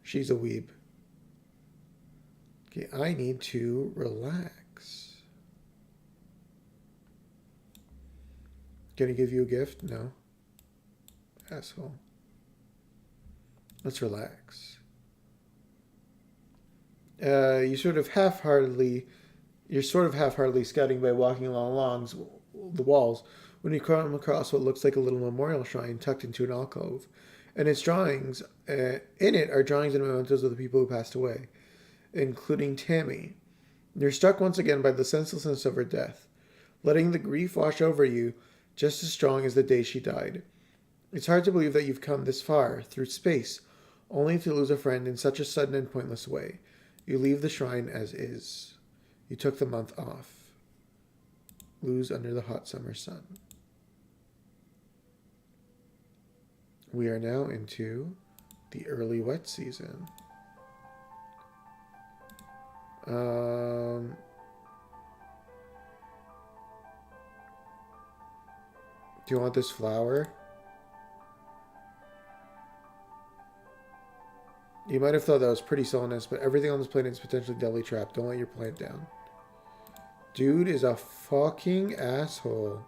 She's a weeb. Okay, I need to relax. Gonna give you a gift? No. Asshole. Let's relax. You're sort of half-heartedly scouting by walking along the walls when you come across what looks like a little memorial shrine tucked into an alcove. And its drawings, in it are drawings and mementos of the people who passed away, including Tammy. You're struck once again by the senselessness of her death, letting the grief wash over you just as strong as the day she died. It's hard to believe that you've come this far, through space, only to lose a friend in such a sudden and pointless way. You leave the shrine as is. You took the month off. Lose under the hot summer sun. We are now into the early wet season. Do you want this flower? You might have thought that was pretty Solanus, but everything on this planet is potentially deadly trapped. Don't let your plant down. Dude is a fucking asshole.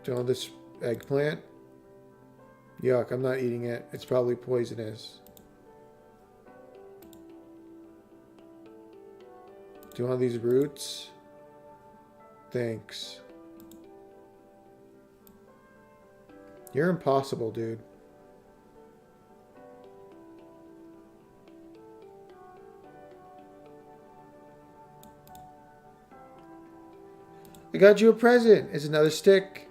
Do you want this eggplant? Yuck, I'm not eating it. It's probably poisonous. Do you want these roots? Thanks. You're impossible, dude. I got you a present. It's another stick.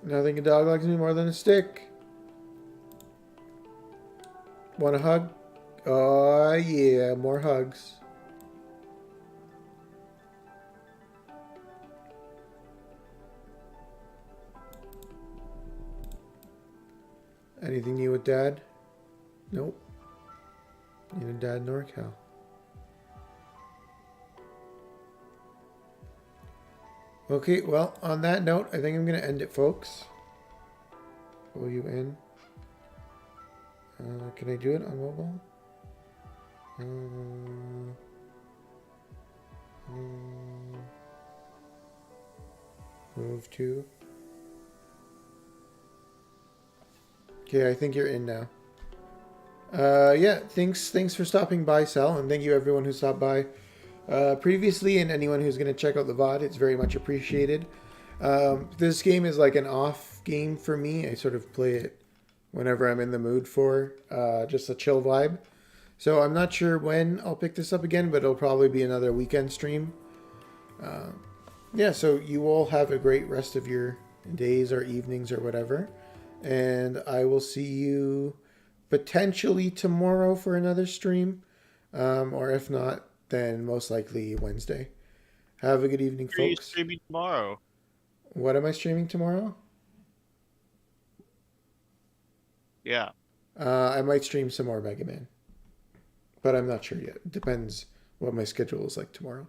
Nothing a dog likes me more than a stick. Want a hug? Oh, yeah. More hugs. Anything new with Dad? Nope. Neither Dad nor Cal. Okay, well, on that note, I think I'm going to end it, folks. Pull you in. Can I do it on mobile? Move to. Okay, I think you're in now. Yeah, thanks for stopping by, Sal, and thank you everyone who stopped by previously, and anyone who's going to check out the VOD. It's very much appreciated. This game is like an off game for me. I sort of play it whenever I'm in the mood for just a chill vibe. So I'm not sure when I'll pick this up again, but it'll probably be another weekend stream. Yeah, so you all have a great rest of your days or evenings or whatever. And I will see you potentially tomorrow for another stream. Or if not, then most likely Wednesday. Have a good evening, folks. What are you streaming tomorrow? What am I streaming tomorrow? Yeah. I might stream some more Mega Man. But I'm not sure yet. Depends what my schedule is like tomorrow.